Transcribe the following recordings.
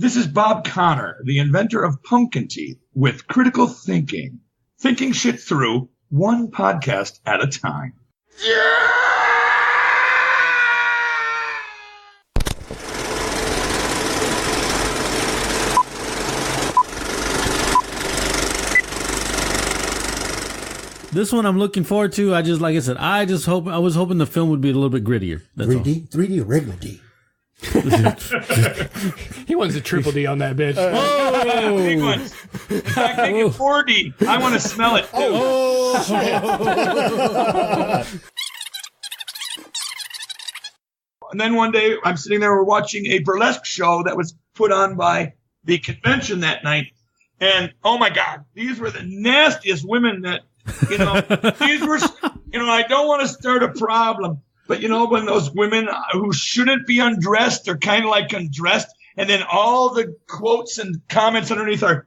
This is Bob Connor, the inventor of pumpkin teeth, with critical thinking. Thinking shit through one podcast at a time. This one I'm looking forward to. I was hoping the film would be a little bit grittier. That's 3D? All. 3D or regular D? He wants a triple D on that bitch. Big ones. In fact, make it 4D. I want to smell it, too. And then one day, I'm sitting there, we're watching a burlesque show that was put on by the convention that night. And, oh, my God, these were the nastiest women that, these were, I don't want to start a problem. But, when those women who shouldn't be undressed are kind of like undressed, and then all the quotes and comments underneath are,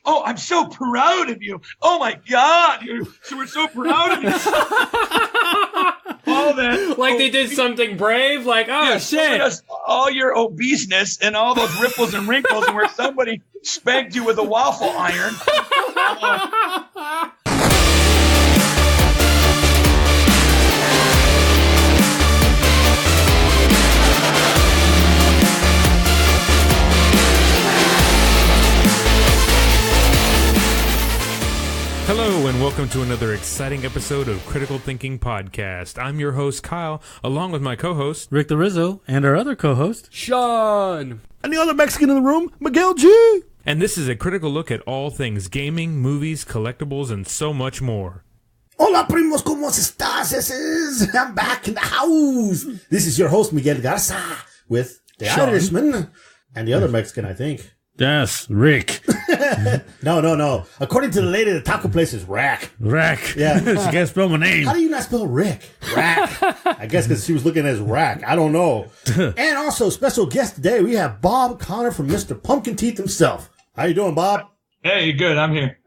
oh, I'm so proud of you. Oh, my God. We're so proud of you. All that. Like they did something brave. Like, shit. All your obeseness and all those ripples and wrinkles and where somebody spanked you with a waffle iron. Hello and welcome to another exciting episode of Critical Thinking Podcast. I'm your host, Kyle, along with my co-host, Rick the Rizzo, and our other co-host, Sean. And the other Mexican in the room, Miguel G. And this is a critical look at all things gaming, movies, collectibles, and so much more. Hola, primos, ¿cómo estás? I'm back in the house. This is your host, Miguel Garza, with the Irishman and the other Mexican, I think. Yes, Rick. No. According to the lady, the taco place is Rack. Rack. Yeah. She can't spell my name. How do you not spell Rick? Rack. I guess because she was looking as Rack. I don't know. And also, special guest today, we have Bob Connor from Mr. Pumpkin Teeth himself. How you doing, Bob? Hey, good. I'm here.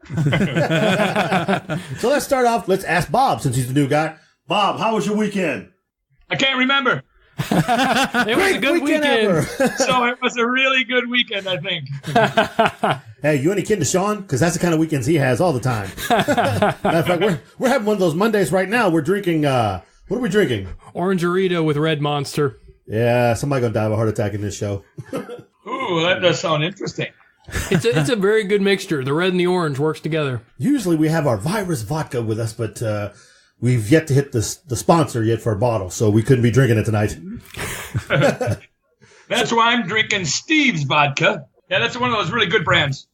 So let's start off. Let's ask Bob, since he's the new guy. Bob, how was your weekend? I can't remember. It was a good weekend. So it was a really good weekend, I think. Hey, you any kin to Sean? Because that's the kind of weekends he has all the time. Matter of fact, we're having one of those Mondays right now. We're drinking, what are we drinking? Orangerita with Red Monster. Yeah, somebody gonna die of a heart attack in this show. Ooh, that does sound interesting. It's a very good mixture. The red and the orange works together. Usually we have our virus vodka with us, but we've yet to hit the sponsor yet for a bottle, so we couldn't be drinking it tonight. That's why I'm drinking Steve's vodka. Yeah, that's one of those really good brands.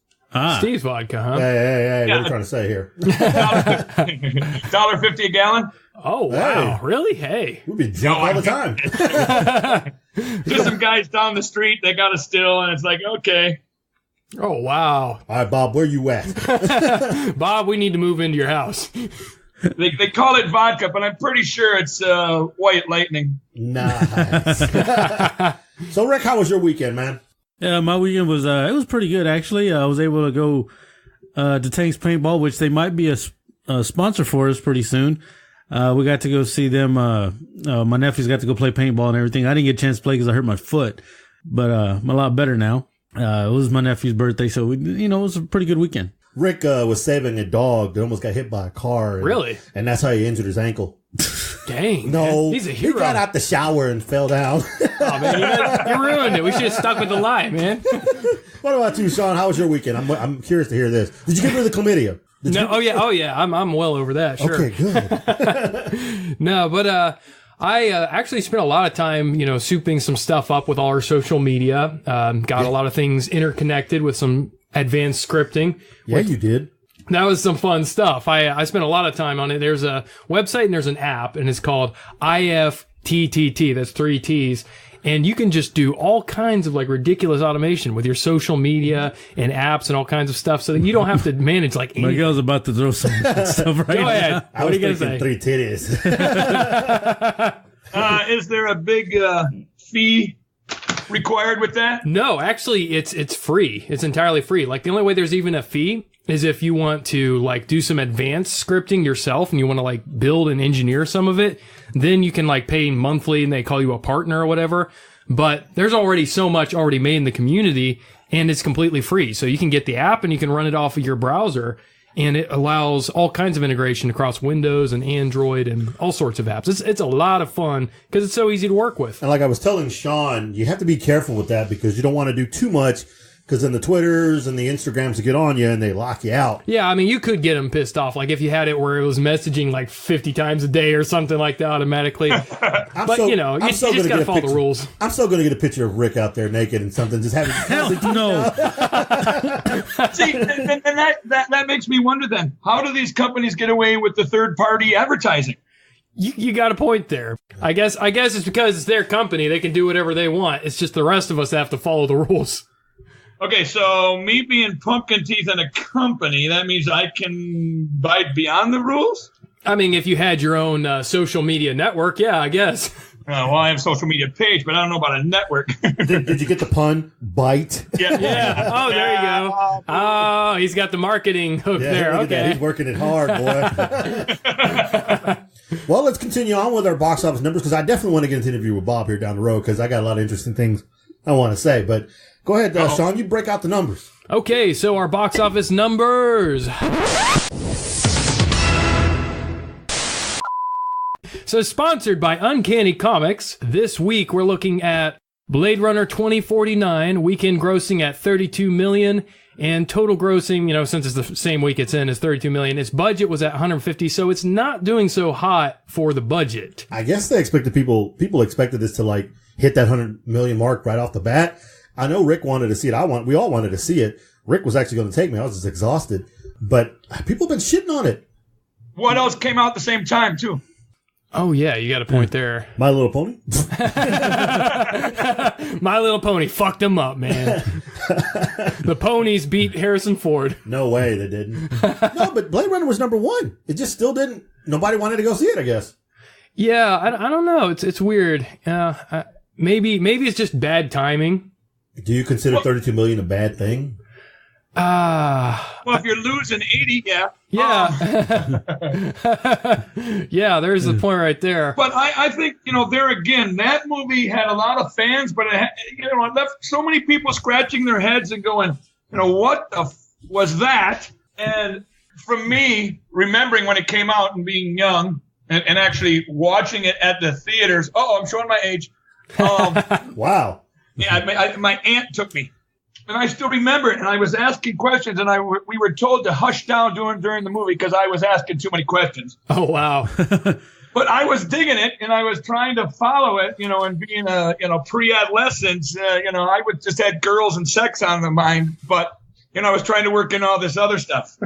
Steve's vodka, huh? Hey, what are you trying to say here? $1.50 a gallon. Oh, wow. Hey. Really? Hey. We'd be drunk all the time. Just some guys down the street, they got a still, and it's like, okay. Oh, wow. All right, Bob, where you at? Bob, we need to move into your house. They call it vodka, but I'm pretty sure it's White Lightning. Nice. So, Rick, how was your weekend, man? Yeah, my weekend was it was pretty good, actually. I was able to go to Tank's Paintball, which they might be a sponsor for us pretty soon. We got to go see them. My nephews got to go play paintball and everything. I didn't get a chance to play because I hurt my foot, but I'm a lot better now. It was my nephew's birthday, so it was a pretty good weekend. Rick was saving a dog that almost got hit by a car. Really? And that's how he injured his ankle. Dang. No. Man. He's a hero. He got out the shower and fell down. Oh, man, you ruined it. We should have stuck with the lie, man. What about you, Sean? How was your weekend? I'm curious to hear this. Did you get rid of the chlamydia? Oh yeah. I'm well over that. Sure. Okay, good. No, but I actually spent a lot of time, souping some stuff up with all our social media. Got a lot of things interconnected with some advanced scripting. Yeah, you did. That was some fun stuff. I spent a lot of time on it. There's a website and there's an app, and it's called IFTTT. That's 3 T's. And you can just do all kinds of ridiculous automation with your social media and apps and all kinds of stuff, so that you don't have to manage anything. Miguel's about to throw some stuff right Go ahead. now. I was thinking 3 titties. Is there a big fee required with that? No, actually, it's free. It's entirely free. The only way there's even a fee is if you want to do some advanced scripting yourself and you want to build and engineer some of it, then you can pay monthly and they call you a partner or whatever. But there's already so much already made in the community, and it's completely free. So you can get the app and you can run it off of your browser, and it allows all kinds of integration across Windows and Android and all sorts of apps. It's a lot of fun because it's so easy to work with. And like I was telling Sean, you have to be careful with that because you don't want to do too much, because then the Twitters and the Instagrams will get on you and they lock you out. Yeah, I mean, you could get them pissed off. Like if you had it where it was messaging like 50 times a day or something like that automatically. But, you know, you just got to follow the rules. I'm still going to get a picture of Rick out there naked and something. Just having No. See, and that makes me wonder then, how do these companies get away with the third-party advertising? You got a point there. I guess it's because it's their company. They can do whatever they want. It's just the rest of us that have to follow the rules. Okay, so me being Pumpkin Teeth in a company, that means I can bite beyond the rules? I mean, if you had your own social media network, yeah, I guess. Well, I have a social media page, but I don't know about a network. Did you get the pun? Bite. Yeah. Oh, there you go. Oh, he's got the marketing hook there. Okay. He's working it hard, boy. Well, let's continue on with our box office numbers, because I definitely want to get into an interview with Bob here down the road, because I got a lot of interesting things I want to say. But go ahead, Sean, you break out the numbers. Okay, so our box office numbers. So sponsored by Uncanny Comics, this week we're looking at Blade Runner 2049, weekend grossing at $32 million, and total grossing, you know, since it's the same week it's in, is $32 million. Its budget was at $150, so it's not doing so hot for the budget. I guess they expected people expected this to like hit that 100 million mark right off the bat. I know Rick wanted to see it. We all wanted to see it. Rick was actually going to take me. I was just exhausted, but people have been shitting on it. What else came out at the same time, too? Oh, yeah, you got a point there. My Little Pony? My Little Pony fucked him up, man. The ponies beat Harrison Ford. No way they didn't. No, but Blade Runner was number one. It just still didn't. Nobody wanted to go see it, I guess. Yeah, I don't know. It's weird. Maybe it's just bad timing. Do you consider 32 million a bad thing? Well, if you're losing 80, yeah. Yeah. Yeah, there's the point right there. But I think, there again, that movie had a lot of fans, but it left so many people scratching their heads and going, what the was that? And from me, remembering when it came out and being young and actually watching it at the theaters. I'm showing my age. Wow. Yeah, my aunt took me. And I still remember it, and I was asking questions, and we were told to hush down during the movie because I was asking too many questions. Oh, wow. But I was digging it, and I was trying to follow it, and being pre-adolescent, I would just had girls and sex on the mind, but, I was trying to work in all this other stuff.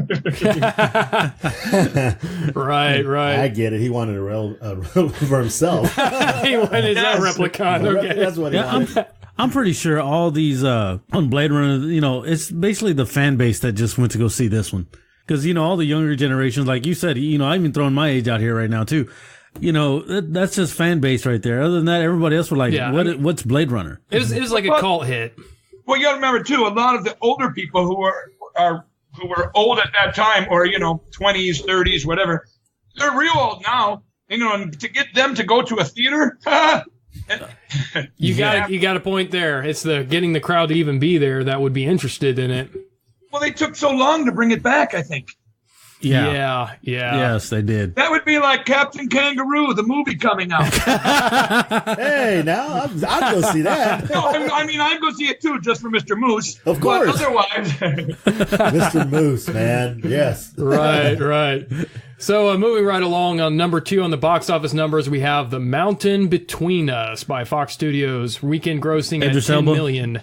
Right. I get it. He wanted a for himself. He wanted his own replicant. Okay. That's what he wanted. I'm pretty sure all these on Blade Runner, it's basically the fan base that just went to go see this one. Because, all the younger generations, like you said, I'm even throwing my age out here right now, too. That's just fan base right there. Other than that, everybody else were like, what's Blade Runner? It was like a cult hit. Well, you got to remember, too, a lot of the older people who were old at that time, or, 20s, 30s, whatever, they're real old now. And to get them to go to a theater, you got a point there. It's the getting the crowd to even be there that would be interested in it. Well, they took so long to bring it back, I think. Yeah. Yes, they did. That would be like Captain Kangaroo, the movie coming out. Hey, now I'd go see that. No, I'd go see it too, just for Mr. Moose. Of course. But otherwise, Mr. Moose, man. Yes. Right. So moving right along on number 2 on the box office numbers, we have The Mountain Between Us by Fox Studios, weekend grossing at $10 million.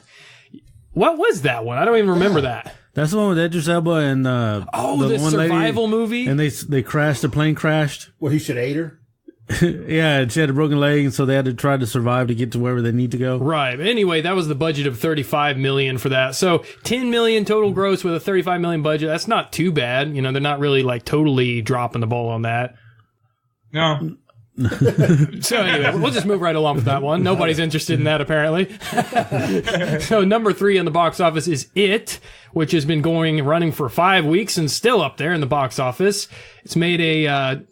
What was that one? I don't even remember that. That's the one with Idris Elba and the one survival movie. And they crashed. The plane crashed. Well, he should ate her. Yeah, and she had a broken leg, and so they had to try to survive to get to wherever they need to go. Right. But anyway, that was the budget of $35 million for that. So $10 million total gross with a $35 million budget. That's not too bad. They're not really like totally dropping the ball on that. No. So anyway, we'll just move right along with that one. Nobody's interested in that, apparently. So number 3 on the box office is It, which has been running for 5 weeks and still up there in the box office. It's made a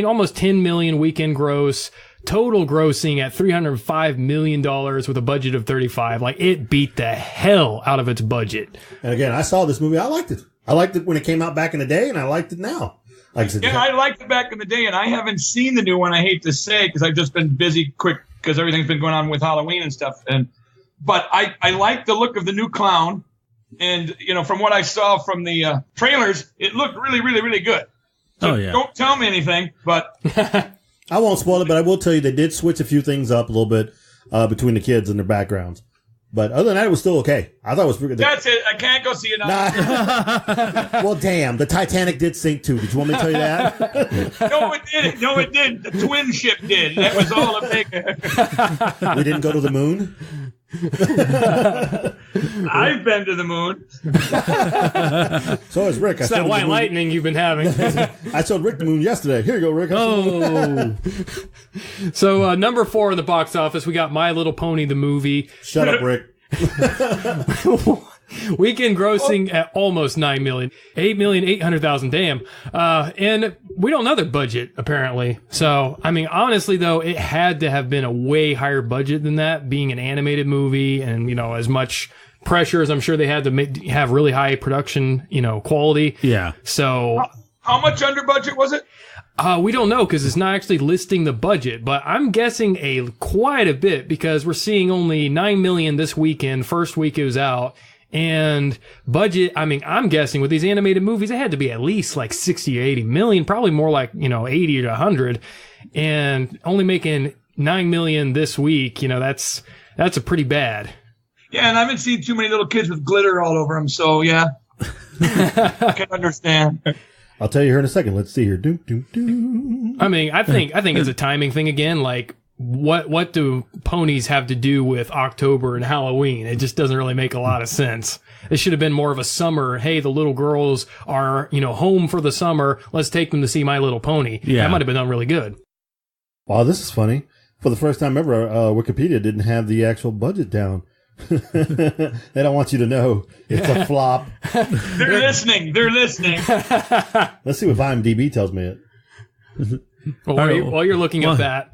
almost $10 million weekend gross, total grossing at $305 million with a budget of 35. Like, it beat the hell out of its budget. And again, I saw this movie. I liked it. I liked it when it came out back in the day, and I liked it now. Like I said, yeah, I liked it back in the day, and I haven't seen the new one. I hate to say, because I've just been busy, quick, because everything's been going on with Halloween and stuff. But I like the look of the new clown, and from what I saw from the trailers, it looked really, really, really good. So don't tell me anything, but I won't spoil it. But I will tell you they did switch a few things up a little bit between the kids and their backgrounds. But other than that, it was still okay. I thought it was pretty good. That's it. I can't go see it now. Nah. Well, damn. The Titanic did sink, too. Did you want me to tell you that? No, it didn't. No, it didn't. The twin ship did. That was all a big... We didn't go to the moon? I've been to the moon. So is Rick. It's that white lightning you've been having. I showed Rick the moon yesterday. Here you go, Rick. Oh. So, number 4 in the box office, we got My Little Pony, the movie. Shut up, Rick. Weekend grossing at almost $9 million. $8,800,000, damn. And we don't know their budget, apparently. So, I mean, honestly, though, it had to have been a way higher budget than that, being an animated movie and, as much pressure as I'm sure they had to have really high production, quality. Yeah. So... How much under budget was it? We don't know because it's not actually listing the budget, but I'm guessing quite a bit because we're seeing only $9 million this weekend. First week it was out. And budget, I mean, I'm guessing with these animated movies, it had to be at least like 60 or 80 million, probably more like, 80 to 100. And only making $9 million this week, that's a pretty bad. Yeah, and I haven't seen too many little kids with glitter all over them, so yeah. I can understand. I'll tell you here in a second. Let's see here. Doom, doom, doom. I mean, I think it's a timing thing again. Like, what do ponies have to do with October and Halloween? It just doesn't really make a lot of sense. It should have been more of a summer. Hey, the little girls are, home for the summer. Let's take them to see My Little Pony. Yeah. That might have been done really good. Wow, this is funny. For the first time ever, Wikipedia didn't have the actual budget down. They don't want you to know it's a flop. They're listening. Let's see what IMDb tells me it. While you're looking at that,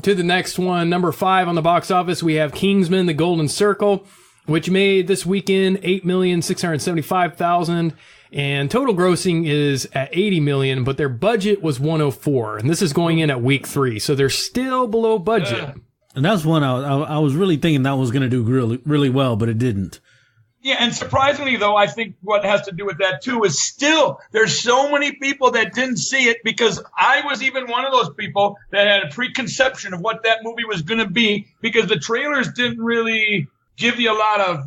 to the next one, number 5 on the box office, we have Kingsman: The Golden Circle, which made this weekend $8,675,000, and total grossing is at $80 million, but their budget was $104, and this is going in at week 3, so they're still below budget. And that's one I was really thinking that was going to do really, really well, but it didn't. Yeah, and surprisingly, though, I think what has to do with that, too, is still there's so many people that didn't see it because I was even one of those people that had a preconception of what that movie was going to be because the trailers didn't really give you a lot of,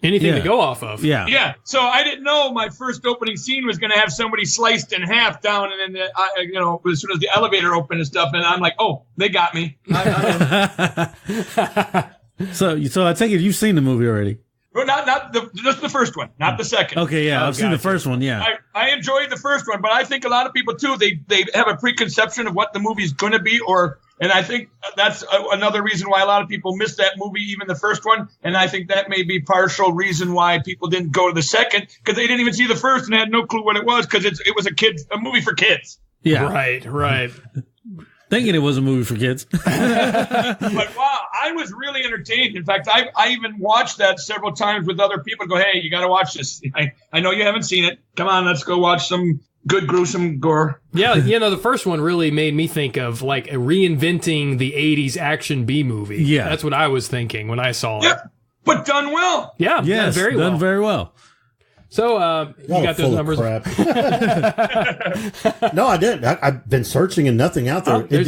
anything to go off of. Yeah. Yeah. So I didn't know my first opening scene was going to have somebody sliced in half down and then, as soon as the elevator opened and stuff. And I'm like, oh, they got me. So I take it you've seen the movie already. Well, just the first one, not the second. Okay, yeah, I've seen the first one, yeah. I enjoyed the first one, but I think a lot of people, too, they have a preconception of what the movie's going to be, and I think that's another reason why a lot of people missed that movie, even the first one, and I think that may be partial reason why people didn't go to the second, because they didn't even see the first and had no clue what it was, because it was a movie for kids. Yeah. Right. Thinking it was a movie for kids. But wow, I was really entertained. In fact, I even watched that several times with other people. Go, hey, you got to watch this. I know you haven't seen it. Come on, let's go watch some good gruesome gore. Yeah, the first one really made me think of like reinventing the 80s action B movie. Yeah. That's what I was thinking when I saw it. Yeah, but done well. Yeah, yes, done very well. So, you got those numbers? Crap. No, I didn't. I've been searching and nothing out there. They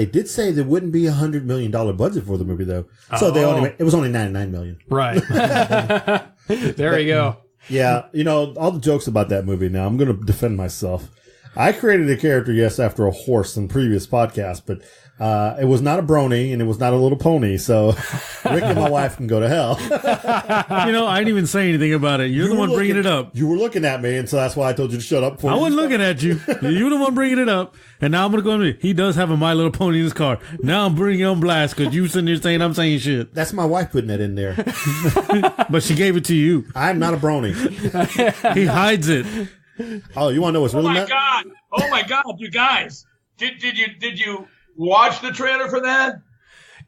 did say there wouldn't be $100 million budget for the movie though. So it was only $99 million. Right. There you go. Yeah. All the jokes about that movie now, I'm going to defend myself. I created a character, yes, after a horse in previous podcasts, but it was not a brony and it was not a little pony. So Rick and my wife can go to hell. I didn't even say anything about it. You're the one bringing it up. You were looking at me, and so that's why I told you to shut up. I wasn't looking at you. You were the one bringing it up. And now I'm going to go on me. He does have a My Little Pony in his car. Now I'm bringing it on blast because you sitting there saying I'm saying shit. That's my wife putting that in there. But she gave it to you. I'm not a brony. He hides it. Oh, you want to know what's really Oh my God, you guys. Did you watch the trailer for that?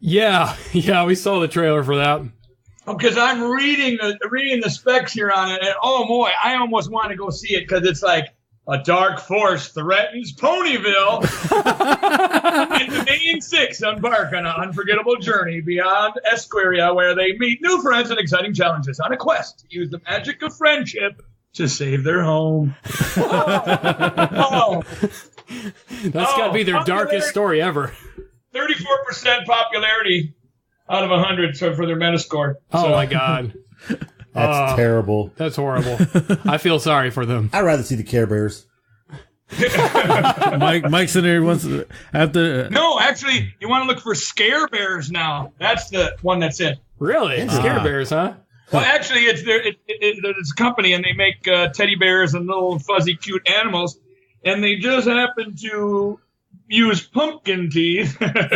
Yeah, we saw the trailer for that. Because I'm reading the specs here on it, and oh boy, I almost want to go see it because it's like a dark force threatens Ponyville, and the main six embark on an unforgettable journey beyond Esqueria, where they meet new friends and exciting challenges on a quest to use the magic of friendship to save their home. Oh. That's got to be their darkest story ever. 34% popularity out of 100 for their Metascore. Oh, my God. That's terrible. That's horrible. I feel sorry for them. I'd rather see the Care Bears. Mike's in there wants to after. No, actually, you want to look for Scare Bears now. That's the one that's it. Really? Scare Bears, huh? Well, actually, it's a company, and they make teddy bears and little fuzzy, cute animals, and they just happen to use pumpkin teeth. Okay.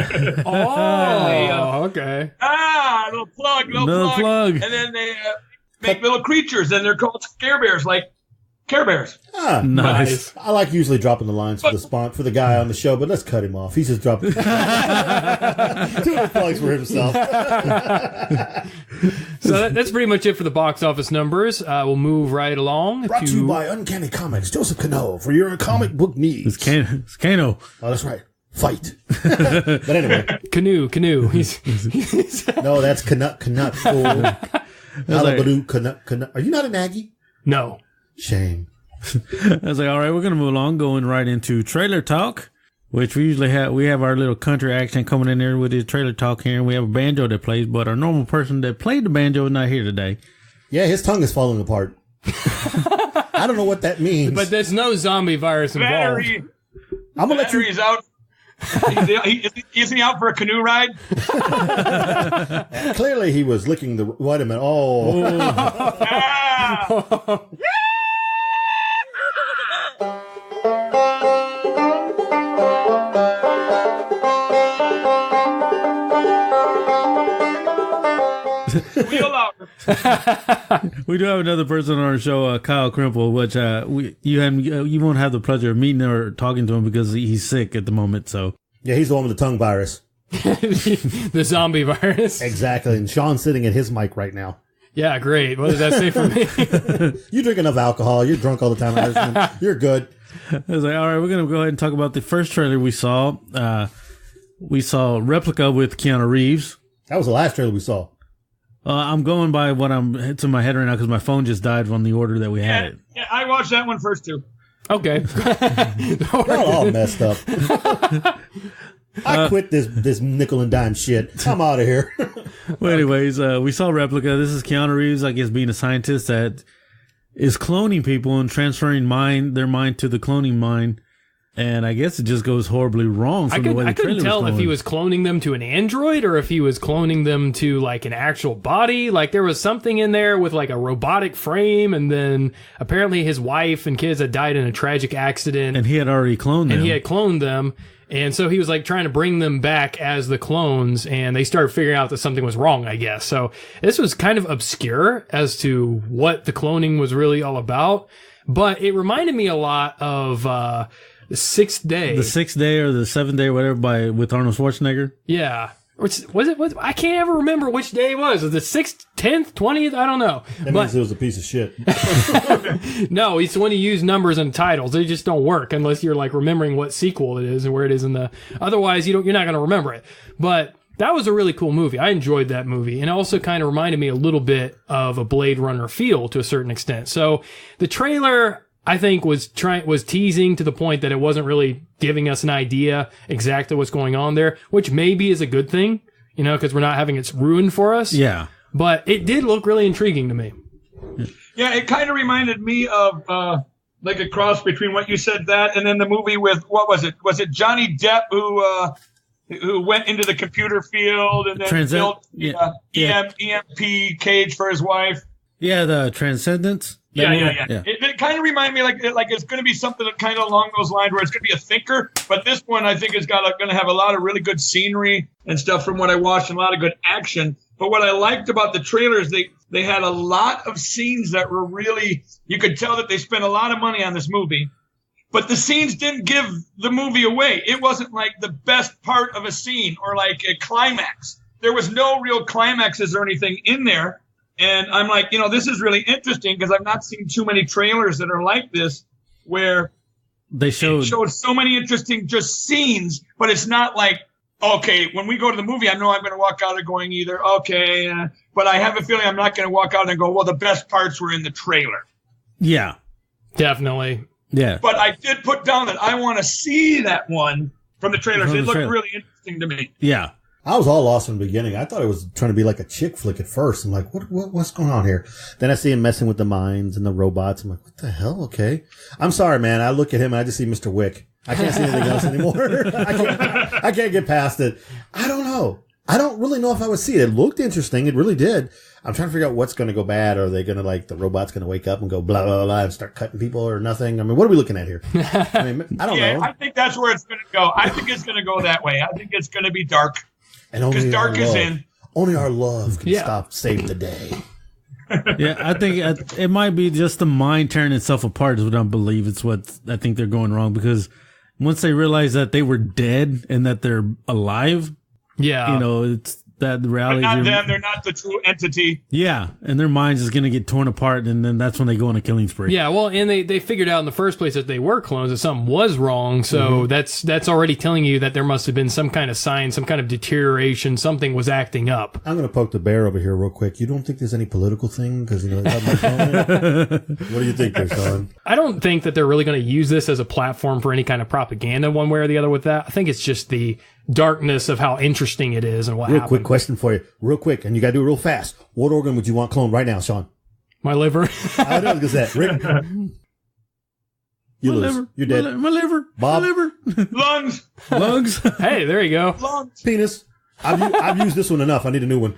Little plug. And then they make little creatures, and they're called Scare Bears, like Care Bears. Nice. I like usually dropping the lines for the guy on the show, but let's cut him off. He's just dropping 2 plugs for himself. So that's pretty much it for the box office numbers. We'll move right along. Brought to you by Uncanny Comics, Joseph Cano, for your comic book needs. It's Kano. Oh, that's right. Fight. But anyway. Canoe. No, that's Canuck, fool. Alabadoo, Canuck. Are you not an Aggie? No. Shame. I was like, all right, we're going to move along, going right into trailer talk, which we usually have. We have our little country accent coming in there with the trailer talk here, and we have a banjo that plays, but our normal person that played the banjo is not here today. Yeah, his tongue is falling apart. I don't know what that means. But there's no zombie virus involved. I'm going to let you... He's out. Isn't he out for a canoe ride? Clearly he was licking the... Wait a minute. Oh. Ah! Wheel out. We do have another person on our show, Kyle Crimple, which you won't have the pleasure of meeting or talking to him because he's sick at the moment. So yeah, he's the one with the tongue virus. The zombie virus. Exactly. And Sean's sitting at his mic right now. Yeah, great. What does that say for me? You drink enough alcohol. You're drunk all the time. You're good. I was like, all right, we're going to go ahead and talk about the first trailer we saw. We saw Replica with Keanu Reeves. That was the last trailer we saw. I'm going by what it's in my head right now because my phone just died on the order that we had it. Yeah, I watched that one first too. Okay. They're all messed up. I quit this nickel and dime shit. I'm out of here. Well, anyways, we saw Replica. This is Keanu Reeves, I guess, being a scientist that is cloning people and transferring their mind to the cloning mind. And I guess it just goes horribly wrong. I couldn't tell if he was cloning them to an android or if he was cloning them to like an actual body. Like there was something in there with like a robotic frame, and then apparently his wife and kids had died in a tragic accident. And he had already cloned them. And he had cloned them. And so he was like trying to bring them back as the clones, and they started figuring out that something was wrong, I guess. So this was kind of obscure as to what the cloning was really all about. But it reminded me a lot of, The Sixth Day. The Sixth Day or the Seventh Day, whatever, with Arnold Schwarzenegger. Yeah. Was it? I can't ever remember which day it was. Was it the 6th, 10th, 20th? I don't know. That means it was a piece of shit. No, it's when you use numbers and titles. They just don't work unless you're like remembering what sequel it is and where it is in the. Otherwise, you're not going to remember it. But that was a really cool movie. I enjoyed that movie, and it also kind of reminded me a little bit of a Blade Runner feel to a certain extent. So the trailer, I think, was teasing to the point that it wasn't really giving us an idea exactly what's going on there, which maybe is a good thing, because we're not having it ruined for us. Yeah. But it did look really intriguing to me. Yeah, it kind of reminded me of like a cross between what you said that and then the movie with, what was it? Was it Johnny Depp who went into the computer field and then built EMP cage for his wife? Yeah, the Transcendence. Yeah. It kind of reminded me like it's going to be something that kind of along those lines where it's going to be a thinker. But this one, I think, is going to have a lot of really good scenery and stuff from what I watched, and a lot of good action. But what I liked about the trailers, they had a lot of scenes that were really, you could tell that they spent a lot of money on this movie. but the scenes didn't give the movie away. It wasn't like the best part of a scene or like a climax. There was no real climaxes or anything in there. And I'm like, this is really interesting because I've not seen too many trailers that are like this where they showed so many interesting just scenes, but it's not like, okay, when we go to the movie, I know I'm going to walk out of going either, okay, but I have a feeling I'm not going to walk out and go, well, the best parts were in the trailer. Yeah. Definitely. Yeah. But I did put down that I want to see that one from the trailers. It looked trailer. really interesting to me. Yeah. I was all lost in the beginning. I thought it was trying to be like a chick flick at first. I'm like, what's going on here? Then I see him messing with the mines and the robots. I'm like, what the hell? Okay. I'm sorry, man. I look at him and I just see Mr. Wick. I can't see anything else anymore. I can't get past it. I don't know. I don't really know if I would see it. It looked interesting. It really did. I'm trying to figure out what's going to go bad. Are they going to the robot's going to wake up and go blah, blah, blah and start cutting people or nothing? I mean, what are we looking at here? I don't know. I think that's where it's going to go. I think it's going to go that way. I think it's going to be dark. Because dark is in. Only our love can save the day. Yeah, I think it might be just the mind tearing itself apart is what I believe. It's what I think they're going wrong because once they realize that they were dead and that they're alive, it's that the reality. But not them. They're not the true entity. Yeah, and their minds is going to get torn apart, and then that's when they go on a killing spree. Yeah, well, and they figured out in the first place that they were clones, that something was wrong. So that's already telling you that there must have been some kind of sign, some kind of deterioration. Something was acting up. I'm going to poke the bear over here real quick. You don't think there's any political thing? Because, what do you think there, Sean? I don't think that they're really going to use this as a platform for any kind of propaganda one way or the other with that. I think it's just the darkness of how interesting it is and what happened. Real quick question for you. Real quick, and you got to do it real fast. What organ would you want cloned right now, Sean? My liver. I know what that. Rick? You lose. Liver. You're dead. My liver. Bob? My liver. Lungs. Lungs. Hey, there you go. Lungs. Penis. I've used this one enough. I need a new one.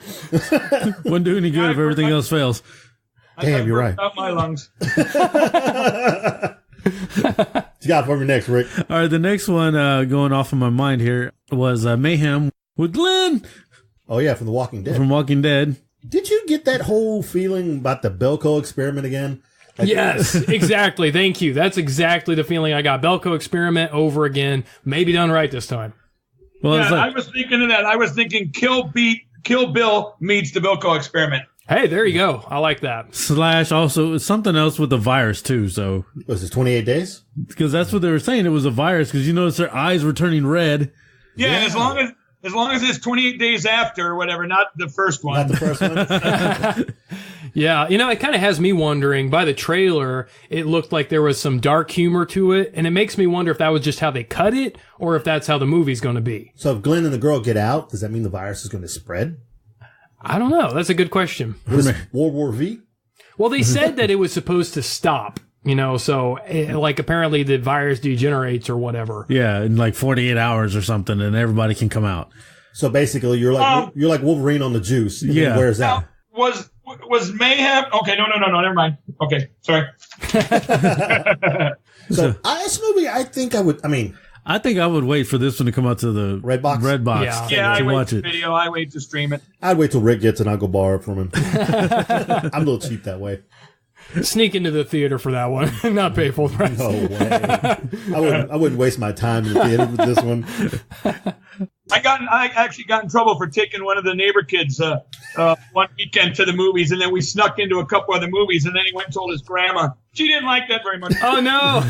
Wouldn't do any good if everything else fails. Damn, you're right. Out my lungs. What you got for me next, Rick? All right, the next one going off of my mind here was Mayhem with Glenn Oh, yeah, from The Walking Dead. from Walking Dead. Did you get that whole feeling about the Belko experiment again? Yes, exactly. Thank you. That's exactly the feeling I got. Belko experiment over again. Maybe done right this time. Well, it's Yeah, like, I was thinking of that. I was thinking Kill Bill meets the Bilko experiment. Hey, there you go. I like that. / also something else with the virus too. So Was this 28 days? because that's what they were saying, it was a virus. Because you notice their eyes were turning red. Yeah, and as long as it's 28 days after or whatever, not the first one. Not the first one? Yeah, it kind of has me wondering. By the trailer, it looked like there was some dark humor to it, and it makes me wonder if that was just how they cut it, or if that's how the movie's going to be. So if Glenn and the girl get out, does that mean the virus is going to spread? I don't know. That's a good question. What is it, World War V? Well, they said that it was supposed to stop, so like apparently the virus degenerates or whatever. Yeah, in like 48 hours or something, and everybody can come out. So basically, you're like Wolverine on the juice. I mean, Yeah. where's that? Now, was Mayhem? Okay, no, never mind. Okay, sorry. So this movie, I think I would. I mean, I think I would wait for this one to come out to the Red box? Yeah. Yeah, I to wait watch to it. video. I wait to stream it. I'd wait till Rick gets it and I'll go borrow it from him. I'm a little cheap that way. Sneak into the theater for that one, not pay full price. No way. I wouldn't waste my time in the theater with this one. I actually got in trouble for taking one of the neighbor kids one weekend to the movies, and then we snuck into a couple other movies, and then he went and told his grandma. She didn't like that very much. Oh no!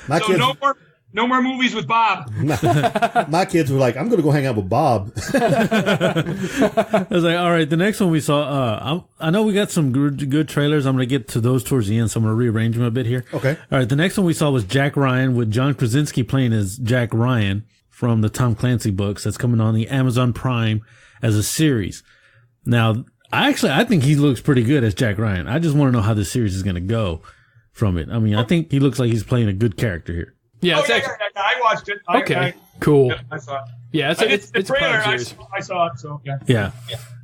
My So kids, no more movies with Bob. my kids were like, I'm going to go hang out with Bob. I was like, all right, the next one we saw, I know we got some good trailers. I'm going to get to those towards the end, so I'm going to rearrange them a bit here. Okay. All right, the next one we saw was Jack Ryan with John Krasinski playing as Jack Ryan from the Tom Clancy books. That's coming on the Amazon Prime as a series. Now, I think he looks pretty good as Jack Ryan. I just want to know how this series is going to go from it. I mean, I think he looks like he's playing a good character here. Yeah, it's Yeah, actually, I watched it. okay, cool. I saw it. Yeah, it's The a trailer, Prime series. I saw it, so yeah. Yeah.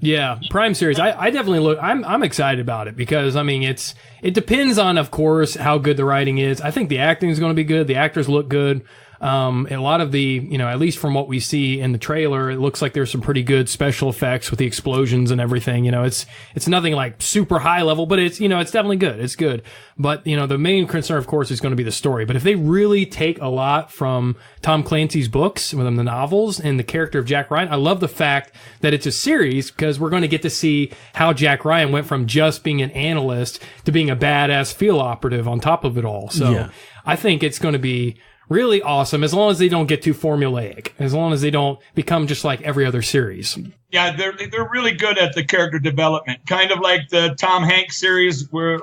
Yeah, Prime series. I definitely look. I'm excited about it because I mean it depends on, of course, how good the writing is. I think the acting is going to be good. The actors look good. A lot of the, at least from what we see in the trailer, it looks like there's some pretty good special effects with the explosions and everything. It's nothing like super high level, but it's definitely good. It's good. But, the main concern, of course, is going to be the story. But if they really take a lot from Tom Clancy's books, with the novels, and the character of Jack Ryan, I love the fact that it's a series, because we're going to get to see how Jack Ryan went from just being an analyst to being a badass field operative on top of it all. So yeah. I think it's going to be really awesome, as long as they don't get too formulaic, as long as they don't become just like every other series. Yeah, they're really good at the character development, kind of like the Tom Hanks series, where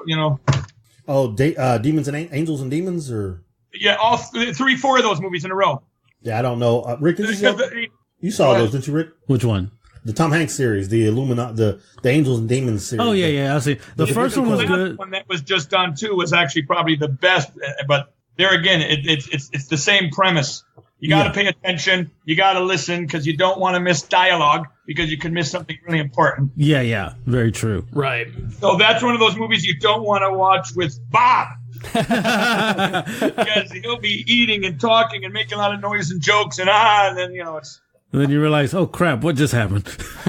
Oh, Demons and Angels and Demons, or yeah, all 3-4 of those movies in a row. Yeah, I don't know. Rick, you saw those, didn't you, Rick? Which one? The Tom Hanks series, the the Angels and Demons series. Oh yeah, I see. The first one was good. The one that was just done too was actually probably the best, but there again, it's the same premise. You got to pay attention. You got to listen, because you don't want to miss dialogue, because you can miss something really important. Yeah, very true. Right. So that's one of those movies you don't want to watch with Bob. Because he'll be eating and talking and making a lot of noise and jokes, and then it's. And then you realize, oh crap, what just happened?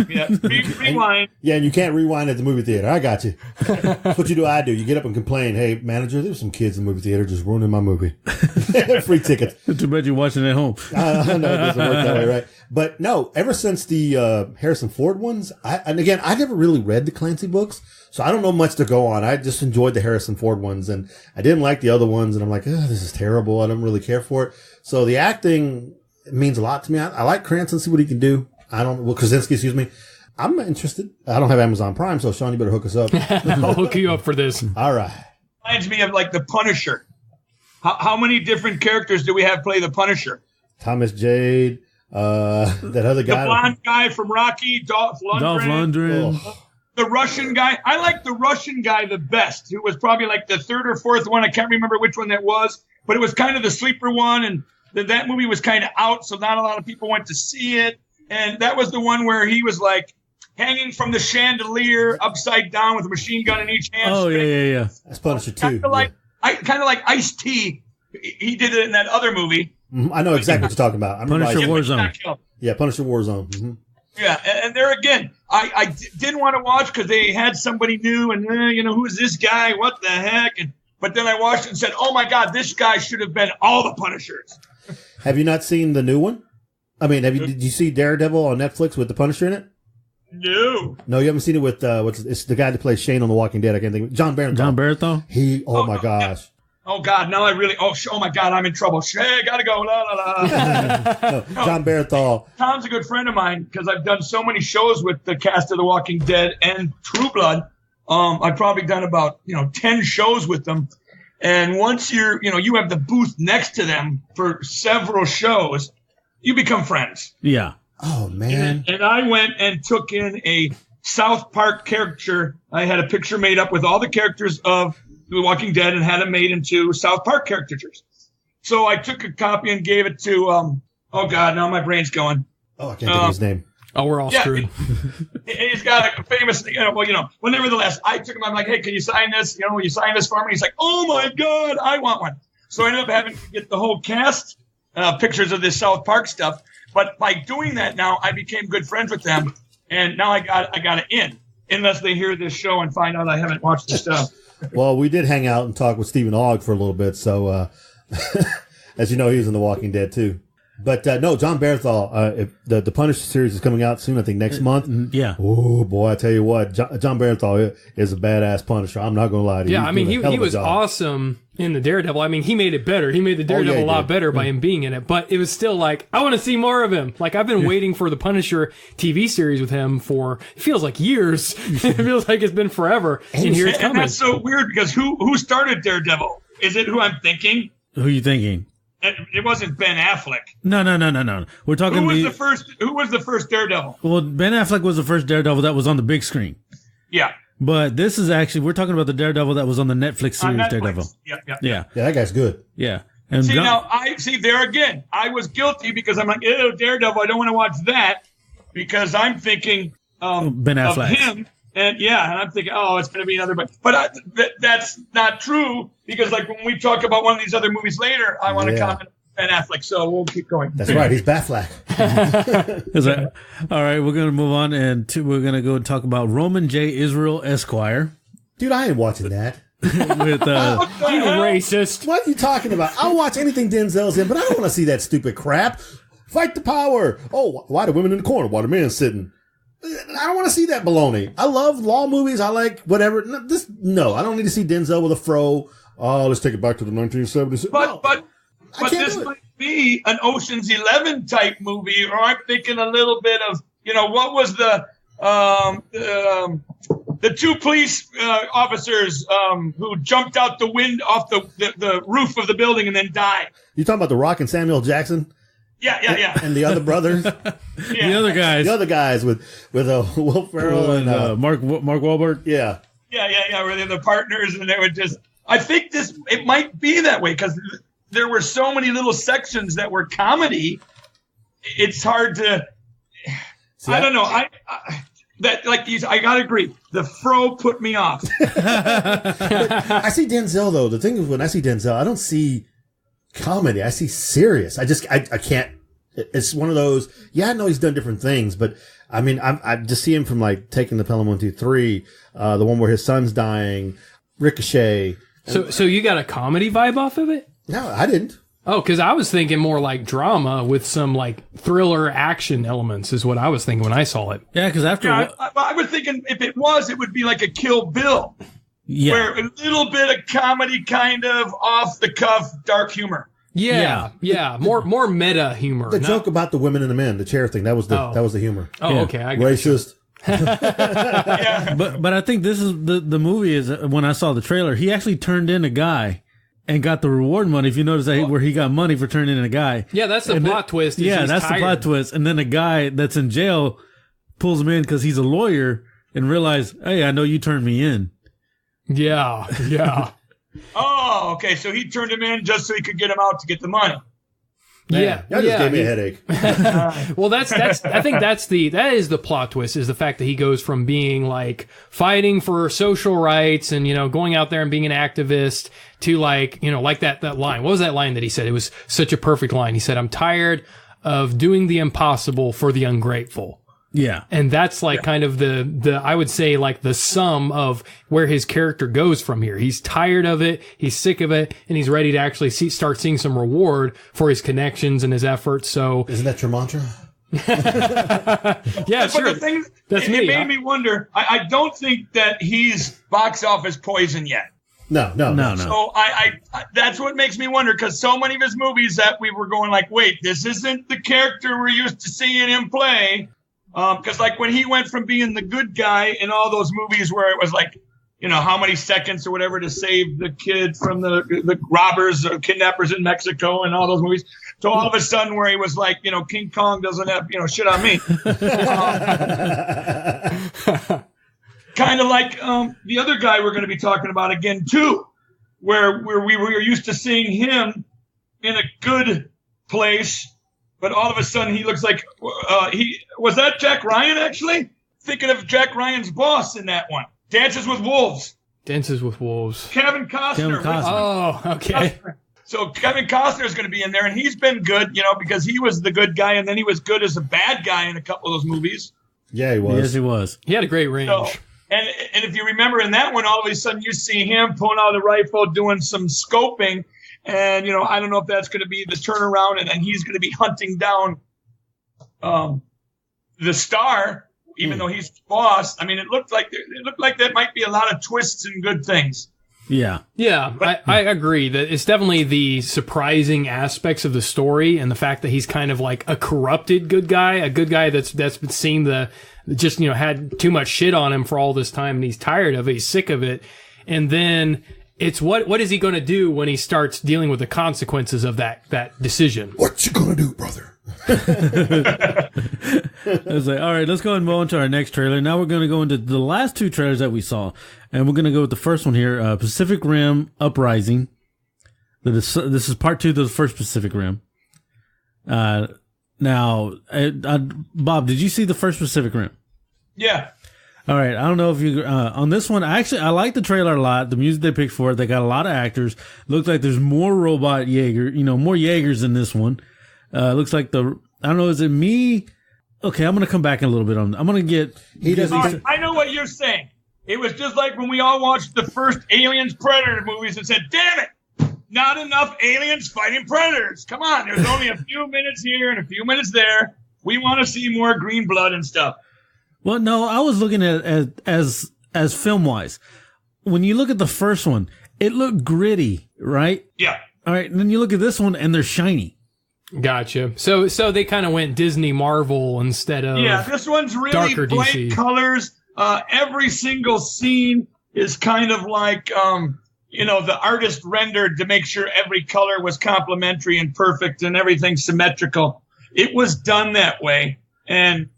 Yeah, rewind. And you can't rewind at the movie theater. I got you. That's what you do. I do. You get up and complain, hey, manager, there's some kids in the movie theater just ruining my movie. Free tickets. Too bad you're watching at home. I know it doesn't work that way, right? But no, ever since the Harrison Ford ones, I never really read the Clancy books, so I don't know much to go on. I just enjoyed the Harrison Ford ones, and I didn't like the other ones, and I'm like, this is terrible. I don't really care for it. So the acting means a lot to me. I like Cranston, see what he can do. Krasinski, excuse me. I'm interested. I don't have Amazon Prime, so Sean, you better hook us up. I'll hook you up for this. All right. Reminds me of like the Punisher. How many different characters do we have play the Punisher? Thomas Jade, that other guy. The blonde guy from Rocky, Dolph Lundgren. Oh. The Russian guy. I like the Russian guy the best, who was probably like the third or fourth one. I can't remember which one that was, but it was kind of the sleeper one, and that movie was kind of out, so not a lot of people went to see it. And that was the one where he was like hanging from the chandelier upside down with a machine gun in each hand. Oh, yeah. That's Punisher 2. Kind of like Ice-T. He did it in that other movie. Mm-hmm. I know exactly what you're talking about. Punisher Warzone. Yeah, Punisher Warzone. Mm-hmm. Yeah, and there again, I didn't want to watch because they had somebody new, and who is this guy? What the heck? But then I watched it and said, oh my God, this guy should have been all the Punishers. Have you not seen the new one? I mean, did you see Daredevil on Netflix with the Punisher in it? No. No, you haven't seen it with it's the guy that plays Shane on The Walking Dead. I can't think of John Bernthal. John Bernthal? Oh my gosh. Oh God, now I really oh my God, I'm in trouble. Hey, gotta go. La la la. No, John Bernthal. Tom's a good friend of mine because I've done so many shows with the cast of The Walking Dead and True Blood. I've probably done about 10 shows with them. And once you have the booth next to them for several shows, you become friends. Yeah. Oh, man. And I went and took in a South Park caricature. I had a picture made up with all the characters of The Walking Dead and had them made into South Park caricatures. So I took a copy and gave it to, oh God, now my brain's going. Oh, I can't think of his name. Oh, we're all screwed. He's got a famous, well, nevertheless, I took him, I'm like, hey, can you sign this? Will you sign this for me? He's like, oh my God, I want one. So I ended up having to get the whole cast pictures of this South Park stuff. But by doing that now, I became good friends with them. And now I got it in, unless they hear this show and find out I haven't watched the stuff. Well, we did hang out and talk with Stephen Ogg for a little bit. So, as you know, he was in The Walking Dead too. But no, John Bernthal, the Punisher series is coming out soon, I think next month. Yeah. Oh, boy, I tell you what, John Bernthal is a badass Punisher. I'm not going to lie to you. Yeah, I mean, he was awesome in the Daredevil. I mean, he made it better. He made the Daredevil a lot better by him being in it. But it was still like, I want to see more of him. Like, I've been waiting for the Punisher TV series with him for, it feels like years. It feels like it's been forever. And here it's coming. And that's so weird because who started Daredevil? Is it who I'm thinking? Who are you thinking? It wasn't Ben Affleck. No. We're talking. Who was the first Daredevil? Well, Ben Affleck was the first Daredevil that was on the big screen. Yeah. But this is actually, we're talking about the Daredevil that was on the Netflix series Daredevil. Yeah. Yeah, that guy's good. Yeah. And see, now, there again, I was guilty because I'm like, ew, Daredevil, I don't want to watch that because I'm thinking Ben Affleck. of him. And I'm thinking, it's going to be another, but that's not true because like when we talk about one of these other movies later, I want to comment Ben Affleck, so we'll keep going. That's right. He's Batfleck. All right, we're going to move on, and we're going to go and talk about Roman J. Israel Esquire. Dude, I ain't watching that. With You racist. What are you talking about? I'll watch anything Denzel's in, but I don't want to see that stupid crap. Fight the power. Oh, why the women in the corner? Why the men sitting? I don't want to see that baloney. I love law movies. I like whatever. No, I don't need to see Denzel with a fro. Oh, let's take it back to the 1970s. But this might be an Ocean's 11 type movie, or I'm thinking a little bit of, what was the two police officers who jumped out the wind off the roof of the building and then died. You talking about The Rock and Samuel Jackson? Yeah. And the other brothers? the other guys. The other guys with Will Ferrell and Mark Wahlberg. Yeah. Yeah, where they're the partners, and they would just... I think it might be that way, because there were so many little sections that were comedy. It's hard to... I don't know. I gotta agree. The fro put me off. I see Denzel though. The thing is, when I see Denzel, I don't see comedy. I see serious. I can't. It's one of those. Yeah, I know he's done different things, but I mean, I just see him from like Taking the Pelham 1, 2, 3, the one where his son's dying, Ricochet. So you got a comedy vibe off of it? No, I didn't. Oh, because I was thinking more like drama with some like thriller action elements is what I was thinking when I saw it. Yeah, because after I was thinking if it would be like a Kill Bill, where a little bit of comedy, kind of off the cuff, dark humor. Yeah. More meta humor. The joke about the women and the men, the chair thing, that was the humor. Oh, Yeah. okay. I get Racist. Yeah. But I think this is the movie is when I saw the trailer, he actually turned in a guy and got the reward money. If you notice that where he got money for turning in a guy. Yeah, that's the plot twist. Yeah, that's the plot twist. And then a guy that's in jail pulls him in because he's a lawyer and realizes, hey, I know you turned me in. Yeah. Oh, okay. So he turned him in just so he could get him out to get the money. Yeah. That just gave me a headache. Well, I think that is the plot twist, is the fact that he goes from being like fighting for social rights and, going out there and being an activist to like that line. What was that line that he said? It was such a perfect line. He said, I'm tired of doing the impossible for the ungrateful. Yeah. And that's like kind of the I would say like the sum of where his character goes from here. He's tired of it. He's sick of it. And he's ready to actually start seeing some reward for his connections and his efforts. So isn't that your mantra? Yeah, but sure. the thing, That's it me. made me wonder. I don't think that he's box office poison yet. No. So I that's what makes me wonder, because so many of his movies that we were going like, wait, this isn't the character we're used to seeing him play. Because like when he went from being the good guy in all those movies where it was like, how many seconds or whatever to save the kid from the robbers or kidnappers in Mexico and all those movies, to all of a sudden where he was like, King Kong doesn't have, shit on me. Kind of like the other guy we're going to be talking about again too, where we were used to seeing him in a good place. But all of a sudden, he looks like was that Jack Ryan, actually? Thinking of Jack Ryan's boss in that one. Dances with Wolves. Kevin Costner. Oh, okay. So Kevin Costner is going to be in there, and he's been good, because he was the good guy, and then he was good as a bad guy in a couple of those movies. Yeah, he was. Yes, he was. He had a great range. So, and if you remember in that one, all of a sudden you see him pulling out the rifle, doing some scoping. And, I don't know if that's going to be the turnaround, and then he's going to be hunting down the star, even though he's the boss. I mean, it looked like that might be a lot of twists and good things. Yeah. Yeah, I agree that it's definitely the surprising aspects of the story, and the fact that he's kind of like a corrupted good guy that's been seeing had too much shit on him for all this time, and he's tired of it, he's sick of it. And then it's what is he going to do when he starts dealing with the consequences of that decision? What you going to do, brother? I was like, all right, let's go and move on to our next trailer. Now we're going to go into the last two trailers that we saw. And we're going to go with the first one here, Pacific Rim Uprising. This is part 2 of the first Pacific Rim. Now, Bob, did you see the first Pacific Rim? Yeah. All right, I don't know if you on this one. I like the trailer a lot. The music they picked for it, they got a lot of actors. Looks like there's more robot Jaeger, more Jaegers in this one. Looks like I don't know, is it me? Okay, I'm gonna come back in a little bit on. I'm gonna get. I know what you're saying. It was just like when we all watched the first Aliens Predator movies and said, "Damn it, not enough aliens fighting predators. Come on, there's only a few minutes here and a few minutes there. We want to see more green blood and stuff." Well, no, I was looking at it as film wise. When you look at the first one, it looked gritty, right? Yeah. All right, and then you look at this one, and they're shiny. Gotcha. So they kind of went Disney Marvel instead of this one's really darker bright DC colors. Every single scene is kind of like the artist rendered to make sure every color was complementary and perfect and everything symmetrical. It was done that way, and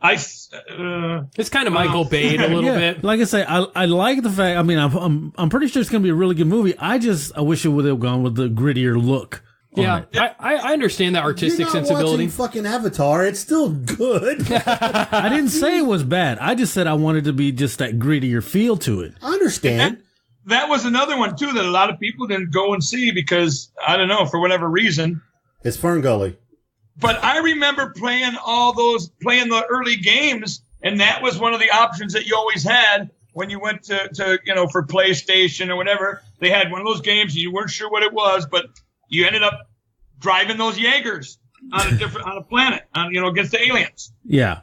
it's kind of Michael Bay a little bit. Like I say, I like the fact. I mean, I'm pretty sure it's going to be a really good movie. I wish it would have gone with the grittier look. Yeah, I understand that artistic You're not sensibility. Watching fucking Avatar, it's still good. I didn't say it was bad. I just said I wanted to be just that grittier feel to it. I understand. That was another one too that a lot of people didn't go and see because I don't know, for whatever reason. It's Fern Gully. But I remember playing the early games, and that was one of the options that you always had when you went to for PlayStation or whatever. They had one of those games and you weren't sure what it was, but you ended up driving those Jaegers on a planet, against the aliens. Yeah.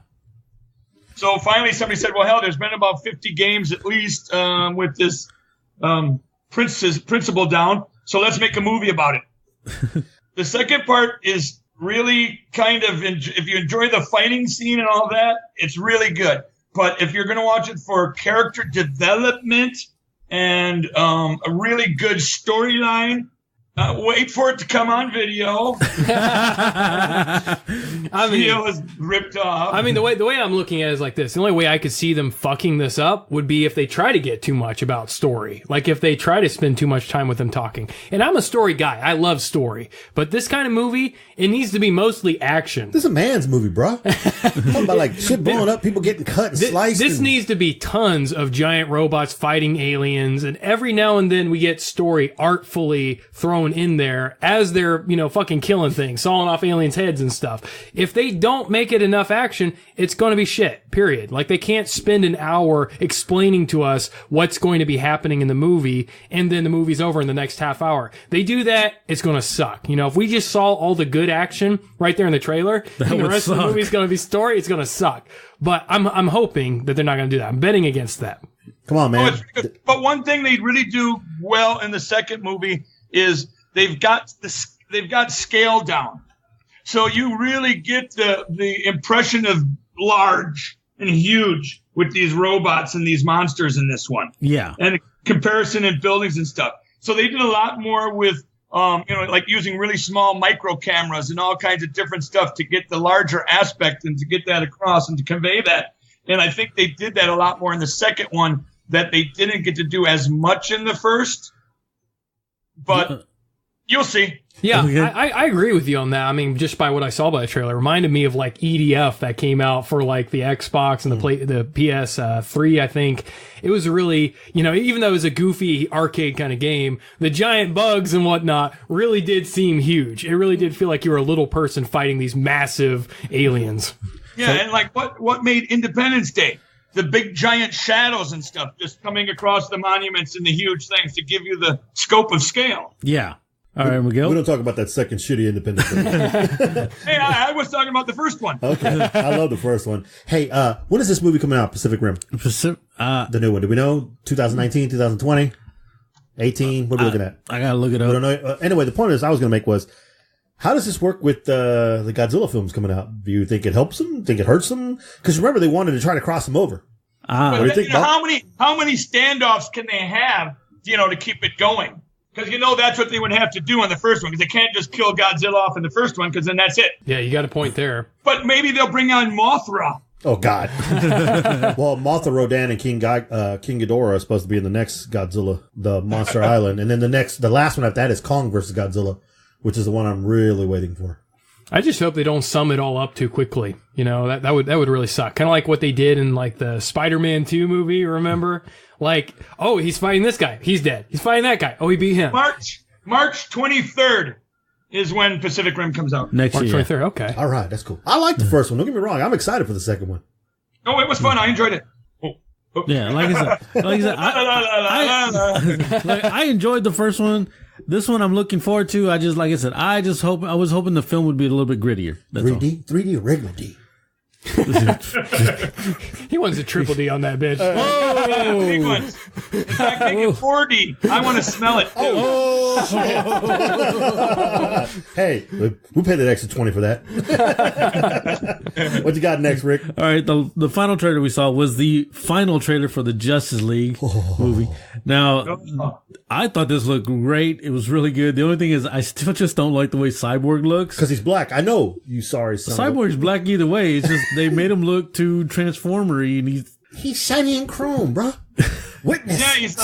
So finally somebody said, well, hell, there's been about 50 games at least with this principle down, so let's make a movie about it. The second part is really kind of, if you enjoy the fighting scene and all that, it's really good. But if you're going to watch it for character development and a really good storyline, wait for it to come on video. Video was ripped off. I mean, the way I'm looking at it is like this. The only way I could see them fucking this up would be if they try to get too much about story. Like if they try to spend too much time with them talking. And I'm a story guy. I love story. But this kind of movie, it needs to be mostly action. This is a man's movie, bro. Talking about like shit blowing up, people getting cut and sliced. This needs to be tons of giant robots fighting aliens. And every now and then we get story artfully thrown in there as they're, fucking killing things, sawing off aliens' heads and stuff. If they don't make it enough action, it's going to be shit, period. Like they can't spend an hour explaining to us what's going to be happening in the movie and then the movie's over in the next half hour. They do that, it's going to suck. If we just saw all the good action right there in the trailer and the rest of the movie's going to be story, it's going to suck. But I'm hoping that they're not going to do that. I'm betting against that. Come on, man. But one thing they really do well in the second movie is they've got scale down, so you really get the impression of large and huge with these robots and these monsters in this one. Yeah, and comparison in buildings and stuff. So they did a lot more with like using really small micro cameras and all kinds of different stuff to get the larger aspect and to get that across and to convey that. And I think they did that a lot more in the second one that they didn't get to do as much in the first. But you'll see. Yeah, I agree with you on that. I mean, just by what I saw by the trailer, it reminded me of like EDF that came out for like the Xbox and the PS3, I think. It was really, even though it was a goofy arcade kind of game, the giant bugs and whatnot really did seem huge. It really did feel like you were a little person fighting these massive aliens. Yeah, and like what made Independence Day? The big giant shadows and stuff just coming across the monuments and the huge things to give you the scope of scale. Yeah. All right, Miguel. We don't talk about that second shitty Independence Day. Hey, I was talking about the first one. Okay, I love the first one. Hey, when is this movie coming out? Pacific Rim. The new one. Do we know? 2019, 2020, 18? What are we looking at? I gotta look it up. We don't know. Anyway, the point I was going to make was, how does this work with the Godzilla films coming out? Do you think it helps them? Think it hurts them? Because remember, they wanted to try to cross them over. What do you think? How many standoffs can they have, to keep it going? Because that's what they would have to do on the first one, because they can't just kill Godzilla off in the first one, because then that's it. Yeah, you got a point there. But maybe they'll bring on Mothra. Oh, God. Well, Mothra, Rodan, and King Ghidorah are supposed to be in the next Godzilla, the Monster Island. And then the last one after that is Kong versus Godzilla, which is the one I'm really waiting for. I just hope they don't sum it all up too quickly. You know, that would really suck. Kind of like what they did in like the Spider-Man 2 movie, remember? Like, oh, he's fighting this guy. He's dead. He's fighting that guy. Oh, he beat him. March 23rd is when Pacific Rim comes out. Next March year. 23rd. Okay. All right, that's cool. I like the first one. Don't get me wrong. I'm excited for the second one. Oh, it was fun. I enjoyed it. Yeah, like I said, I enjoyed the first one. This one I'm looking forward to. I was hoping the film would be a little bit grittier. That's 3D or regular D? He wants a triple D on that bitch. Big ones. In fact, make it 4D. I want to smell it too. Hey, we'll pay that extra 20 for that. What you got next, Rick? All right, the final trailer we saw was the final trailer for the Justice League movie. Now, I thought this looked great. It was really good. The only thing is, I still just don't like the way Cyborg looks. Because he's black. I know, you sorry son. Cyborg's black either way. It's just they made him look too transformery, and he's shiny and chrome, bro. Witness. Yeah, he's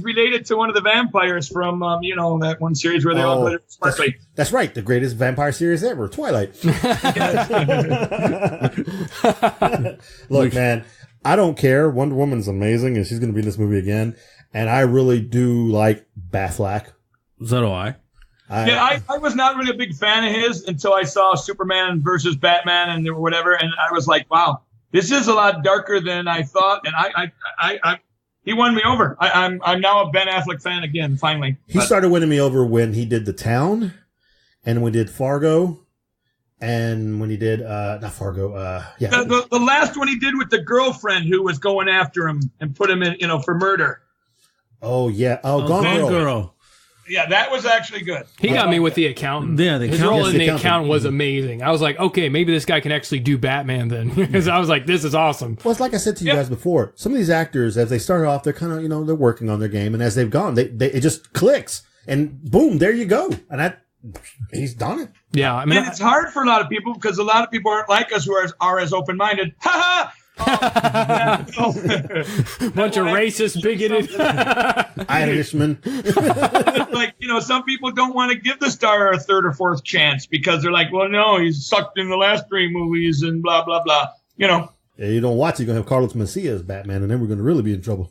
related to one of the vampires from that one series where they all put it sparkly. That's right, the greatest vampire series ever, Twilight. Look, man, I don't care. Wonder Woman's amazing, and she's going to be in this movie again. And I really do like Batfleck. So do I. I was not really a big fan of his until I saw Superman versus Batman and whatever, and I was like, wow, this is a lot darker than I thought, and he won me over. I'm now a Ben Affleck fan again, finally. He started winning me over when he did The Town, and we did Fargo, and when he did not Fargo, the last one he did with the girlfriend who was going after him and put him in, for murder. Oh yeah, Gone Girl. Yeah, that was actually good. He got me with The Accountant. Yeah, his role in The Accountant was amazing. I was like, okay, maybe this guy can actually do Batman then. Because I was like, this is awesome. Well, it's like I said to you guys before. Some of these actors, as they start off, they're kind of, they're working on their game. And as they've gone, it just clicks. And boom, there you go. And he's done it. Yeah. I mean, and it's hard for a lot of people because a lot of people aren't like us who are as open-minded. Ha ha! Bunch of racist, bigoted Irishman. Like, some people don't want to give the star a third or fourth chance because they're like, well, no, he's sucked in the last 3 movies and blah, blah, blah. Yeah, you don't watch it, you're going to have Carlos Mencia as Batman, and then we're going to really be in trouble.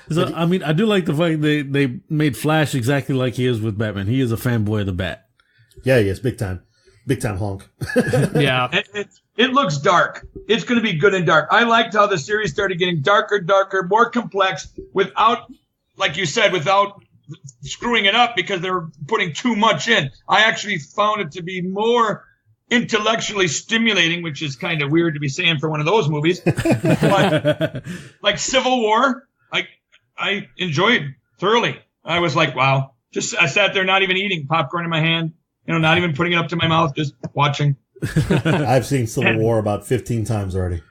So, I mean, I do like the fact they made Flash exactly like he is with Batman. He is a fanboy of the Bat. Yeah, he is, big time. Big time honk. Yeah. It looks dark. It's going to be good and dark. I liked how the series started getting darker, more complex without, like you said, without screwing it up because they were putting too much in. I actually found it to be more intellectually stimulating, which is kind of weird to be saying for one of those movies. But like Civil War, I enjoyed thoroughly. I was like, wow. I sat there not even eating, popcorn in my hand. Not even putting it up to my mouth, just watching. I've seen Civil War about 15 times already.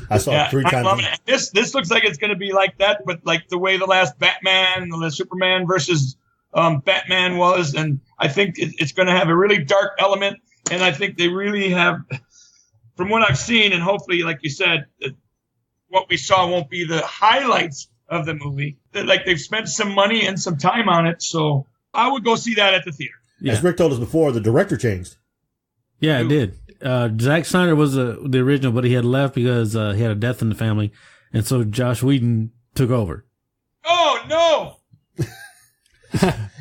I saw it 3 times. I love it. This looks like it's going to be like that, but like the way the last Batman and the Superman versus Batman was, and I think it's going to have a really dark element, and I think they really have, from what I've seen, and hopefully, like you said, what we saw won't be the highlights of the movie. Like they've spent some money and some time on it, so I would go see that at the theater. Yeah. As Rick told us before, the director changed. Yeah, it did. Zack Snyder was the original, but he had left because he had a death in the family, and so Josh Whedon took over. Oh, no!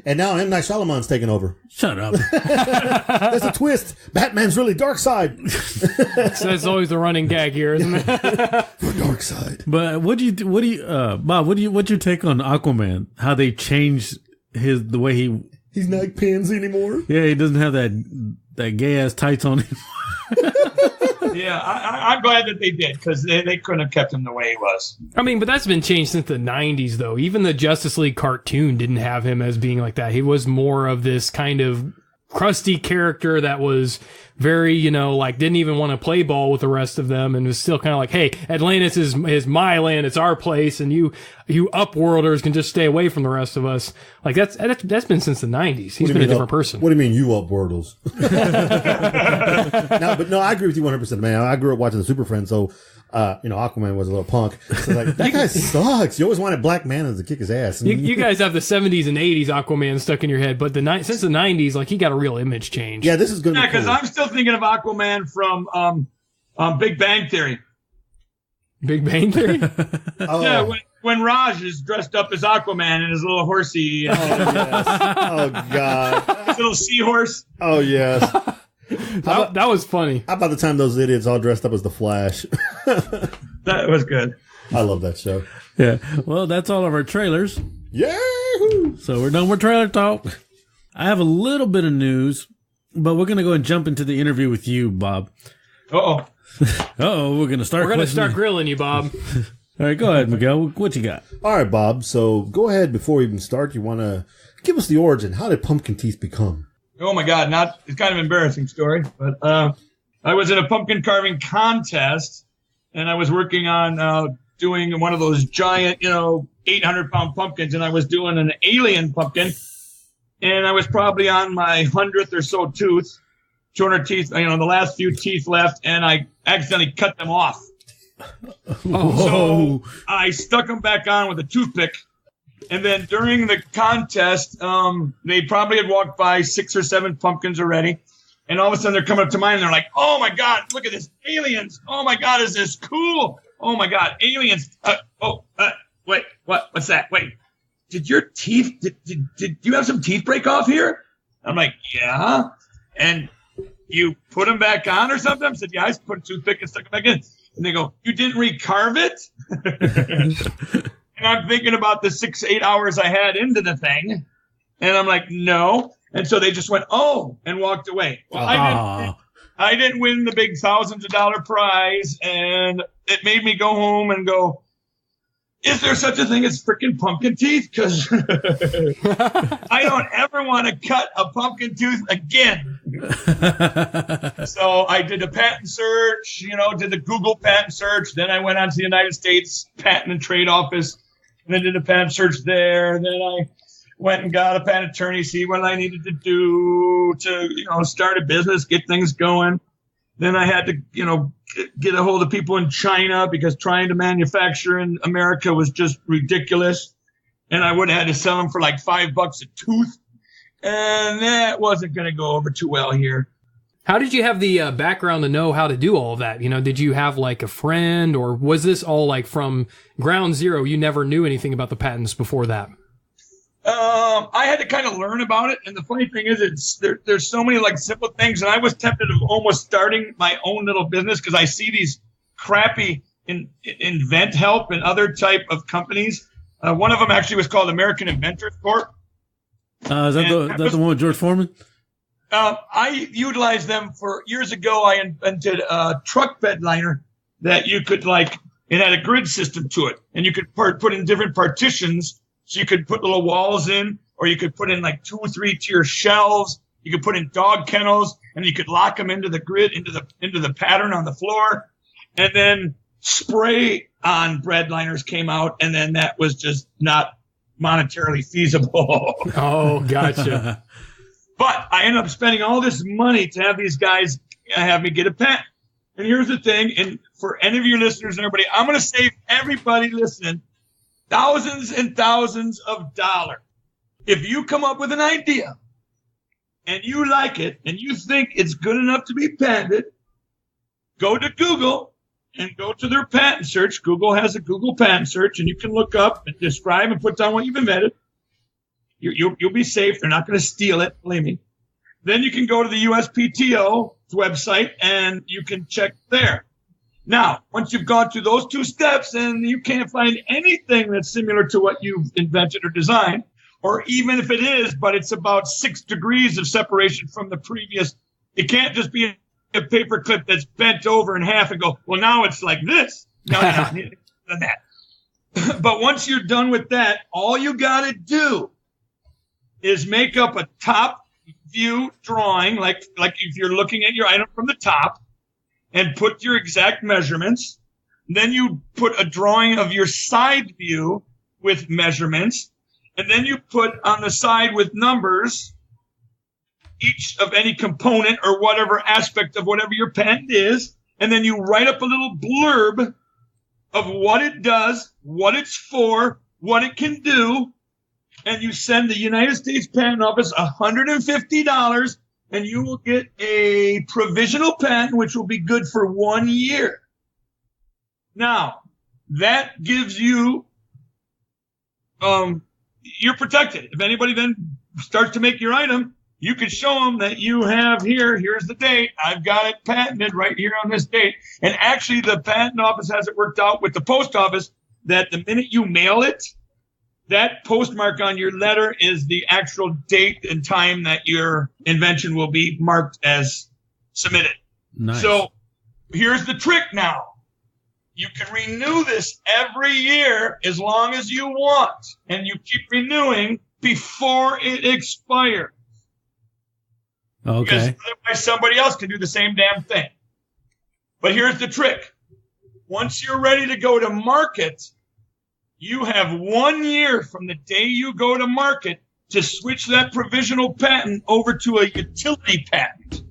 And now M. Night Shyamalan's taking over. Shut up. There's a twist. Batman's really dark side. So that's always the running gag here, isn't it? For dark side. But what's your take on Aquaman? How they changed the way he... He's not pansy anymore. Yeah, he doesn't have that gay ass tights on him. Yeah, I'm glad that they did because they couldn't have kept him the way he was. I mean, but that's been changed since the 90s, though. Even the Justice League cartoon didn't have him as being like that. He was more of this kind of crusty character that was very, you know, like didn't even want to play ball with the rest of them and was still kind of like, hey, Atlantis is my land, it's our place, and you upworlders can just stay away from the rest of us. Like that's been since the 90s. He's been a different person. What do you mean, you upworldles? No, I agree with you 100%, man. I grew up watching the Super Friends, so Aquaman was a little punk. So like, that guy sucks. You always wanted Black Manta to kick his ass. You guys have the 70s and 80s Aquaman stuck in your head, but since the 90s, like, he got a real image change. Yeah, this is going to be cool. because I'm still thinking of Aquaman from Big Bang Theory. Big Bang Theory? Oh. Yeah, when Raj is dressed up as Aquaman and his little horsey. Oh, yes. Oh, God. His little seahorse. Oh, yes. That was funny. How about the time those idiots all dressed up as the Flash? That was good. I love that show. Yeah. Well, that's all of our trailers. Yahoo! So we're done with trailer talk. I have a little bit of news, but we're going to go and jump into the interview with you, Bob. Uh-oh. Uh-oh, we're going to start grilling you, Bob. All right, go ahead, Miguel. What you got? All right, Bob. So go ahead before we even start. You want to give us the origin. How did pumpkin teeth become? Oh, my God. It's kind of an embarrassing story, but I was in a pumpkin carving contest, and I was working on doing one of those giant, 800-pound pumpkins, and I was doing an alien pumpkin, and I was probably on my 100th or so tooth, 200 teeth, the last few teeth left, and I accidentally cut them off. So I stuck them back on with a toothpick. And then during the contest, they probably had walked by 6 or 7 pumpkins already. And all of a sudden they're coming up to mine and they're like, oh my God, look at this, aliens. Oh my God, is this cool? Oh my God, aliens. Wait, what's that? Wait, did your teeth, did you have some teeth break off here? I'm like, yeah. And you put them back on or something? I said, yeah, I put a toothpick and stuck it back in. And they go, you didn't recarve it? And I'm thinking about the 6-8 hours I had into the thing. And I'm like, no. And so they just went, oh, and walked away. Well, I didn't win the big thousands of dollar prize. And it made me go home and go, is there such a thing as freaking pumpkin teeth? Because I don't ever want to cut a pumpkin tooth again. So I did a patent search, did the Google patent search. Then I went on to the United States Patent and Trade Office and then did a patent search there. And then I went and got a patent attorney, see what I needed to do to, start a business, get things going. Then I had to, get a hold of people in China because trying to manufacture in America was just ridiculous. And I would have had to sell them for like $5 a tooth. And that wasn't going to go over too well here. How did you have the background to know how to do all of that? Did you have like a friend, or was this all like from ground zero? You never knew anything about the patents before that? I had to kind of learn about it. And the funny thing is, there's so many like simple things. And I was tempted of almost starting my own little business because I see these crappy invent help and other type of companies. One of them actually was called American Inventors Corp. Is that the one with George Foreman? I utilized them for years ago. I invented a truck bed liner that you could it had a grid system to it, and you could put in different partitions. So you could put little walls in, or you could put in like 2 or 3 tier shelves. You could put in dog kennels, and you could lock them into the grid, into the pattern on the floor. And then spray on bread liners came out, and then that was just not monetarily feasible. Oh, gotcha. But I ended up spending all this money to have these guys have me get a patent. And here's the thing, and for any of your listeners and everybody, I'm going to save everybody listening thousands and thousands of dollars. If you come up with an idea and you like it and you think it's good enough to be patented, go to Google and go to their patent search. Google has a Google patent search, and you can look up and describe and put down what you've invented. You'll be safe. They're not going to steal it, believe me. Then you can go to the USPTO website and you can check there. Now, once you've gone through those 2 steps and you can't find anything that's similar to what you've invented or designed, or even if it is, but it's about 6 degrees of separation from the previous, it can't just be a paper clip that's bent over in half and go, well, now it's like this. No, than that. But once you're done with that, all you got to do is make up a top view drawing, like if you're looking at your item from the top, and put your exact measurements. Then you put a drawing of your side view with measurements, and then you put on the side with numbers each of any component or whatever aspect of whatever your patent is, and then you write up a little blurb of what it does, what it's for, what it can do, and you send the United States Patent Office $150, and you will get a provisional patent, which will be good for 1 year. Now, that gives you, you're protected. If anybody then starts to make your item, you can show them that you have here's the date. I've got it patented right here on this date. And actually, the patent office has it worked out with the post office that the minute you mail it, that postmark on your letter is the actual date and time that your invention will be marked as submitted. Nice. So here's the trick now. You can renew this every year as long as you want, and you keep renewing before it expires. Okay. Because otherwise somebody else can do the same damn thing. But here's the trick. Once you're ready to go to market, you have 1 year from the day you go to market to switch that provisional patent over to a utility patent.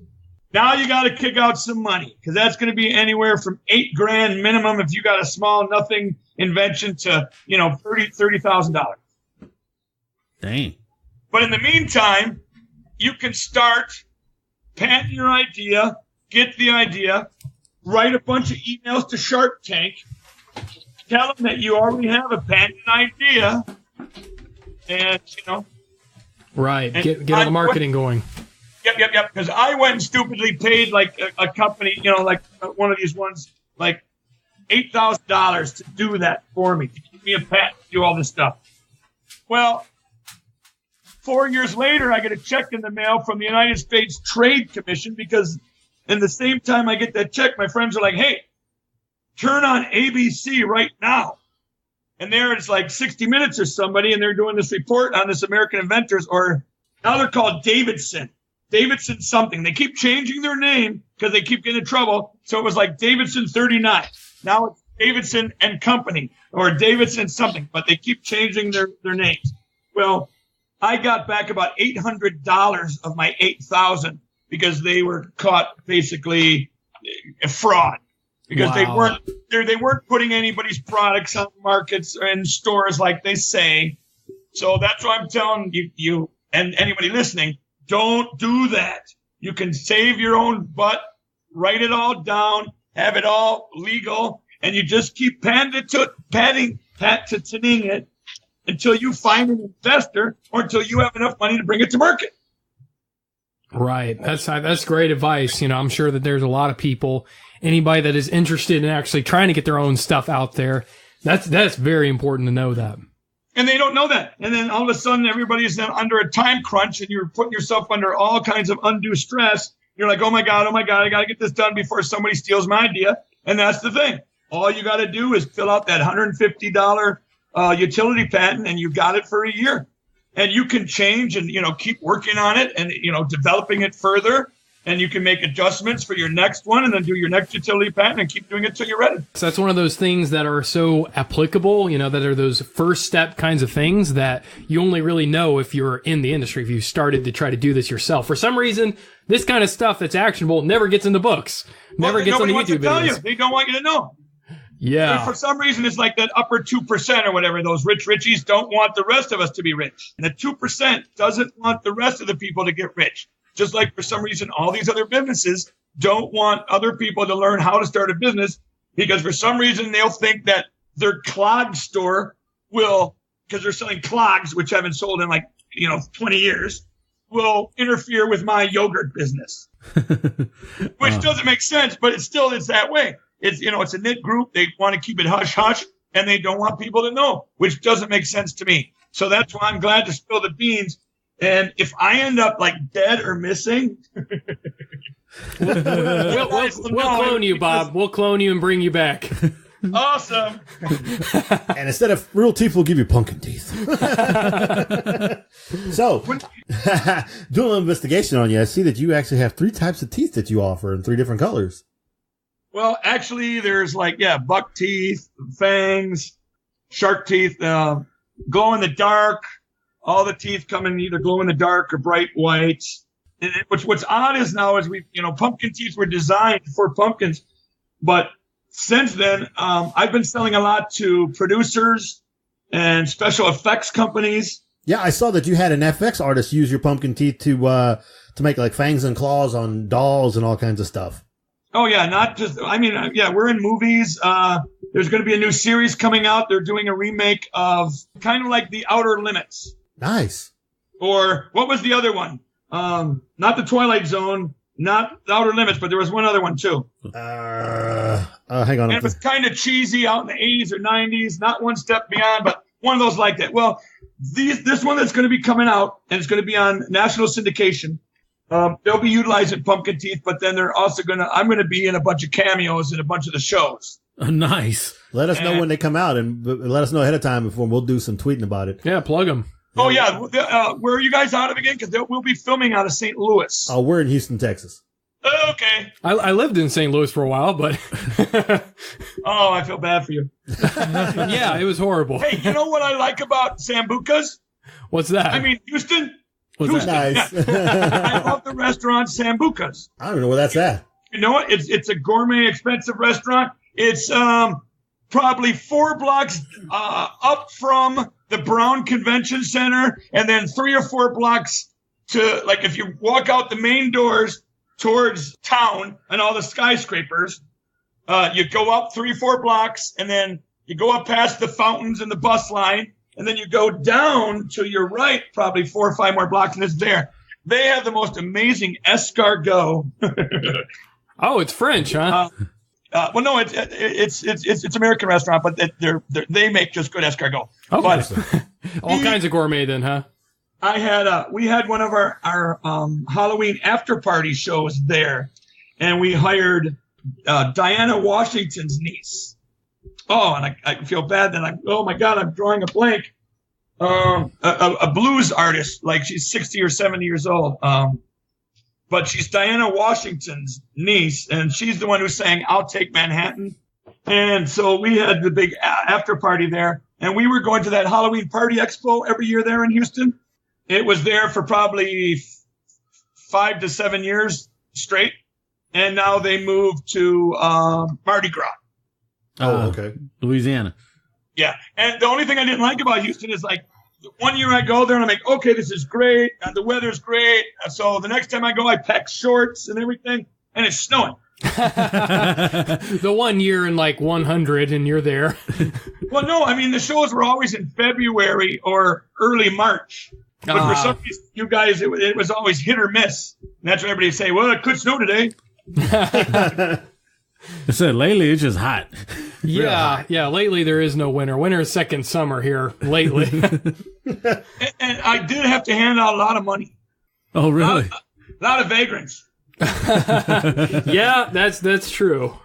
Now you got to kick out some money, because that's going to be anywhere from $8,000 minimum if you got a small nothing invention to, $30,000. Dang. But in the meantime, you can start patent your idea, get the idea, write a bunch of emails to Shark Tank, tell them that you already have a patent idea, and Right. Get all the marketing going. Yep. Because I went and stupidly paid like a company, like one of these ones, like $8,000 to do that for me, to give me a patent, to do all this stuff. Well, 4 years later, I get a check in the mail from the United States Trade Commission, because in the same time I get that check, my friends are like, hey, turn on ABC right now. And there it's like 60 Minutes or somebody, and they're doing this report on this American inventors, or now they're called Davidson something. They keep changing their name because they keep getting in trouble. So it was like Davidson 39. Now it's Davidson and Company, or Davidson something, but they keep changing their names. Well, I got back about $800 of my $8,000 because they were caught basically a fraud, because Wow. they weren't putting anybody's products on markets or in stores like they say. So that's why I'm telling you and anybody listening, don't do that. You can save your own butt, write it all down, have it all legal, and you just keep patenting it until you find an investor, or until you have enough money to bring it to market. Right. That's great advice. I'm sure that there's a lot of people, anybody that is interested in actually trying to get their own stuff out there. That's very important to know that. And they don't know that. And then all of a sudden, everybody's under a time crunch, and you're putting yourself under all kinds of undue stress. You're like, oh my God, I got to get this done before somebody steals my idea. And that's the thing. All you got to do is fill out that $150 utility patent, and you got it for a year. And you can change and, keep working on it and, developing it further. And you can make adjustments for your next one, and then do your next utility patent and keep doing it till you're ready. So that's one of those things that are so applicable, that are those first step kinds of things that you only really know if you're in the industry, if you started to try to do this yourself. For some reason, this kind of stuff that's actionable never gets in the books, never gets on the YouTube videos. They don't want you to know. Yeah. For some reason, it's like that upper 2% or whatever. Those richies don't want the rest of us to be rich. And the 2% doesn't want the rest of the people to get rich. Just like for some reason, all these other businesses don't want other people to learn how to start a business, because for some reason they'll think that their clog store will, because they're selling clogs, which haven't sold in 20 years, will interfere with my yogurt business, which doesn't make sense, but it's that way. It's, it's a knit group. They want to keep it hush hush, and they don't want people to know, which doesn't make sense to me. So that's why I'm glad to spill the beans. And if I end up dead or missing, we'll clone you, Bob. We'll clone you and bring you back. Awesome. And instead of real teeth, we'll give you pumpkin teeth. So, doing a little investigation on you, I see that you actually have 3 types of teeth that you offer in 3 different colors. Well, actually, there's buck teeth, fangs, shark teeth, glow in the dark. All the teeth come in either glow in the dark or bright white. And what's odd is now is pumpkin teeth were designed for pumpkins, but since then, I've been selling a lot to producers and special effects companies. Yeah, I saw that you had an FX artist use your pumpkin teeth to make like fangs and claws on dolls and all kinds of stuff. Oh yeah, not just. We're in movies. There's going to be a new series coming out. They're doing a remake of kind of like The Outer Limits. Nice. Or what was the other one? Not The Twilight Zone, not The Outer Limits, but there was one other one too. Hang on. And it was kind of cheesy out in the 80s or 90s, not One Step Beyond, but one of those like that. Well, this one that's going to be coming out, and it's going to be on national syndication. They'll be utilizing pumpkin teeth, but then they're also I'm going to be in a bunch of cameos in a bunch of the shows. Oh, nice. Let us know when they come out, and let us know ahead of time before we'll do some tweeting about it. Yeah, plug them. Oh, yeah. Where are you guys out of again? Because we'll be filming out of St. Louis. Oh, we're in Houston, Texas. Okay. I lived in St. Louis for a while, but... Oh, I feel bad for you. Yeah, it was horrible. Hey, you know what I like about Sambuca's? What's that? I mean, Houston. What's that? Nice. I love the restaurant Sambuca's. I don't even know where that's at. You know what? It's a gourmet, expensive restaurant. It's probably 4 blocks up from the Brown Convention Center, and then 3 or 4 blocks to, like, if you walk out the main doors towards town and all the skyscrapers, you go up 3 or 4 blocks, and then you go up past the fountains and the bus line, and then you go down to your right, probably 4 or 5 more blocks, and it's there. They have the most amazing escargot. Oh, it's French, huh? Well, no, it's American restaurant, but they make just good escargot. Okay. But All kinds of gourmet then, huh? we had one of our Halloween after party shows there, and we hired Diana Washington's niece. Oh, and I feel bad that oh my God, I'm drawing a blank. A blues artist, like she's 60 or 70 years old. But she's Diana Washington's niece, and she's the one who sang "I'll Take Manhattan." And so we had the big after party there, and we were going to that Halloween party expo every year there in Houston. It was there for probably 5 to 7 years straight, and now they moved to Mardi Gras. Oh, okay. Louisiana. Yeah, and the only thing I didn't like about Houston is, like, one year I go there and I'm like, okay, this is great, and the weather's great. So the next time I go, I pack shorts and everything, and it's snowing. The 1 year in like 100 and you're there. Well, no, I mean, the shows were always in February or early March. But for some reason, you guys, it was always hit or miss. And that's what everybody say, well, it could snow today. I said lately it's just hot. Yeah, yeah. Lately there is no winter. Winter is second summer here lately. And I did have to hand out a lot of money. Oh, really? A lot of vagrants. Yeah, that's true.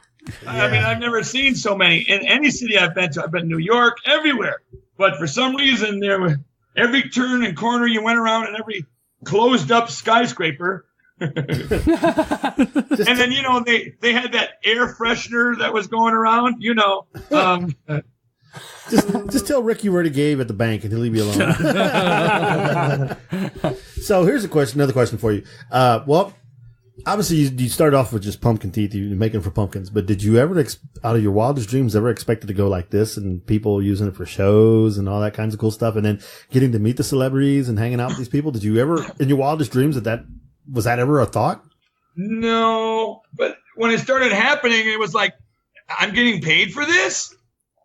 I mean, I've never seen so many in any city I've been to. I've been to New York, everywhere. But for some reason, there were every turn and corner you went around, and every closed up skyscraper. And then, you know, they had that air freshener that was going around, you know. Just tell Rick you already gave at the bank, and he'll leave you alone. So here's another question for you. Well, obviously you started off with just pumpkin teeth, you're making for pumpkins, but did you ever, out of your wildest dreams, ever expect it to go like this, and people using it for shows and all that kinds of cool stuff, and then getting to meet the celebrities and hanging out with these people? Did you ever, in your wildest dreams, was that ever a thought? No, but when it started happening, it was like, I'm getting paid for this?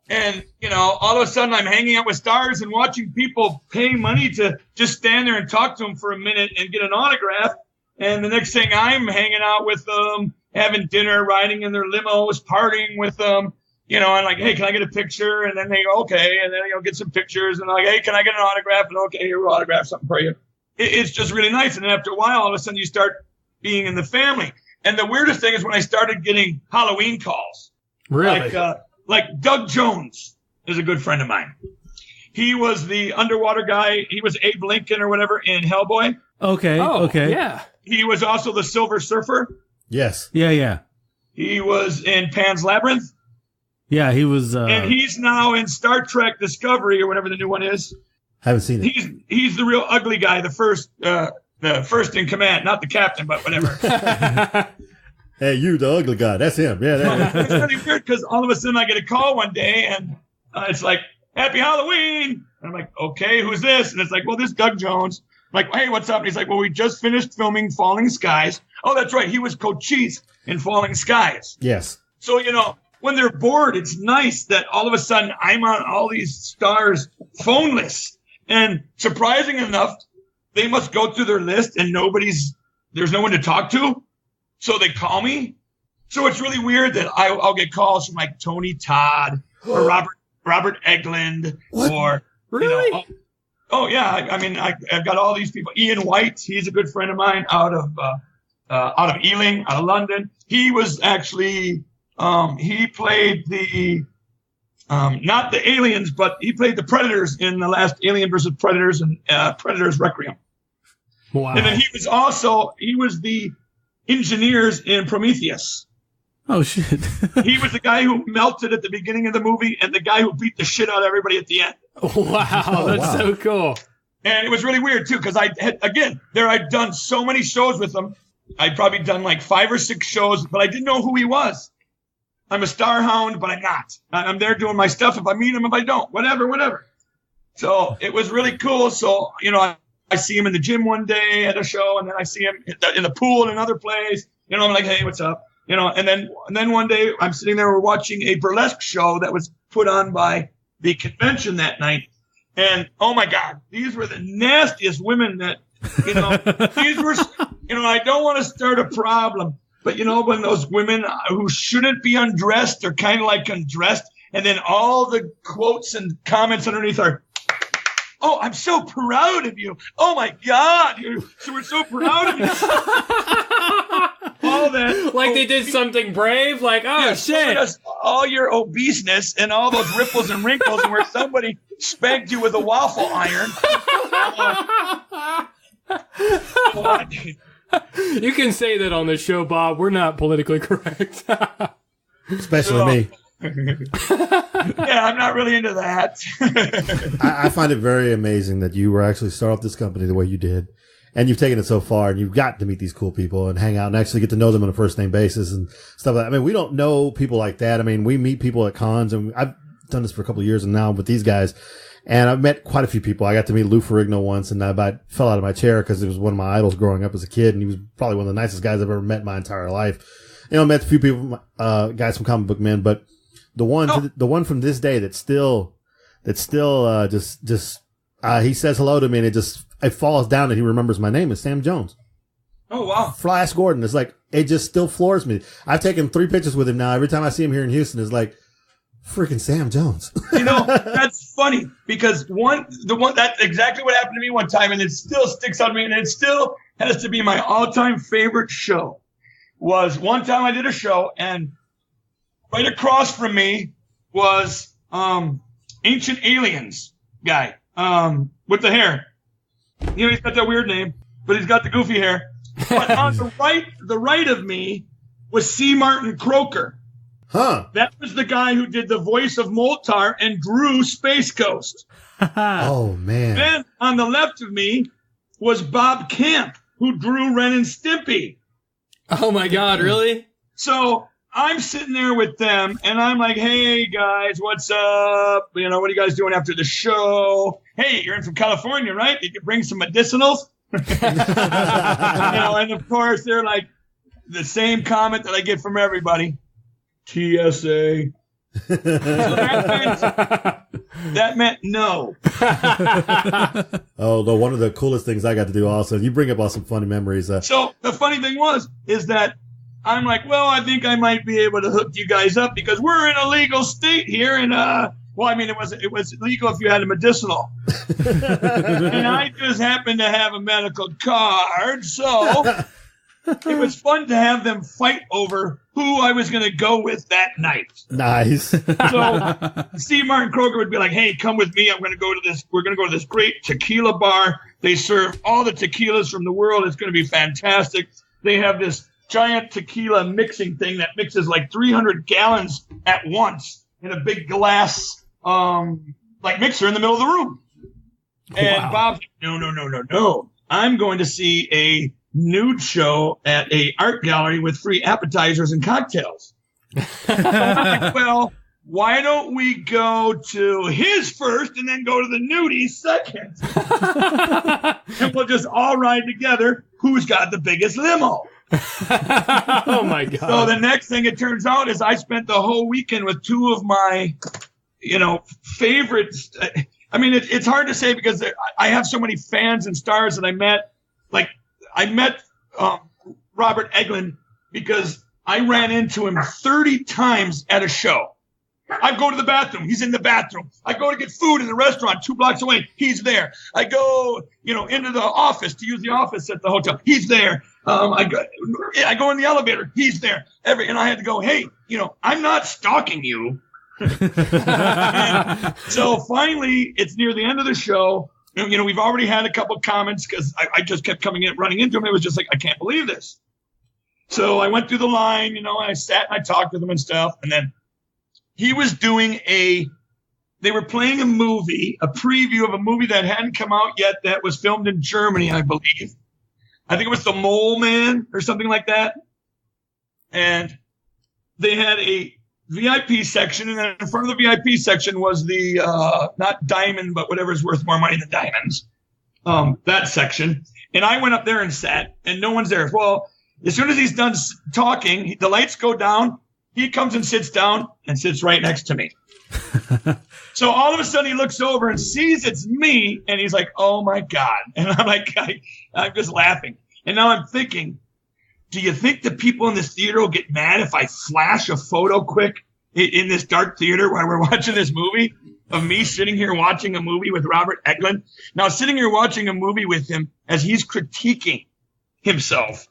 And, you know, all of a sudden I'm hanging out with stars and watching people pay money to just stand there and talk to them for a minute and get an autograph. And the next thing I'm hanging out with them, having dinner, riding in their limos, partying with them, you know, and like, hey, can I get a picture? And then they go, okay. And then, you know, get some pictures and like, hey, can I get an autograph? And okay, here, we'll autograph something for you. It's just really nice. And then after a while, all of a sudden you start being in the family. And the weirdest thing is when I started getting Halloween calls. Really? like Doug Jones is a good friend of mine. He was the underwater guy. He was Abe Lincoln or whatever in Hellboy. Okay. Oh, okay. yeah. He was also the Silver Surfer. Yes. Yeah. He was in Pan's Labyrinth. Yeah, he was. And he's now in Star Trek Discovery or whatever the new one is. Haven't seen it. He's the real ugly guy, the first in command, not the captain, but whatever. Hey, you, the ugly guy. That's him. Yeah. It's really weird because all of a sudden I get a call one day and it's like, Happy Halloween. And I'm like, okay, who's this? And it's like, well, this is Doug Jones. I'm like, hey, what's up? And he's like, well, we just finished filming Falling Skies. Oh, that's right. He was Cochise in Falling Skies. Yes. So, when they're bored, it's nice that all of a sudden I'm on all these stars' phone lists. And surprising enough, they must go through their list and there's no one to talk to. So they call me. So it's really weird that I'll get calls from like Tony Todd or Robert Eglund. What? Or Really? oh yeah. I mean, I've got all these people. Ian White, he's a good friend of mine out of Ealing, out of London. He was actually he played the not the aliens, but he played the Predators in the last Alien versus Predators and Predators Requiem. Wow. And then he was the engineers in Prometheus. Oh shit. He was the guy who melted at the beginning of the movie and the guy who beat the shit out of everybody at the end. Wow, that's so cool. And it was really weird too, because I'd done so many shows with him. I'd probably done like 5 or 6 shows, but I didn't know who he was. I'm a star hound, but I'm not. I'm there doing my stuff. If I meet him, if I don't, whatever. So it was really cool. So, I see him in the gym one day at a show, and then I see him in the pool in another place. I'm like, hey, what's up? And then one day I'm sitting there, we're watching a burlesque show that was put on by the convention that night. And oh my God, these were the nastiest women that, these were, I don't want to start a problem, but when those women who shouldn't be undressed are kind of like undressed, and then all the quotes and comments underneath are, oh, I'm so proud of you. Oh my God, we're so proud of you. All that. Like they did something brave, like, oh shit. All your obeseness and all those ripples and wrinkles, and where somebody spanked you with a waffle iron. You can say that on the show, Bob. We're not politically correct. Especially me. Yeah, I'm not really into that. I find it very amazing that you were actually start off this company the way you did. And you've taken it so far, and you've got to meet these cool people and hang out and actually get to know them on a first name basis and stuff like that. I mean, we don't know people like that. I mean, we meet people at cons, and I've done this for a couple of years and now with these guys. And I've met quite a few people. I got to meet Lou Ferrigno once, and I about fell out of my chair because he was one of my idols growing up as a kid, and he was probably one of the nicest guys I've ever met in my entire life. I met a few people, guys from Comic Book Men, but the one from this day that still he says hello to me, and it falls down and he remembers my name is Sam Jones. Oh, wow. Flash Gordon. It's like, it just still floors me. I've taken 3 pictures with him now. Every time I see him here in Houston, it's like, freaking Sam Jones. That's funny because that's exactly what happened to me one time, and it still sticks on me, and it still has to be my all-time favorite show. Was one time I did a show, and right across from me was Ancient Aliens guy with the hair. He's got that weird name, but he's got the goofy hair. But on the right of me was C. Martin Croker. Huh. That was the guy who did the voice of Moltar and drew Space Ghost. Oh, man. Then on the left of me was Bob Camp, who drew Ren and Stimpy. Oh, my God, really? So I'm sitting there with them, and I'm like, hey, guys, what's up? What are you guys doing after the show? Hey, you're in from California, right? You can bring some medicinals? And, of course, they're like the same comment that I get from everybody. TSA. So that meant no. Oh, no, one of the coolest things I got to do also, you bring up all some funny memories. So the funny thing is that I'm like, well, I think I might be able to hook you guys up because we're in a legal state here. And, it was legal if you had a medicinal. And I just happened to have a medical card. So it was fun to have them fight over who I was going to go with that night. Nice. So Steve Martin Kroger would be like, "Hey, come with me. We're going to go to this great tequila bar. They serve all the tequilas from the world. It's going to be fantastic. They have this giant tequila mixing thing that mixes like 300 gallons at once in a big glass like mixer in the middle of the room." And Bob's like, no. I'm going to see a nude show at a art gallery with free appetizers and cocktails. I'm like, well, why don't we go to his first and then go to the nudies second? And we'll just all ride together. Who's got the biggest limo? Oh my God. So the next thing it turns out is I spent the whole weekend with two of my, favorites. I mean, it's hard to say because I have so many fans and stars that I met. Like, I met Robert Englund because I ran into him 30 times at a show. I go to the bathroom. He's in the bathroom. I go to get food in the restaurant 2 blocks away. He's there. I go, into the office to use the office at the hotel. He's there. I go in the elevator. He's there. And I had to go, hey, I'm not stalking you. So finally, it's near the end of the show. We've already had a couple comments because I just kept running into him. It was just like, I can't believe this. So I went through the line, I sat and I talked with him and stuff. And then he was doing they were playing a preview of a movie that hadn't come out yet that was filmed in Germany, I believe. I think it was The Mole Man or something like that. And they had a VIP section, and then in front of the VIP section was the not diamond, but whatever's worth more money than diamonds. That section. And I went up there and sat, and no one's there. Well, as soon as he's done talking, the lights go down. He comes and sits down and sits right next to me. So all of a sudden he looks over and sees it's me, and he's like, "Oh my God!" And I'm like, I'm just laughing. And now I'm thinking, do you think the people in this theater will get mad if I flash a photo quick in this dark theater while we're watching this movie of me sitting here watching a movie with Robert Englund? Now, sitting here watching a movie with him as he's critiquing himself,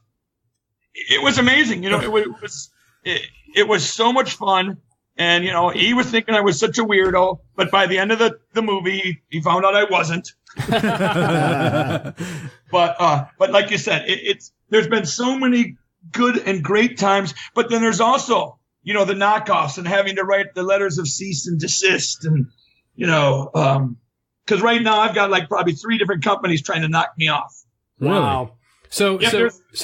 it was amazing. It was so much fun. And, he was thinking I was such a weirdo, but by the end of the movie, he found out I wasn't. But like you said, there's been so many good and great times, but then there's also, the knockoffs and having to write the letters of cease and desist. And, because right now I've got like probably 3 different companies trying to knock me off. Wow. So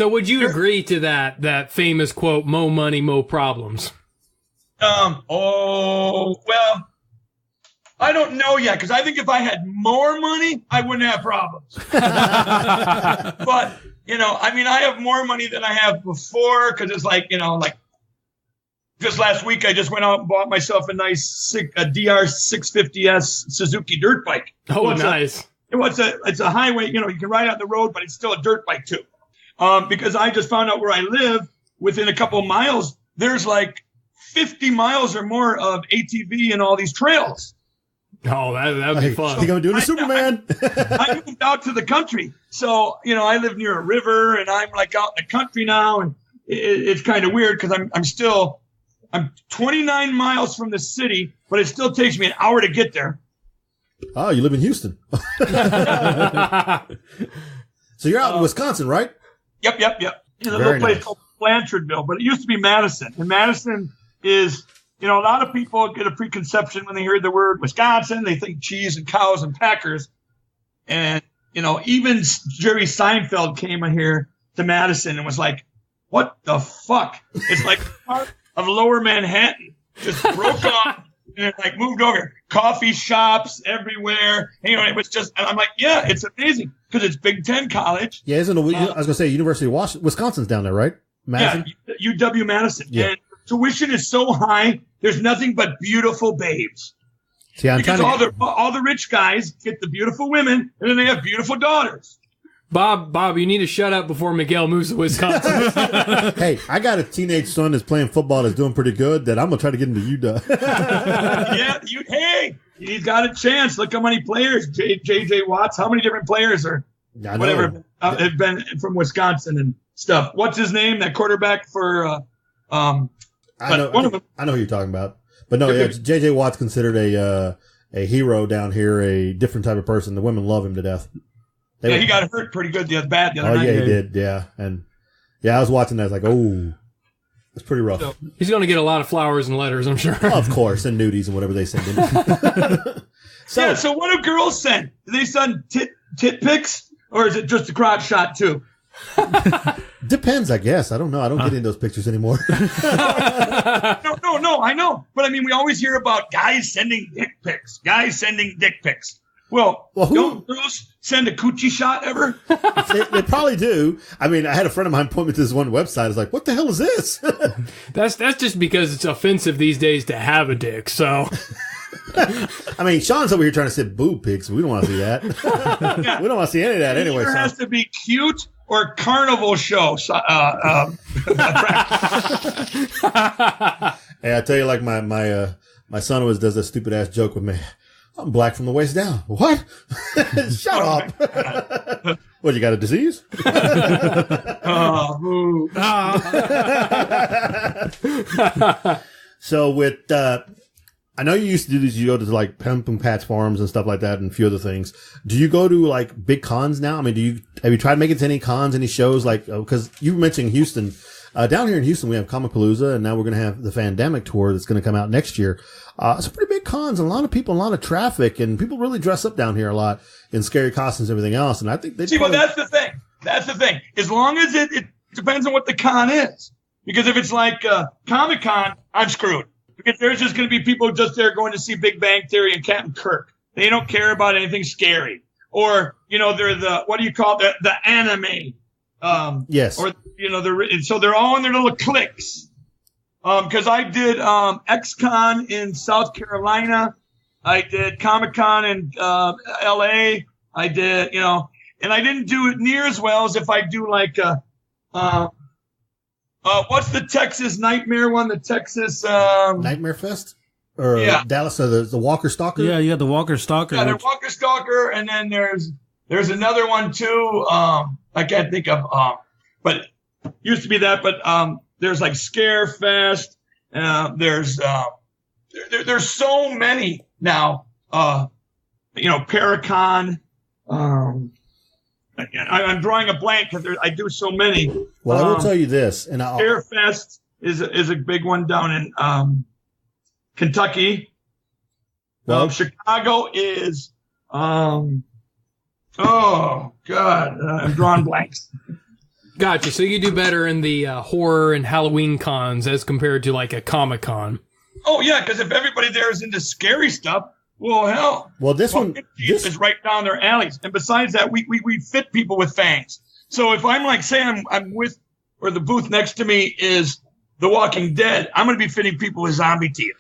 would you agree to that famous quote, "Mo money, mo problems"? Well, I don't know yet, because I think if I had more money, I wouldn't have problems. But, I have more money than I have before, because it's like, like just last week, I just went out and bought myself a nice DR 650S Suzuki dirt bike. Oh, nice. It's a highway, you can ride out the road, but it's still a dirt bike too. Because I just found out where I live, within a couple of miles, there's like 50 miles or more of ATV and all these trails. Oh, that would be fun. I think I'm doing a Superman. I moved out to the country. So, I live near a river, and I'm like out in the country now. And it's kind of weird because I'm 29 miles from the city, but it still takes me an hour to get there. Oh, you live in Houston. So you're out in Wisconsin, right? Yep. In a little place called Blanchardville, but it used to be Madison. And Madison is, a lot of people get a preconception when they hear the word Wisconsin. They think cheese and cows and Packers. And, even Jerry Seinfeld came here to Madison and was like, what the fuck? It's like part of lower Manhattan. Just broke off and it like moved over. Coffee shops everywhere. It was just, and I'm like, yeah, it's amazing because it's Big Ten college. Yeah, I was going to say University of Wisconsin's down there, right? Madison? Yeah, UW Madison. Yeah. And tuition is so high, there's nothing but beautiful babes. See, because all the rich guys get the beautiful women, and then they have beautiful daughters. Bob, you need to shut up before Miguel moves to Wisconsin. Hey, I got a teenage son that's playing football that's doing pretty good that I'm going to try to get into UW. Yeah, he's got a chance. Look how many players, J.J. Watts, how many different players have been from Wisconsin, and stuff. What's his name? That quarterback for I know who you're talking about. But no, yeah, J.J. Watt's considered a hero down here, a different type of person. The women love him to death. He got hurt pretty good the other night. Yeah, he did. Yeah, and I was watching that. I was like, oh, it's pretty rough. So, he's going to get a lot of flowers and letters, I'm sure. Of course, and nudies and whatever they send in. So what do girls send? Do they send tit pics, or is it just a crotch shot too? Depends, I guess. I don't know. I don't get in those pictures anymore. No, I know. But I mean, we always hear about guys sending dick pics. Well, don't girls send a coochie shot ever? They probably do. I mean, I had a friend of mine point me to this one website. I was like, what the hell is this? That's just because it's offensive these days to have a dick, so... I mean, Sean's over here trying to send boob pics. We don't want to see that. We don't want to see any of that anyway. It has to be cute or carnival show. Hey, I tell you, like my son always does that stupid ass joke with me. I'm black from the waist down. What? Shut up. What, you got a disease? So with, I know you used to do these, you go to like Pumpkin Patch Farms and stuff like that and a few other things. Do you go to like big cons now? I mean, have you tried making it to any cons, any shows? Like, because you mentioned Houston. Down here in Houston, we have Comicpalooza, and now we're going to have the Fandemic tour that's going to come out next year. It's pretty big cons, and a lot of people, a lot of traffic, and people really dress up doon here a lot in scary costumes and everything else. And I think well, that's the thing. That's the thing. As long as it depends on what the con is. Because if it's like Comic-Con, I'm screwed. Because there's just going to be people just there going to see Big Bang Theory and Captain Kirk. They don't care about anything scary. Or, they're what do you call it? The anime. Yes. Or, so they're all in their little cliques. Because I did X-Con in South Carolina. I did Comic-Con in L.A. I did, and I didn't do it near as well as if I do like what's the Texas Nightmare one? The Texas Nightmare Fest? Or Dallas, the Walker Stalker? Yeah, you got the Walker Stalker. Yeah, the Walker Stalker, and then there's another one too. I can't think of but used to be that, but there's like Scare Fest. There's so many now. Paracon. I'm drawing a blank because I do so many. Well, I will tell you this, and Scare Fest is a big one down in Kentucky. Well, Chicago is oh God, I'm drawing blanks. Gotcha. So you do better in the horror and Halloween cons as compared to like a Comic-Con. Oh yeah, because if everybody there is into scary stuff, well hell. Well, this one is right down their alleys. And besides that, we fit people with fangs. So if I'm like, say I'm with, or the booth next to me is The Walking Dead, I'm going to be fitting people with zombie teeth.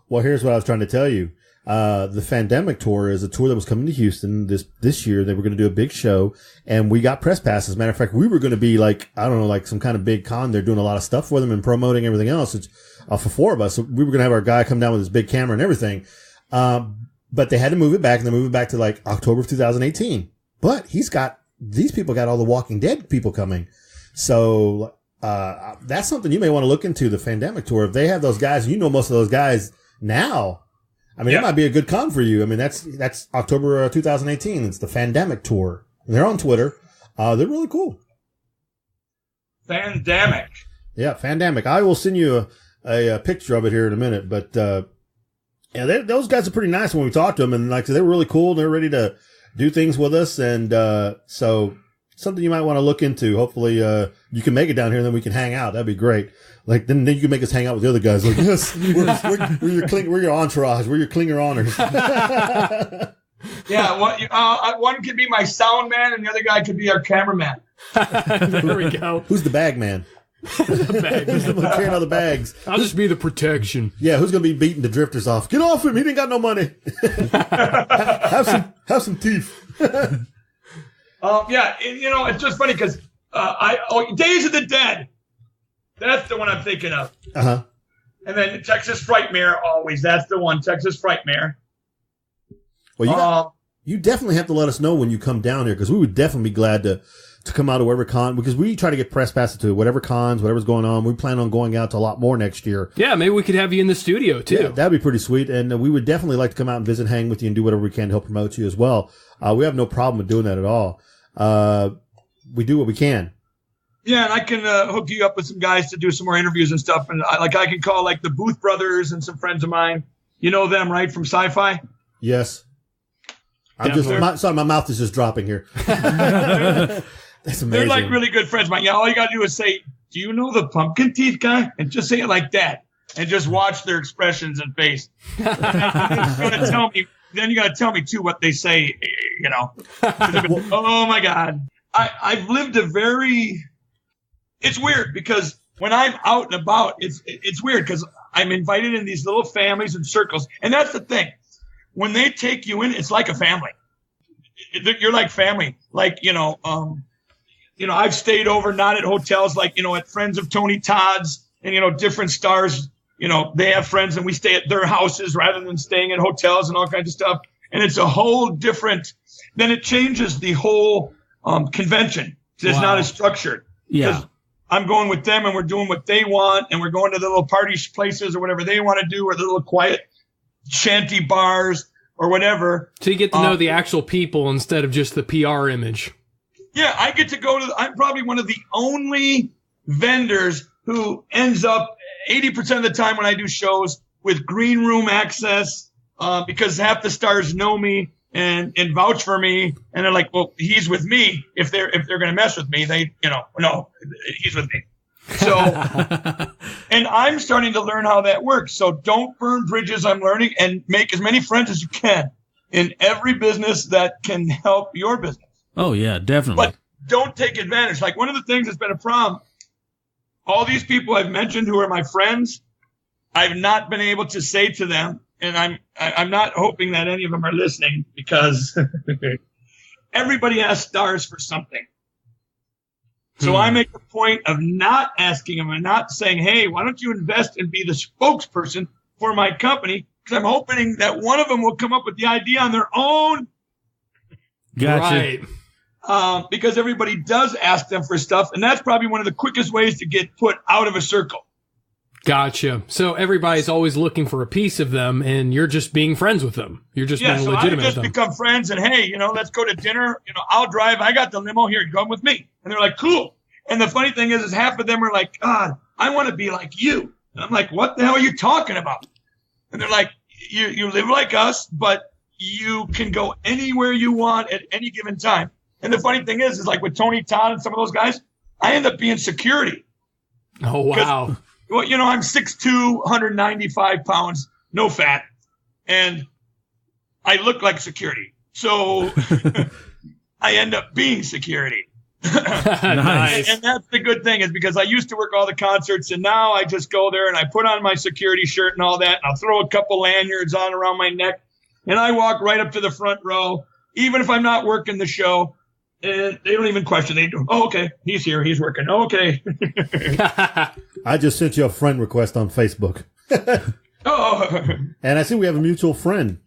Well, here's what I was trying to tell you. The Fandemic tour is a tour that was coming to Houston this year. They were going to do a big show, and we got press passes. As a matter of fact, we were going to be like, I don't know, like some kind of big con. They're doing a lot of stuff for them and promoting everything else. It's for 4 of us. So we were going to have our guy come down with his big camera and everything. But they had to move it back, and they moved it back to like October of 2018. But these people got all the Walking Dead people coming. So, that's something you may want to look into, the Fandemic tour. If they have those guys, most of those guys now, I mean, It might be a good con for you. I mean, that's October 2018. It's the Fandemic tour. They're on Twitter. They're really cool. Fandemic. Yeah, Fandemic. I will send you a picture of it here in a minute. But those guys are pretty nice when we talk to them, and like they were really cool. They're ready to do things with us, and so something you might want to look into. Hopefully, you can make it down here, and then we can hang out. That'd be great. Like then you can make us hang out with the other guys. Like yes, we're your entourage. We're your clinger honors. Yeah, one could be my sound man, and the other guy could be our cameraman. There we go. Who's the bag man? The bag. Who's carrying all the bags? I'll just be the protection. Yeah, who's gonna be beating the drifters off? Get off him! He ain't got no money. have some teeth. It's just funny because Days of the Dead. That's the one I'm thinking of. Uh-huh. And then Texas Frightmare, always. That's the one, Texas Frightmare. Well, you definitely have to let us know when you come down here, because we would definitely be glad to to come out of whatever con, because we try to get press passes to whatever cons, whatever's going on. We plan on going out to a lot more next year. Yeah, maybe we could have you in the studio too. Yeah, that'd be pretty sweet. And we would definitely like to come out and visit, hang with you, and do whatever we can to help promote you as well. We have no problem with doing that at all. We do what we can. Yeah, and I can hook you up with some guys to do some more interviews and stuff. And I can call like the Booth brothers and some friends of mine. You know them, right, from Sci-Fi? Yes. Sorry, my mouth is just dropping here. That's amazing. They're like really good friends of mine. Yeah, all you got to do is say, do you know the pumpkin teeth guy? And just say it like that. And just watch their expressions and face. Then you got to tell me, too, what they say, you know. Oh, my God. I've lived it's weird because when I'm out and about, it's weird because I'm invited in these little families and circles. And that's the thing. When they take you in, it's like a family. You're like family. Like, I've stayed over, not at hotels, like, at Friends of Tony Todd's and, different stars, they have friends and we stay at their houses rather than staying at hotels and all kinds of stuff. And it's a whole different, then it changes the whole convention. It's not as structured. Yeah. I'm going with them and we're doing what they want and we're going to the little party places or whatever they want to do or the little quiet shanty bars or whatever. So you get to know the actual people instead of just the PR image. Yeah, I get to go to, I'm probably one of the only vendors who ends up 80% of the time when I do shows with green room access because half the stars know me and vouch for me. And they're like, well, he's with me. If they're going to mess with me, no, he's with me. So, and I'm starting to learn how that works. So don't burn bridges. I'm learning and make as many friends as you can in every business that can help your business. Oh, yeah, definitely. But don't take advantage. Like one of the things that's been a problem, all these people I've mentioned who are my friends, I've not been able to say to them, and I'm not hoping that any of them are listening because everybody has stars for something. So I make a point of not asking them and not saying, hey, why don't you invest and be the spokesperson for my company? Because I'm hoping that one of them will come up with the idea on their own. Gotcha. Right. Because everybody does ask them for stuff, and that's probably one of the quickest ways to get put out of a circle. Gotcha. So everybody's always looking for a piece of them, and you're just being friends with them. You're just being legitimate I just with them. become friends, and hey, let's go to dinner. I'll drive. I got the limo here. Come with me. And they're like, cool. And the funny thing is half of them are like, God, I want to be like you. And I'm like, what the hell are you talking about? And they're like, you live like us, but you can go anywhere you want at any given time. And the funny thing is like with Tony Todd and some of those guys, I end up being security. Oh, wow. Well, I'm 6'2", 195 pounds, no fat, and I look like security. So I end up being security. Nice. And that's the good thing is because I used to work all the concerts, and now I just go there and I put on my security shirt and all that, and I'll throw a couple lanyards on around my neck, and I walk right up to the front row, even if I'm not working the show. And they don't even question. They do. Oh, okay. He's here. He's working. Oh, okay. I just sent you a friend request on Facebook. Oh. And I see we have a mutual friend.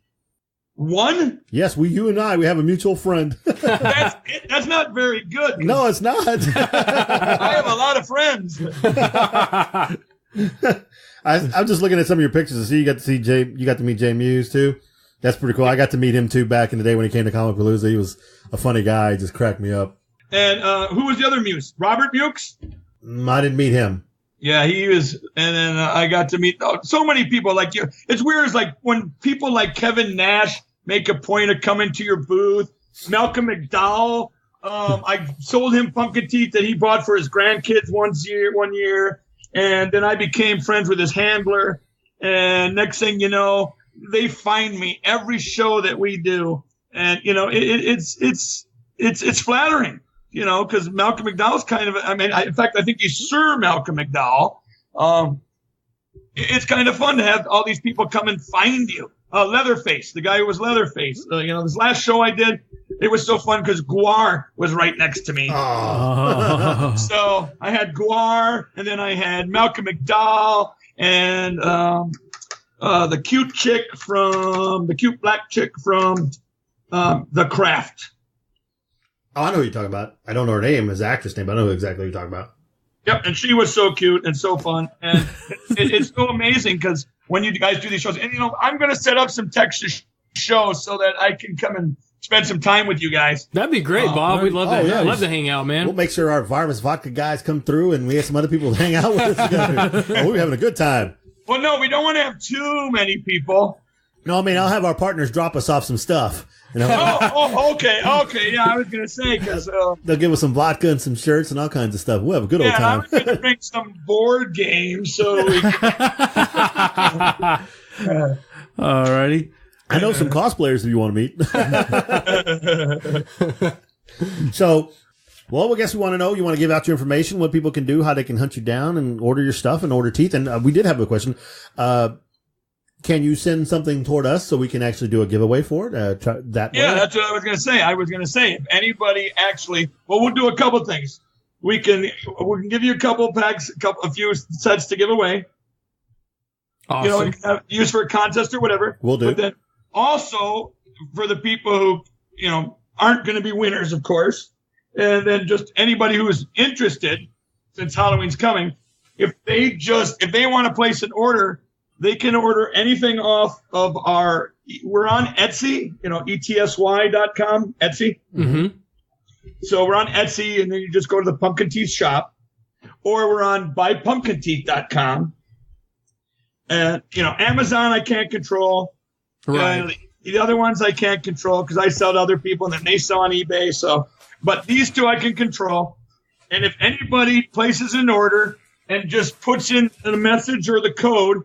One? Yes, you and we have a mutual friend. That's not very good. No, it's not. I have a lot of friends. I'm just looking at some of your pictures to see you got to meet Jay Muse too. That's pretty cool. I got to meet him too back in the day when he came to Comic Palooza. He was a funny guy. He just cracked me up. And who was the other Muse? Robert Mukes? I didn't meet him. Yeah, he was. And then I got to meet so many people like you. It's weird. It's like when people like Kevin Nash make a point of coming to your booth. Malcolm McDowell. I sold him pumpkin teeth that he bought for his grandkids one year. And then I became friends with his handler. And next thing you know, they find me every show that we do. And, it's flattering, because Malcolm McDowell's kind of, in fact, I think he's Sir Malcolm McDowell. It's kind of fun to have all these people come and find you. Leatherface, the guy who was Leatherface. This last show I did, it was so fun because Guar was right next to me. Oh. So I had Guar, and then I had Malcolm McDowell, and the cute black chick from The Craft. Oh, I know who you're talking about. I don't know her name, his actress name, but I know exactly who you're talking about. Yep, and she was so cute and so fun. And it's so amazing because when you guys do these shows, and, I'm going to set up some Texas shows so that I can come and spend some time with you guys. That'd be great, Bob. We'd love yeah, love to hang out, man. We'll make sure our Virus Vodka guys come through and we have some other people to hang out with us together. We'll be having a good time. Well, no, we don't want to have too many people. No, I mean, I'll have our partners drop us off some stuff. Okay. Yeah, I was going to say, because they'll give us some vodka and some shirts and all kinds of stuff. We'll have a good old time. I'm going to bring some board games so we can... Alrighty. I know some cosplayers if you want to meet. So, well, I guess we want to know. You want to give out your information, what people can do, how they can hunt you down and order your stuff and order teeth. And we did have a question. Can you send something toward us so we can actually do a giveaway for it? That's what I was going to say. I was going to say, if anybody actually, we'll do a couple things. We can give you a couple packs, a few sets to give away. Awesome. Use for a contest or whatever. We'll do. But then also for the people who aren't going to be winners, of course, and then just anybody who is interested, since Halloween's coming, if they want to place an order. They can order anything off of we're on Etsy, ETSY.com, Etsy. Mm-hmm. So we're on Etsy, and then you just go to the Pumpkin Teeth shop. Or we're on buypumpkinteeth.com. And, Amazon I can't control. Right. The other ones I can't control because I sell to other people, and then they sell on eBay. But these two I can control. And if anybody places an order and just puts in the message or the code,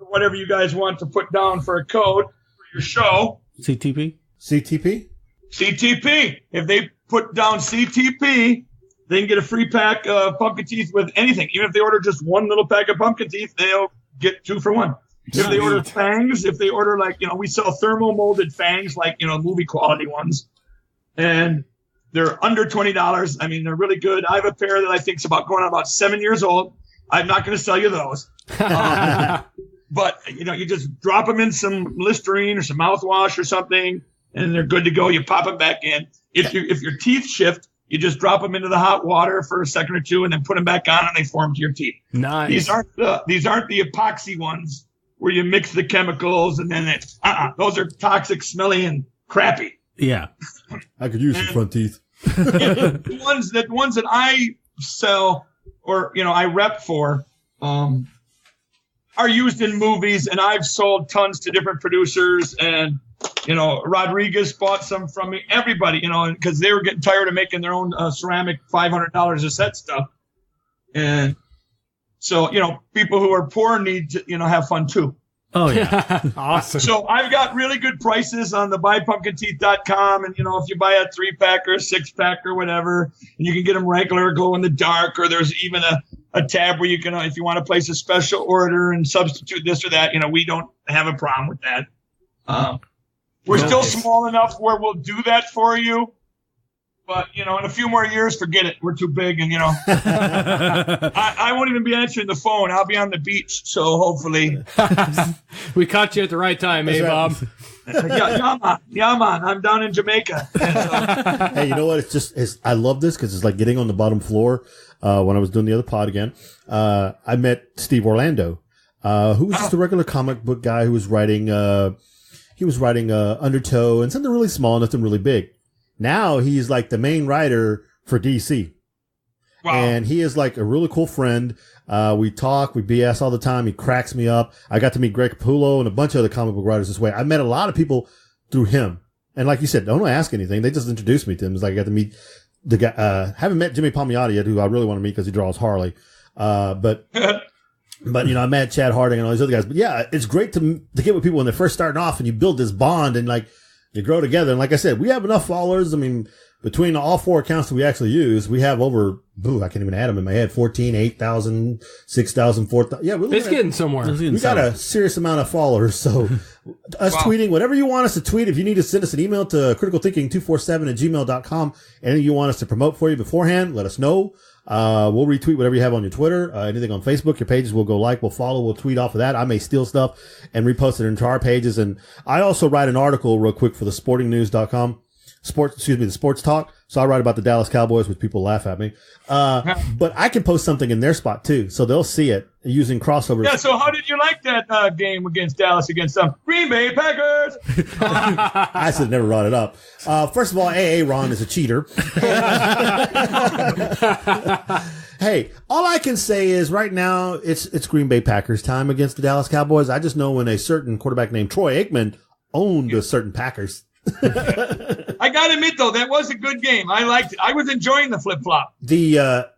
whatever you guys want to put down for a code for your show. CTP? CTP? CTP. If they put down CTP, they can get a free pack of pumpkin teeth with anything. Even if they order just one little pack of pumpkin teeth, they'll get 2 for 1. If they order fangs, if they order we sell thermal molded fangs, movie quality ones. And they're under $20. I mean, they're really good. I have a pair that I think is going on about 7 years old. I'm not going to sell you those. But, you just drop them in some Listerine or some mouthwash or something, and they're good to go. You pop them back in. If your teeth shift, you just drop them into the hot water for a second or two and then put them back on, and they form to your teeth. Nice. These aren't the epoxy ones where you mix the chemicals and then those are toxic, smelly, and crappy. Yeah. I could use some front teeth. The ones that I sell or, I rep for, are used in movies, and I've sold tons to different producers, and Rodriguez bought some from me. Everybody, because they were getting tired of making their own ceramic $500 a set stuff, and so people who are poor need to have fun too. Oh yeah, awesome. So I've got really good prices on the buypumpkinteeth.com, and if you buy a 3-pack or a 6-pack or whatever, and you can get them regular, glow in the dark, or there's even a tab where you can, if you want to place a special order and substitute this or that, we don't have a problem with that. We're still small enough where we'll do that for you. But, in a few more years, forget it. We're too big. And, I won't even be answering the phone. I'll be on the beach. So hopefully. We caught you at the right time, Bob? Yeah, man. I'm down in Jamaica. Hey, you know what? I love this because it's like getting on the bottom floor. When I was doing the other pod again, I met Steve Orlando, who was just a regular comic book guy who was writing, Undertow and something really small, nothing really big. Now he's like the main writer for DC. Wow. And he is like a really cool friend. We talk, we BS all the time. He cracks me up. I got to meet Greg Capullo and a bunch of other comic book writers this way. I met a lot of people through him. And like you said, don't ask anything. They just introduced me to him. It's like I got to meet the guy, haven't met Jimmy Palmiotti yet, who I really want to meet because he draws Harley. But I met Chad Harding and all these other guys. But yeah, it's great to get with people when they're first starting off and you build this bond and you grow together. And like I said, we have enough followers. I mean, between all 4 accounts that we actually use, we have over, I can't even add them in my head, 14, 8,000, 6,000, 4,000. Yeah, it's getting somewhere. We got a serious amount of followers. So us tweeting, whatever you want us to tweet, if you need to send us an email to criticalthinking247@gmail.com, anything you want us to promote for you beforehand, let us know. We'll retweet whatever you have on your Twitter, anything on Facebook, your pages, we'll go we'll follow, we'll tweet off of that. I may steal stuff and repost it into our pages. And I also write an article real quick for the sportingnews.com. The Sports Talk. So I write about the Dallas Cowboys, which people laugh at me. But I can post something in their spot too, so they'll see it using crossovers. Yeah. So how did you like that game against Dallas against Green Bay Packers? I should have never brought it up. First of all, Ron is a cheater. Hey, all I can say is right now it's Green Bay Packers time against the Dallas Cowboys. I just know when a certain quarterback named Troy Aikman owned a certain Packers. I gotta admit though, that was a good game. I liked it. I was enjoying the flip flop. The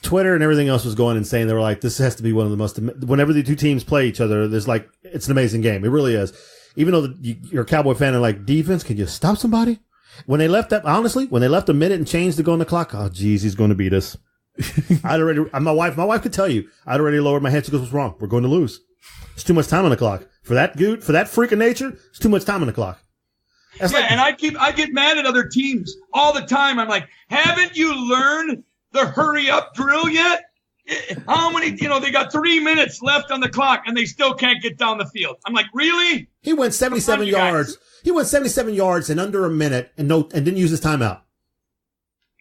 Twitter and everything else was going insane. They were like, this has to be one of the most, whenever the two teams play each other, there's like, it's an amazing game. It really is. Even though you're a Cowboy fan and like, defense, can you stop somebody? When they left that, honestly, when they left a minute and changed to go on the clock, oh geez, he's going to beat us. My wife could tell you, I'd already lowered my head. She goes, what's wrong? We're going to lose. It's too much time on the clock. For that freak of nature, it's too much time on the clock. That's and I get mad at other teams all the time. I'm like, haven't you learned the hurry up drill yet? How many, they got 3 minutes left on the clock and they still can't get down the field. I'm like, really? He went 77 yards. He went 77 yards in under a minute and didn't use his timeout.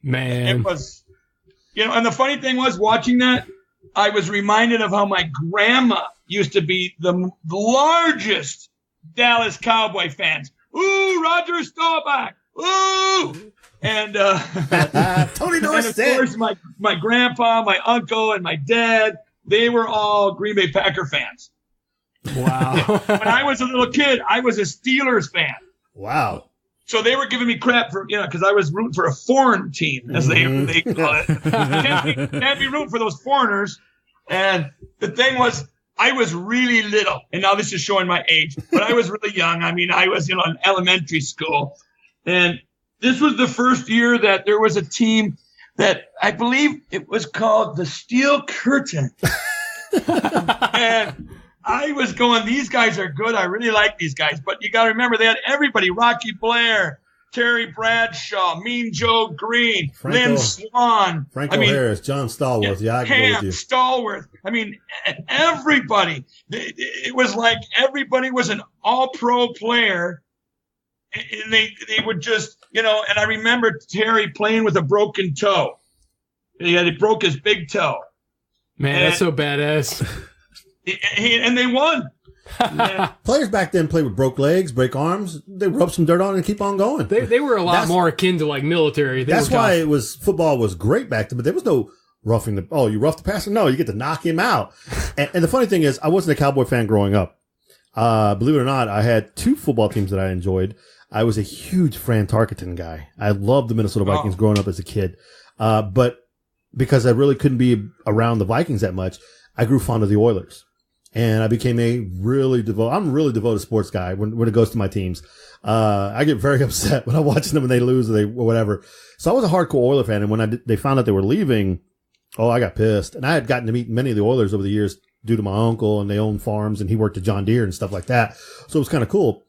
Man. It was, and the funny thing was watching that, I was reminded of how my grandma used to be the largest Dallas Cowboy fans. Ooh, Roger Staubach. Ooh. And Tony Dorsett. And of course, my grandpa, my uncle, and my dad, they were all Green Bay Packer fans. Wow. When I was a little kid, I was a Steelers fan. Wow. So they were giving me crap for, because I was rooting for a foreign team, as they call it. Can't be rooting for those foreigners. And the thing was, I was really little, and now this is showing my age, but I was really young. I mean, I was, in elementary school. And this was the first year that there was a team that I believe it was called the Steel Curtain. And I was going, these guys are good. I really like these guys. But you got to remember, they had everybody, Rocky Blair, Terry Bradshaw, Mean Joe Green, Lynn Swan. Franco Harris, John Stallworth. Yeah, I can go with you. Stallworth. I mean, everybody. It was like everybody was an all-pro player. And they would just, and I remember Terry playing with a broken toe. He broke his big toe. Man, that's so badass. And they won. Players back then played with broke legs, break arms. They rub some dirt on and keep on going. They were a lot more akin to like military. That's why football was great back then, but there was no roughing you rough the passer? No, you get to knock him out. And the funny thing is, I wasn't a Cowboy fan growing up. Believe it or not, I had two football teams that I enjoyed. I was a huge Fran Tarkenton guy. I loved the Minnesota Vikings growing up as a kid. But because I really couldn't be around the Vikings that much, I grew fond of the Oilers. And I became I'm a really devoted sports guy when it goes to my teams. I get very upset when I watch them and they lose or whatever. So I was a hardcore Oiler fan. And when they found out they were leaving, I got pissed. And I had gotten to meet many of the Oilers over the years due to my uncle, and they owned farms and he worked at John Deere and stuff like that. So it was kind of cool.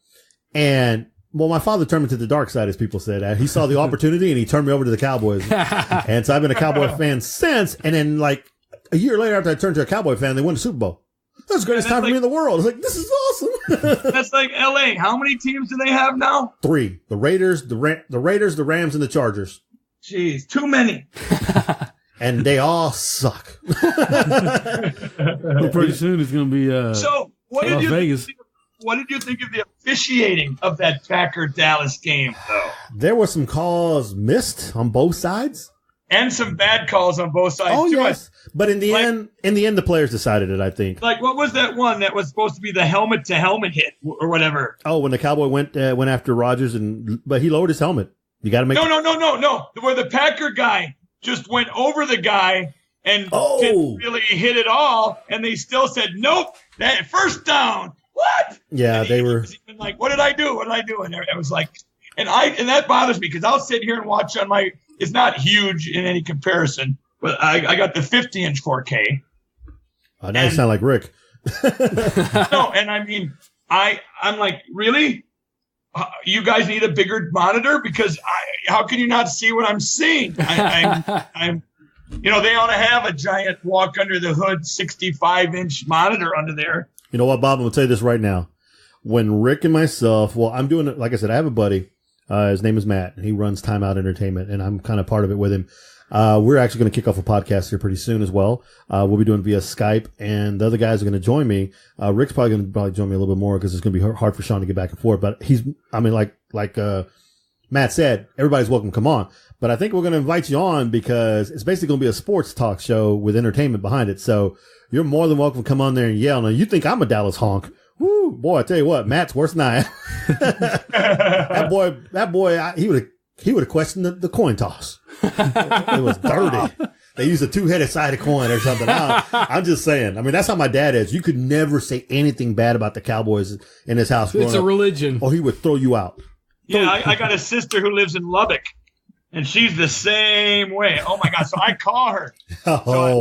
And my father turned me to the dark side, as people said. He saw the opportunity and he turned me over to the Cowboys. And so I've been a Cowboy fan since. And then like a year later after I turned to a Cowboy fan, they won the Super Bowl. That was the greatest time for me in the world. I was like, this is awesome. That's like LA. How many teams do they have now? 3. The Raiders, the Rams, and the Chargers. Jeez, too many. And they all suck. Well, pretty soon it's going to be so what did Vegas. What did you think of the officiating of that Packer-Dallas game, though? There were some calls missed on both sides. And some bad calls on both sides, too. Yes. But in the end, the players decided it, I think. Like, what was that one that was supposed to be the helmet-to-helmet hit or whatever? Oh, when the Cowboy went after Rodgers, but he lowered his helmet. You got to make... No. Where the Packer guy just went over the guy and didn't really hit it all, and they still said, nope, that first down. What? Yeah, they were like, what did I do? And it was like, and that bothers me because I'll sit here and watch on my. It's not huge in any comparison, but I got the 50-inch 4K. Now you sound like Rick. No, and I mean, I'm like, really? You guys need a bigger monitor because how can you not see what I'm seeing? I'm. They ought to have a giant walk under the hood 65-inch monitor under there. You know what, Bob? I'm going to tell you this right now. When Rick and myself, I'm doing it, like I said, I have a buddy. His name is Matt. He runs Time Out Entertainment, and I'm kind of part of it with him. We're actually going to kick off a podcast here pretty soon as well. We'll be doing via Skype, and the other guys are going to join me. Rick's probably going to join me a little bit more because it's going to be hard for Sean to get back and forth. But like Matt said, everybody's welcome to come on. But I think we're going to invite you on because it's basically going to be a sports talk show with entertainment behind it. So you're more than welcome to come on there and yell. Now, you think I'm a Dallas honk. Woo, boy, I tell you what, Matt's worse than I am. that boy, he would have questioned the coin toss. It was dirty. They used a two-headed sided coin or something. I'm just saying. I mean, that's how my dad is. You could never say anything bad about the Cowboys in his house. It's a religion. Or he would throw you out. Yeah, I got a sister who lives in Lubbock, and she's the same way. Oh, my God. So I call her.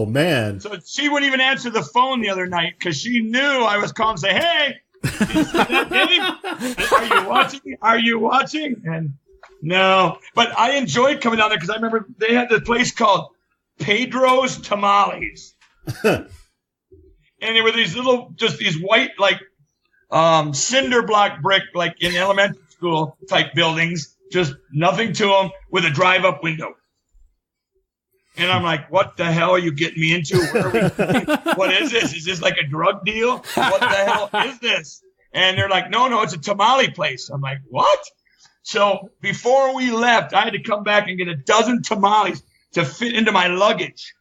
Man. So she wouldn't even answer the phone the other night because she knew I was calling and say, hey, is that game? Are you watching? Are you watching? And no. But I enjoyed coming down there because I remember they had this place called Pedro's Tamales. And there were these these white, like, cinder block brick, like in elementary school type buildings, just nothing to them with a drive-up window. And I'm like, what the hell are you getting me into? What is this? Is this like a drug deal? What the hell is this? And they're like, no, it's a tamale place. I'm like, what? So before we left, I had to come back and get a dozen tamales to fit into my luggage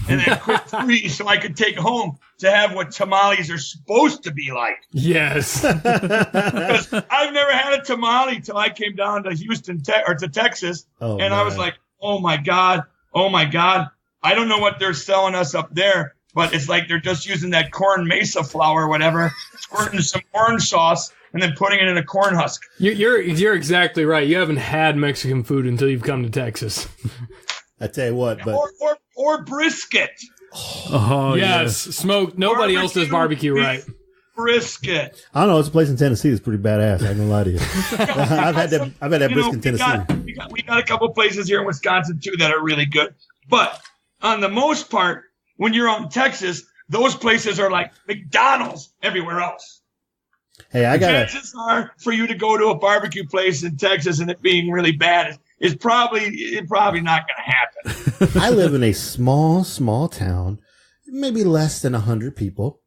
and then quick freeze so I could take home to have what tamales are supposed to be like. Yes. Because I've never had a tamale till I came down to Houston or to Texas. And I was like, oh my God. I don't know what they're selling us up there, but it's like they're just using that corn mesa flour or whatever, squirting some orange sauce and then putting it in a corn husk. You're exactly right. You haven't had Mexican food until you've come to Texas. I tell you what, but or brisket. Oh yes, smoked. Nobody else does barbecue right. Brisket. I don't know. It's a place in Tennessee that's pretty badass. I'm gonna lie to you. I've had that brisket in Tennessee. We got a couple places here in Wisconsin too that are really good. But on the most part, when you're out in Texas, those places are like McDonald's everywhere else. Hey, chances are for you to go to a barbecue place in Texas and it being really bad is probably not going to happen. I live in a small town, maybe less than 100 people.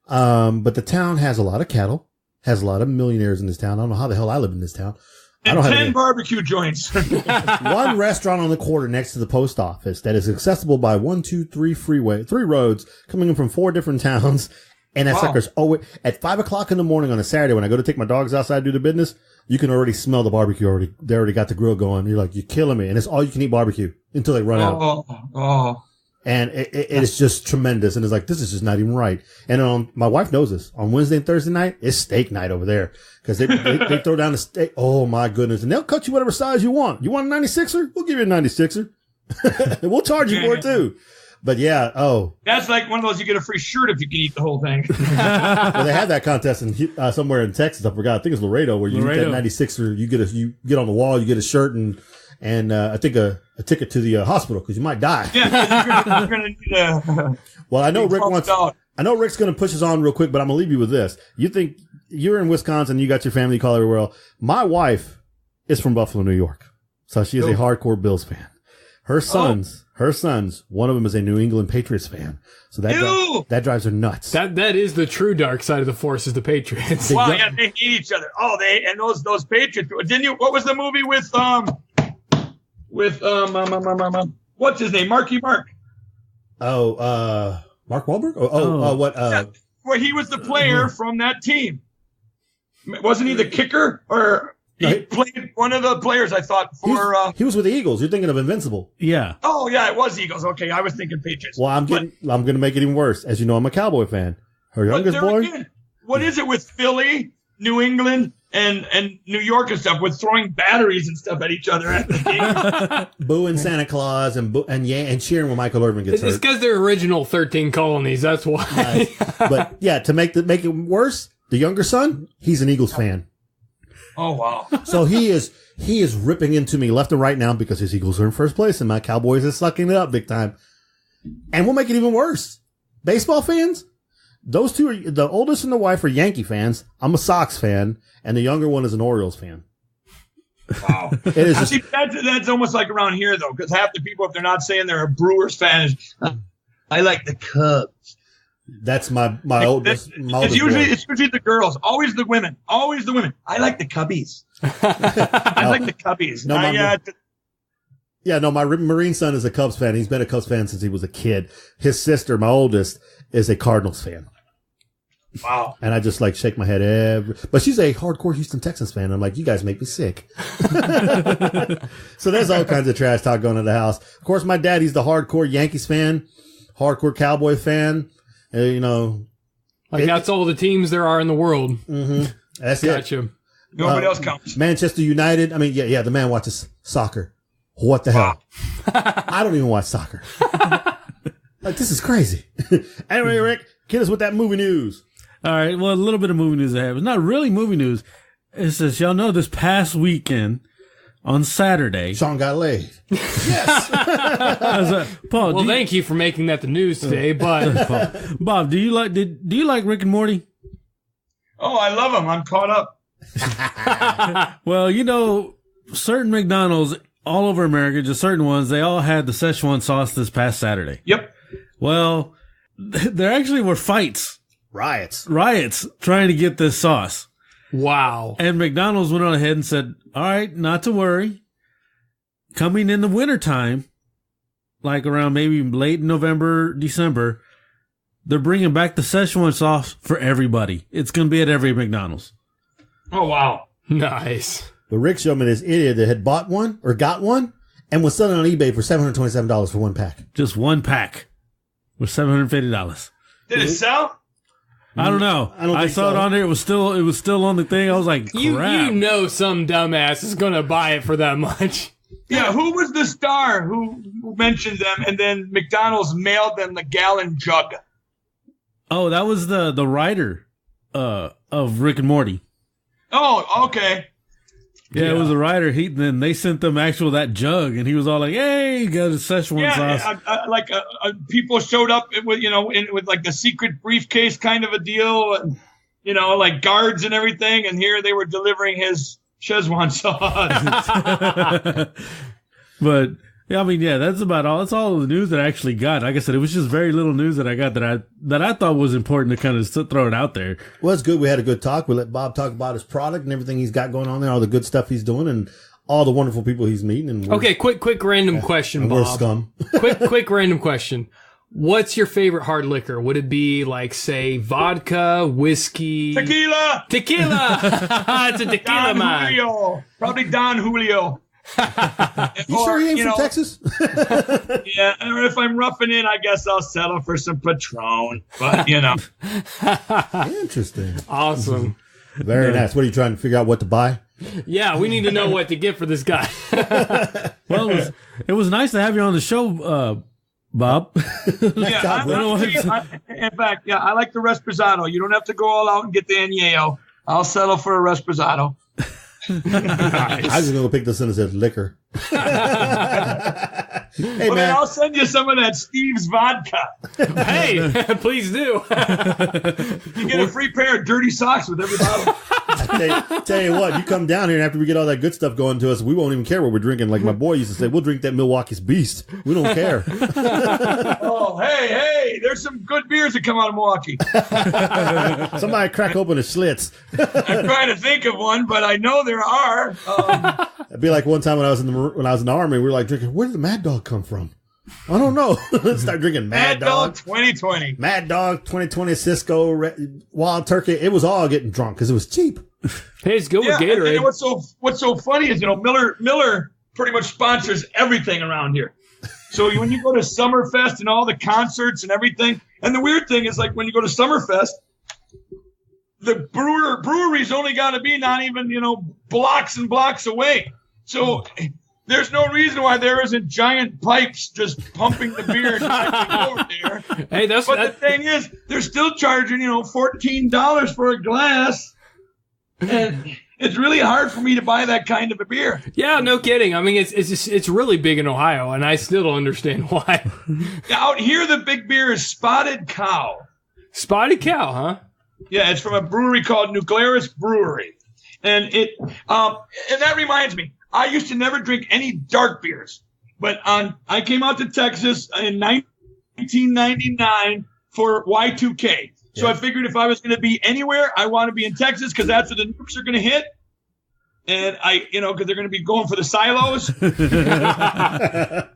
But the town has a lot of cattle, has a lot of millionaires in this town. I don't know how the hell I live in this town. And 10 barbecue joints. One restaurant on the corner next to the post office that is accessible by 3 roads coming in from 4 different towns. And that sucker's at 5 o'clock in the morning on a Saturday when I go to take my dogs outside to do the business, you can already smell the barbecue already. They already got the grill going. You're like, you're killing me. And it's all you can eat barbecue until they run out. And it is just tremendous. And it's like, this is just not even right. And my wife knows this. On Wednesday and Thursday night, it's steak night over there. Because they throw down the steak. Oh, my goodness. And they'll cut you whatever size you want. You want a 96er? We'll give you a 96er. We'll charge you for it, too. But yeah, that's like one of those you get a free shirt if you can eat the whole thing. Well, they have that contest in somewhere in Texas. I forgot. I think it's Laredo where you get that 96er. You get on the wall, you get a shirt and I think a ticket to the hospital because you might die. Yeah, you're gonna need a. Well, I know Rick's going to push us on real quick, but I'm going to leave you with this. You think you're in Wisconsin, you got your family, you call everywhere else. My wife is from Buffalo, New York, so she is a hardcore Bills fan. Her sons, one of them is a New England Patriots fan. So that drives her nuts. That is the true dark side of the force is the Patriots. Well, yeah, they hate each other. Oh, those Patriots. Didn't you? What was the movie with what's his name? Marky Mark. Mark Wahlberg? Where he was the player from that team. Wasn't he the kicker or? He played one of the players, I thought, for... He was with the Eagles. You're thinking of Invincible. Yeah. Oh, yeah, it was Eagles. Okay, I was thinking Patriots. Well, I'm going to make it even worse. As you know, I'm a Cowboy fan. Her youngest boy... Again, what is it with Philly, New England, and New York and stuff with throwing batteries and stuff at each other at the game? Booing Santa Claus and cheering when Michael Irvin gets hurt. It's because they're original 13 colonies. That's why. But, yeah, to make it worse, the younger son, he's an Eagles fan. Oh, wow. So he is ripping into me left and right now because his Eagles are in first place and my Cowboys are sucking it up big time. And we'll make it even worse. Baseball fans, those two are, the oldest and the wife are Yankee fans. I'm a Sox fan and the younger one is an Orioles fan. Wow. It is just, See, that's almost like around here, though, because half the people, if they're not saying they're a Brewers fan, is, I like the Cubs. that's my oldest. My It's oldest usually boy. the girls, always the women. I like the Cubbies. I like the Cubbies. No, my Marine son is a Cubs fan. He's been a Cubs fan since he was a kid. His sister, my oldest, is a Cardinals fan. Wow. And I just like shake my head but she's a hardcore Houston Texans fan. I'm like, you guys make me sick. So there's all kinds of trash talk going in the house. Of course, my daddy's the hardcore Yankees fan, hardcore Cowboy fan. That's all the teams there are in the world. Mm-hmm. That's Gotcha. it. Nobody else counts. Manchester United. I mean, yeah, the man watches soccer. What the hell? I don't even watch soccer. Like, this is crazy. Anyway, Rick, hit us with that movie news. All right. Well, a little bit of movie news I have. It's not really movie news. It says, y'all know this past weekend on Saturday. Sean got laid. Paul, Well, thank you for making that the news today, but Bob, do you like Rick and Morty? Oh, I love them. I'm caught up. Well, certain McDonald's all over America, just certain ones, they all had the Szechuan sauce this past Saturday. Yep. Well, there actually were riots trying to get this sauce. wow. And McDonald's went on ahead and said, all right, not to worry. Coming in the wintertime, like around maybe late November, December, they're bringing back the Szechuan sauce for everybody. It's going to be at every McDonald's. Oh, wow. Nice. But Rick showed me this idiot that had bought one or got one and was selling on eBay for $727 for one pack. Just one pack with $750. Did it sell? I don't know. I don't think saw it so. on there. It was still on the thing. I was like, crap. You know some dumbass is going to buy it for that much. Yeah, who was the star who mentioned them and then McDonald's mailed them the gallon jug? Oh, that was the writer of Rick and Morty. Oh, okay. Yeah, it was a writer. Then they sent them that jug, and he was all like, "Hey, you got a Szechuan sauce." People showed up with with like the secret briefcase kind of a deal, and like guards and everything. And here they were delivering his Szechuan sauce. But yeah, I mean, yeah, that's about all. That's all the news that I actually got. Like I said, it was just very little news that I got that I thought was important to kind of throw it out there. Well, it's good. We had a good talk. We let Bob talk about his product and everything he's got going on there, all the good stuff he's doing, and all the wonderful people he's meeting. And Okay, quick random question, and Bob. we're scum. quick random question. What's your favorite hard liquor? Would it be like, say, vodka, whiskey? Tequila. It's a tequila, Don man. Julio. Probably Don Julio. You sure he ain't from Texas? Yeah, or if I'm roughing it, I guess I'll settle for some Patron. But, Interesting. Awesome. Very nice. What are you trying to figure out what to buy? Yeah, we need to know what to get for this guy. Well, it was nice to have you on the show, Bob. Yeah, in fact, I like the Resposado. You don't have to go all out and get the Añejo. I'll settle for a Resposado. I was going to pick this in as liquor. Hey, Then man. I'll send you some of that Steve's vodka. Hey, please do. You get a free pair of dirty socks with every bottle. Tell you what, you come down here and after we get all that good stuff going to us, we won't even care what we're drinking. Like my boy used to say, we'll drink that Milwaukee's Beast. We don't care. Oh, hey, there's some good beers that come out of Milwaukee. Somebody crack open a Schlitz. I'm trying to think of one, but I know there are. It'd be like one time when I was in the army, we were like drinking, where did the Mad Dog come from? I don't know. Let's start drinking Mad Dog. 2020. Mad Dog 2020 Cisco Wild Turkey. It was all getting drunk because it was cheap. Hey, it's good with And Gatorade. what's so funny is, Miller pretty much sponsors everything around here. So when you go to Summerfest and all the concerts and everything, and the weird thing is, like, when you go to Summerfest, the brewery's only got to be not even, blocks and blocks away. So there's no reason why there isn't giant pipes just pumping the beer over there. Hey, But the thing is, they're still charging, $14 for a glass. And it's really hard for me to buy that kind of a beer. yeah, no kidding. I mean, it's really big in Ohio, and I still don't understand why. Out here, the big beer is Spotted Cow. Spotted Cow, huh? Yeah, it's from a brewery called Nuclearis Brewery. And and that reminds me, I used to never drink any dark beers, but I came out to Texas in 1999 for Y2K. So I figured if I was going to be anywhere, I want to be in Texas because that's where the nukes are going to hit. And because they're going to be going for the silos.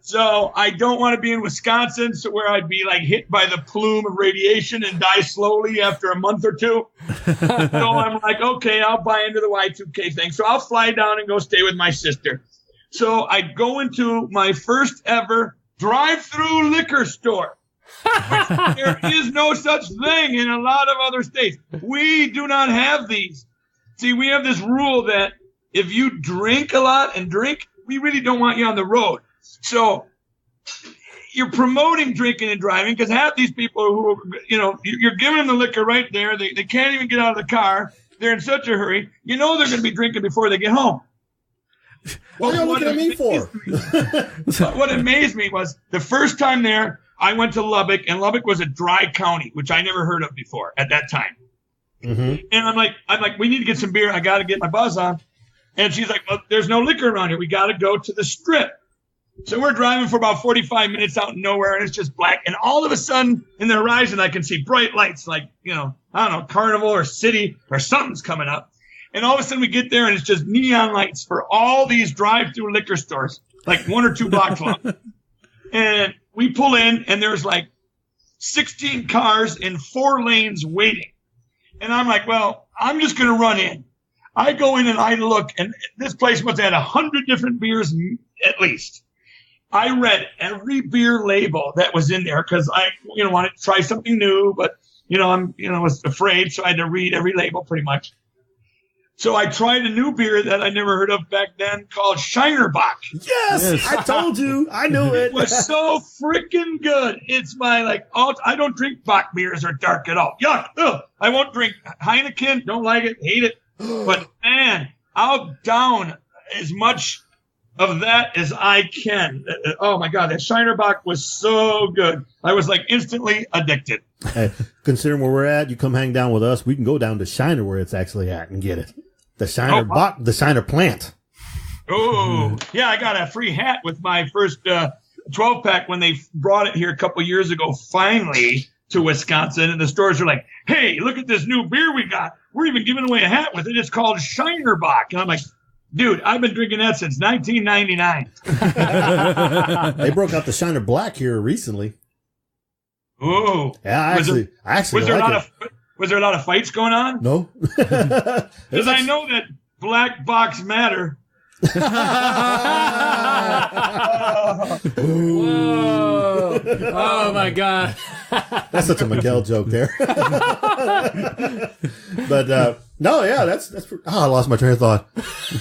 So I don't want to be in Wisconsin, so where I'd be like hit by the plume of radiation and die slowly after a month or two. So I'm like, okay, I'll buy into the Y2K thing. So I'll fly down and go stay with my sister. So I go into my first ever drive-through liquor store. There is no such thing in a lot of other states. We do not have these. See, we have this rule that if you drink a lot we really don't want you on the road. So you're promoting drinking and driving because half these people who, you're giving them the liquor right there. They can't even get out of the car. They're in such a hurry. They're going to be drinking before they get home. What are you looking at me for? What amazed me was the first time there, I went to Lubbock, and Lubbock was a dry county, which I never heard of before at that time. Mm-hmm. And I'm like, we need to get some beer. I got to get my buzz on. And she's like, well, there's no liquor around here. We got to go to the strip. So we're driving for about 45 minutes out in nowhere, and it's just black. And all of a sudden, in the horizon, I can see bright lights like, I don't know, Carnival or City or something's coming up. And all of a sudden, we get there, and it's just neon lights for all these drive-through liquor stores, like 1 or 2 blocks long. And we pull in, and there's like 16 cars in 4 lanes waiting. And I'm like, well, I'm just going to run in. I go in and I look, and this place must have had 100 different beers at least. I read every beer label that was in there because I, wanted to try something new, but, was afraid, so I had to read every label pretty much. So I tried a new beer that I never heard of back then called Shinerbach. Yes, I told you. I knew it. It was so freaking good. It's my, I don't drink Bach beers or dark at all. Yuck. Ugh. I won't drink Heineken. Don't like it. Hate it. But, man, I'll down as much of that as I can. Oh, my God. That Shinerbach was so good. I was, instantly addicted. Hey, considering where we're at, you come hang down with us. We can go down to Shiner where it's actually at and get it. The Shiner the Shiner plant. Oh, yeah, I got a free hat with my first 12-pack when they brought it here a couple years ago, finally, to Wisconsin. And the stores are like, hey, look at this new beer we got. We're even giving away a hat with it. It's called Shinerbach. And I'm like, dude, I've been drinking that since 1999. They broke out the Shiner Black here recently. Oh. Yeah, I actually was there a lot of fights going on? No. Because I know that black box matter. Whoa. Oh my God. That's such a Miguel joke there. But no, yeah, that's I lost my train of thought.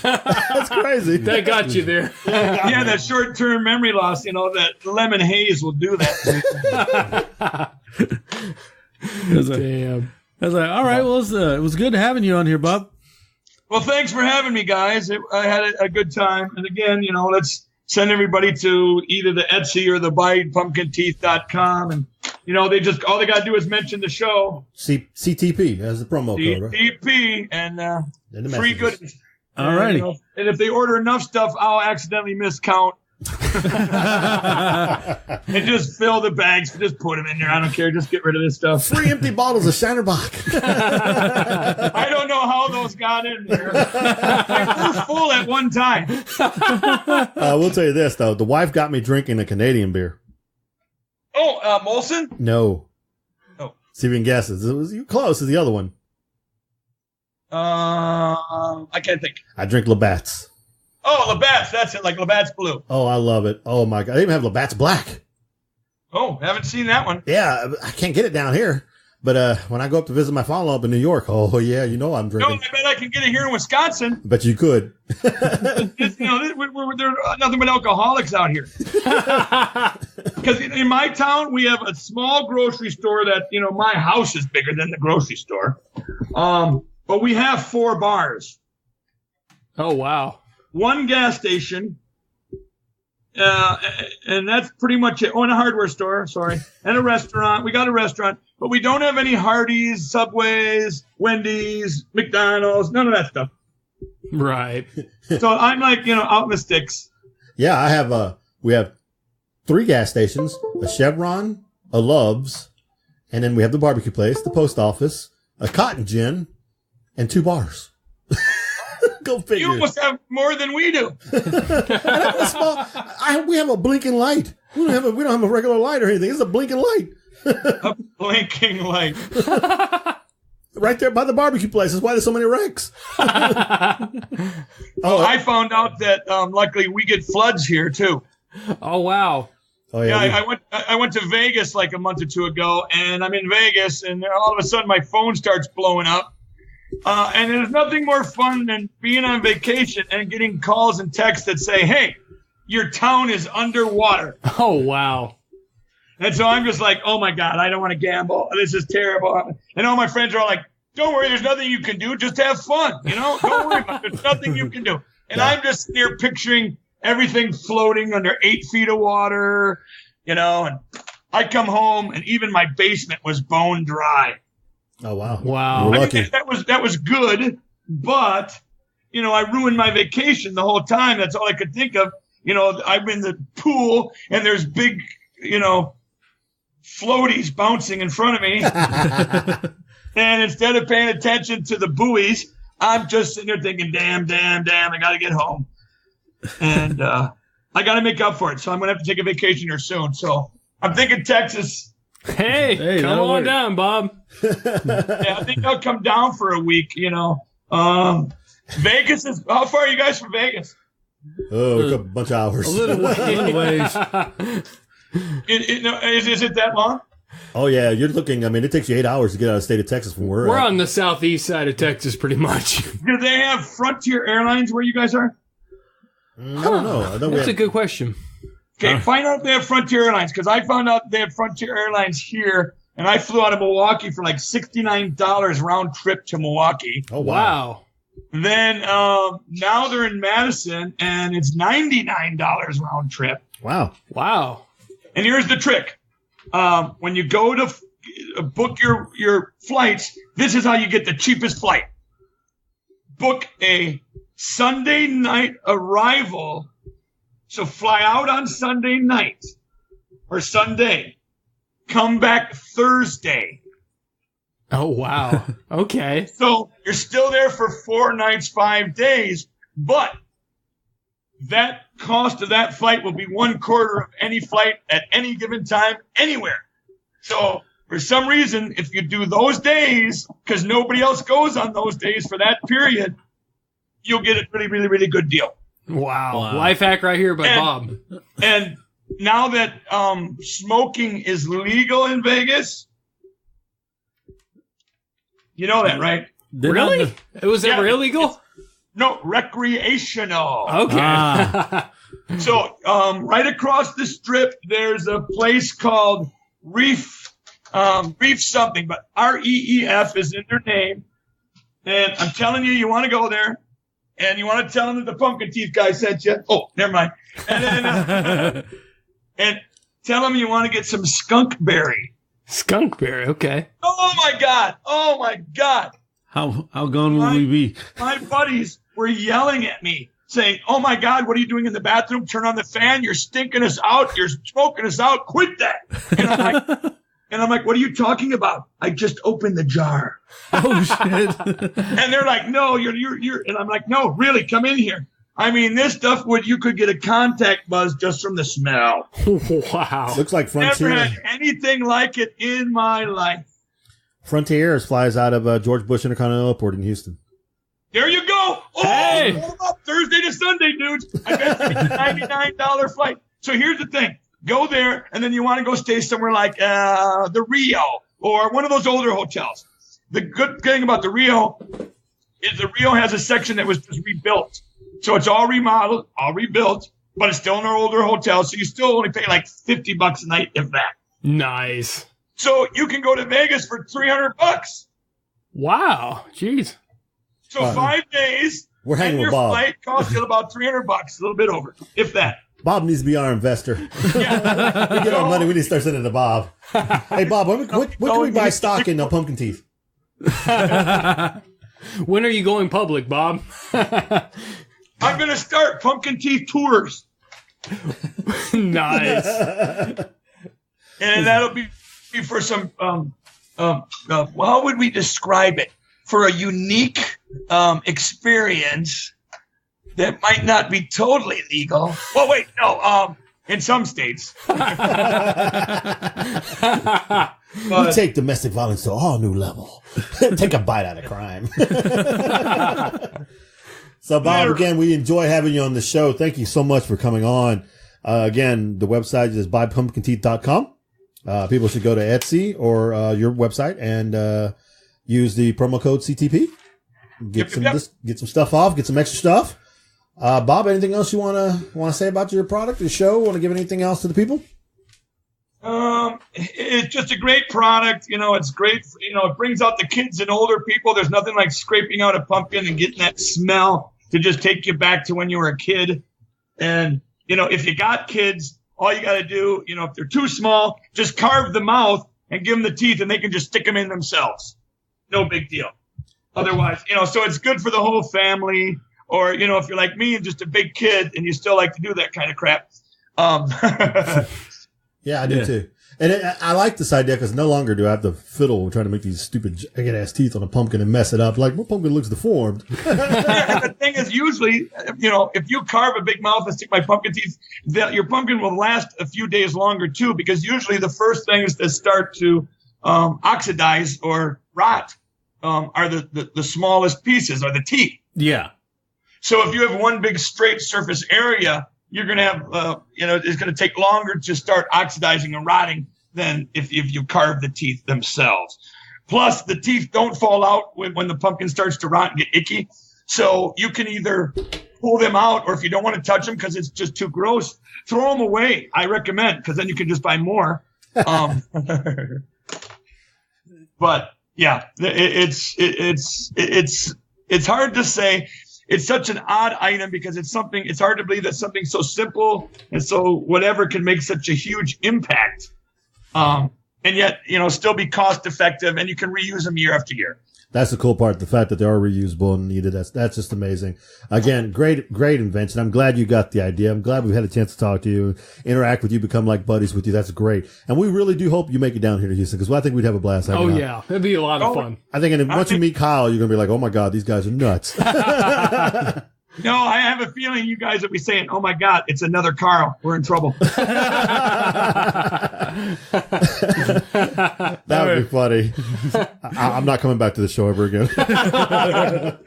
That's crazy. That got you there. Yeah, that short-term memory loss, that lemon haze will do that. Damn. I was like, all right, well, it was good having you on here, Bob. Well, thanks for having me, guys. I had a good time. And again, let's send everybody to either the Etsy or the buypumpkinteeth.com. And, all they got to do is mention the show. CTP as the promo code, right? CTP and free goodies. All righty. And if they order enough stuff, I'll accidentally miscount. And just fill the bags. Just put them in there. I don't care. Just get rid of this stuff. Free empty bottles of Shinerbach. I don't know how those got in there. They were full at one time. We'll tell you this, though. The wife got me drinking a Canadian beer. Oh, Molson? No. Oh. See if you can guess. It was close as the other one. I can't think. I drink Labatt's. Oh, Labatt's. That's it. Like Labatt's Blue. Oh, I love it. Oh, my God. They even have Labatt's Black. Oh, haven't seen that one. Yeah, I can't get it down here. But when I go up to visit my father up in New York, oh, yeah, I'm drinking. No, I bet I can get it here in Wisconsin. But you could. There's nothing but alcoholics out here. Because in my town, we have a small grocery store that, my house is bigger than the grocery store. But we have 4 bars. Oh, wow. 1 gas station, and that's pretty much it. Oh, and a hardware store, sorry. And a restaurant. We got a restaurant, but we don't have any Hardee's, Subways, Wendy's, McDonald's, none of that stuff. Right. So I'm like, out in the sticks. Yeah, we have 3 gas stations, a Chevron, a Love's, and then we have the barbecue place, the post office, a Cotton Gin, and 2 bars. Go figure. You almost have more than we do. We have a blinking light. We don't have a regular light or anything. It's a blinking light. A blinking light. Right there by the barbecue place. That's why there's so many wrecks. I found out that luckily we get floods here too. Oh, wow. Oh yeah. I went to Vegas like a month or 2 ago, and I'm in Vegas, and all of a sudden my phone starts blowing up. And there's nothing more fun than being on vacation and getting calls and texts that say, "Hey, your town is underwater." Oh, wow. And so I'm just like, "Oh my God, I don't want to gamble. This is terrible." And all my friends are all like, "Don't worry, there's nothing you can do. Just have fun. Don't worry about it. There's nothing you can do." And I'm just there picturing everything floating under 8 feet of water, and I come home and even my basement was bone dry. Oh wow. Wow. We're lucky. That was good, but I ruined my vacation the whole time. That's all I could think of. I'm in the pool and there's big, floaties bouncing in front of me. And instead of paying attention to the buoys, I'm just sitting there thinking, damn, I got to get home. And I got to make up for it. So I'm going to have to take a vacation here soon. So I'm thinking Texas. Hey, come on down, Bob. Yeah, I think I'll come down for a week, Vegas is, how far are you guys from Vegas? Oh, a bunch of hours. A little ways. Is it that long? Oh yeah, you're looking, it takes you 8 hours to get out of the state of Texas from where We're on the southeast side of Texas, pretty much. Do they have Frontier Airlines where you guys are? I don't know. That's a good question. Okay, find out if they have Frontier Airlines, because I found out they have Frontier Airlines here, and I flew out of Milwaukee for like $69 round trip to Milwaukee. Oh, wow. Then now they're in Madison, and it's $99 round trip. Wow. And here's the trick. When you go to book your flights, this is how you get the cheapest flight. Book a Sunday night arrival. So fly out on Sunday night or Sunday. Come back Thursday. Oh, wow. Okay. So you're still there for 4 nights, 5 days, but that cost of that flight will be 1/4 of any flight at any given time anywhere. So for some reason, if you do those days, because nobody else goes on those days for that period, you'll get a really, really, really good deal. Wow. Life hack right here by Bob. And now that smoking is legal in Vegas, you know that, right? Really? It was ever illegal? No, recreational. Okay. So right across the strip, there's a place called Reef something, but REEF is in their name. And I'm telling you, you want to go there. And you want to tell them that the pumpkin teeth guy sent you. Oh, never mind. And then, and tell them you want to get some skunk berry. Skunk berry, okay. Oh my God. How gone will we be? My buddies were yelling at me, saying, "Oh my God, what are you doing in the bathroom? Turn on the fan. You're stinking us out. You're smoking us out. Quit that." And I'm like, "What are you talking about? I just opened the jar." Oh shit! And they're like, "No, you're." And I'm like, "No, really, come in here. I mean, this stuff you could get a contact buzz just from the smell." Wow. Looks like Frontier. Never had anything like it in my life. Frontier Airs flies out of George Bush Intercontinental Airport in Houston. There you go. Oh, hey. Hold up, Thursday to Sunday, dudes. I bet it's a $99 flight. So here's the thing. Go there, and then you want to go stay somewhere like the Rio or one of those older hotels. The good thing about the Rio is the Rio has a section that was just rebuilt. So it's all remodeled, all rebuilt, but it's still in an older hotel. So you still only pay like $50 a night, if that. Nice. So you can go to Vegas for $300. Wow. Jeez. So 5 days. We're hanging and with your Bob. flight costs you about $300, a little bit over, if that. Bob needs to be our investor. Yeah. We get our money, we need to start sending it to Bob. Hey, Bob, when can we buy stock in Pumpkin Teeth? When are you going public, Bob? I'm going to start pumpkin teeth tours. Nice. And that'll be for some, how would we describe it? For a unique experience that might not be totally legal. Well, wait, no, in some states. We take domestic violence to a whole new level. Take a bite out of crime. So, Bob, again, we enjoy having you on the show. Thank you so much for coming on. Again, the website is buypumpkinteeth.com. People should go to Etsy or your website and use the promo code CTP. Get some stuff off. Get some extra stuff. Bob, anything else you want to say about your product, your show? Want to give anything else to the people? It's just a great product. It's great. It brings out the kids and older people. There's nothing like scraping out a pumpkin and getting that smell to just take you back to when you were a kid. And, if you got kids, all you got to do, if they're too small, just carve the mouth and give them the teeth and they can just stick them in themselves. No big deal. Otherwise, so it's good for the whole family. Or, if you're like me and just a big kid and you still like to do that kind of crap. Yeah, I do too. And I like this idea because no longer do I have to fiddle trying to make these stupid jagged-ass teeth on a pumpkin and mess it up. Like, my pumpkin looks deformed. And the thing is, usually, if you carve a big mouth and stick my pumpkin teeth, your pumpkin will last a few days longer, too, because usually the first things that start to oxidize or rot are the smallest pieces, or the teeth. Yeah. So if you have one big straight surface area, you're going to have, it's going to take longer to start oxidizing and rotting than if you carve the teeth themselves. Plus, the teeth don't fall out when the pumpkin starts to rot and get icky. So you can either pull them out, or if you don't want to touch them because it's just too gross, throw them away. I recommend, because then you can just buy more. But yeah, it's hard to say. It's such an odd item because it's hard to believe that something so simple and so whatever can make such a huge impact. And yet, still be cost effective, and you can reuse them year after year. That's the cool part. The fact that they are reusable and needed. That's just amazing. Again, great invention. I'm glad you got the idea. I'm glad we've had a chance to talk to you, interact with you, become like buddies with you. That's great. And we really do hope you make it down here to Houston, because I think we'd have a blast. Oh, yeah. It'd be a lot of fun. I think, and once you meet Kyle, you're going to be like, oh my God, these guys are nuts. No, I have a feeling you guys will be saying, oh my God, it's another Carl. We're in trouble. That would be funny. I'm not coming back to the show ever again.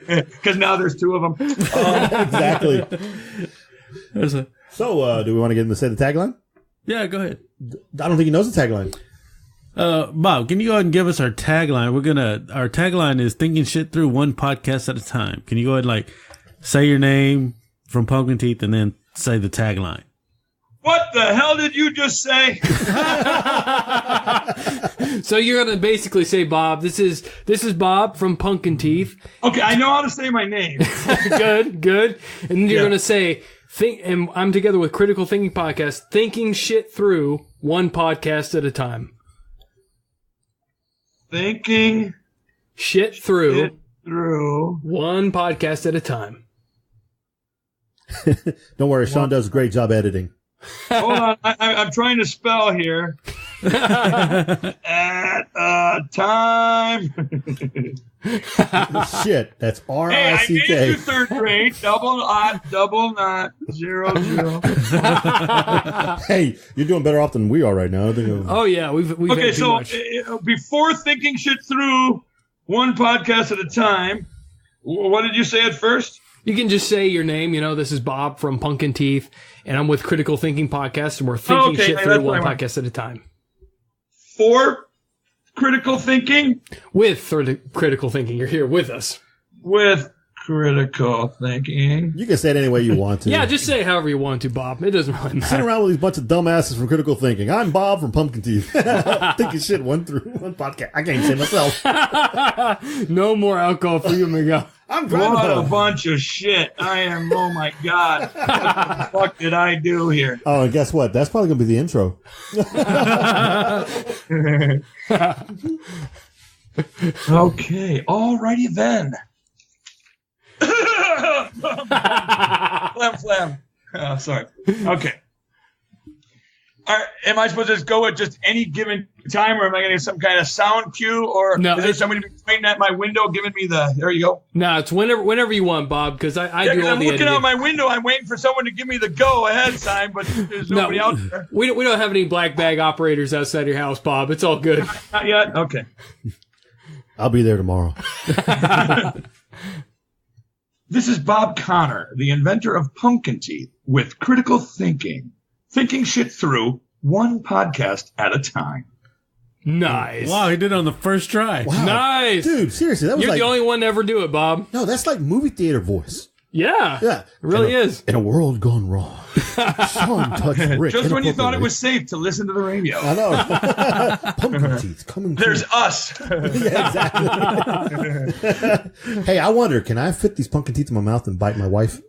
Because now there's two of them. Exactly. So, do we want to get him to say the tagline? Yeah, go ahead. I don't think he knows the tagline. Bob, can you go ahead and give us our tagline? Our tagline is thinking shit through one podcast at a time. Can you go ahead and say your name from Pumpkin Teeth and then say the tagline? What the hell did you just say? So you're going to basically say, Bob, this is Bob from Pumpkin Teeth. Okay, I know how to say my name. Good. And then you're going to say, and I'm together with Critical Thinking Podcast, thinking shit through one podcast at a time. Thinking shit through one podcast at a time. Don't worry, Sean does a great job editing. Hold on, I'm trying to spell here. At a time. Shit, that's R-I-C-K. Hey, I made you third grade. Double not, 0. Hey, you're doing better off than we are right now. Oh yeah, we've okay. Had too So much. Before thinking shit through one podcast at a time, what did you say at first? You can just say your name. This is Bob from Pumpkin Teeth, and I'm with Critical Thinking Podcast, and we're thinking shit through one podcast at a time. For Critical Thinking? With Critical Thinking. You're here with us. With Critical Thinking. You can say it any way you want to. Yeah, just say however you want to, Bob. It doesn't really matter. Sitting around with these bunch of dumbasses from Critical Thinking. I'm Bob from Pumpkin Teeth. Thinking shit one podcast. I can't even say myself. No more alcohol for you, Miguel. I'm driving What a home. bunch of shit. I am, oh my God. What the fuck did I do here? Oh, and guess what? That's probably going to be the intro. Okay, alrighty then. Flam. Oh, sorry. Okay. Am I supposed to just go at just any given time, or am I going to get some kind of sound cue, or No, is there somebody waiting at my window giving me the? There you go. No, it's whenever you want, Bob, because I do all I'm the looking editing. out my window. I'm waiting for someone to give me the go ahead sign, but there's nobody out there. We don't have any black bag operators outside your house, Bob. It's all good. Not yet. Okay. I'll be there tomorrow. This is Bob Connor, the inventor of pumpkin teeth, with critical thinking. Thinking shit through one podcast at a time. Nice. Wow, he did it on the first try. Wow. Nice. Dude, seriously, that was You're like... the only one to ever do it, Bob. No, that's like movie theater voice. Yeah. Yeah. It really is. In a world gone wrong. Sean touched Rick. Just when you thought it inappropriately. was safe to listen to the radio. I know. Pumpkin teeth coming through. There's us. Yeah, exactly. Hey, I wonder, can I fit these pumpkin teeth in my mouth and bite my wife?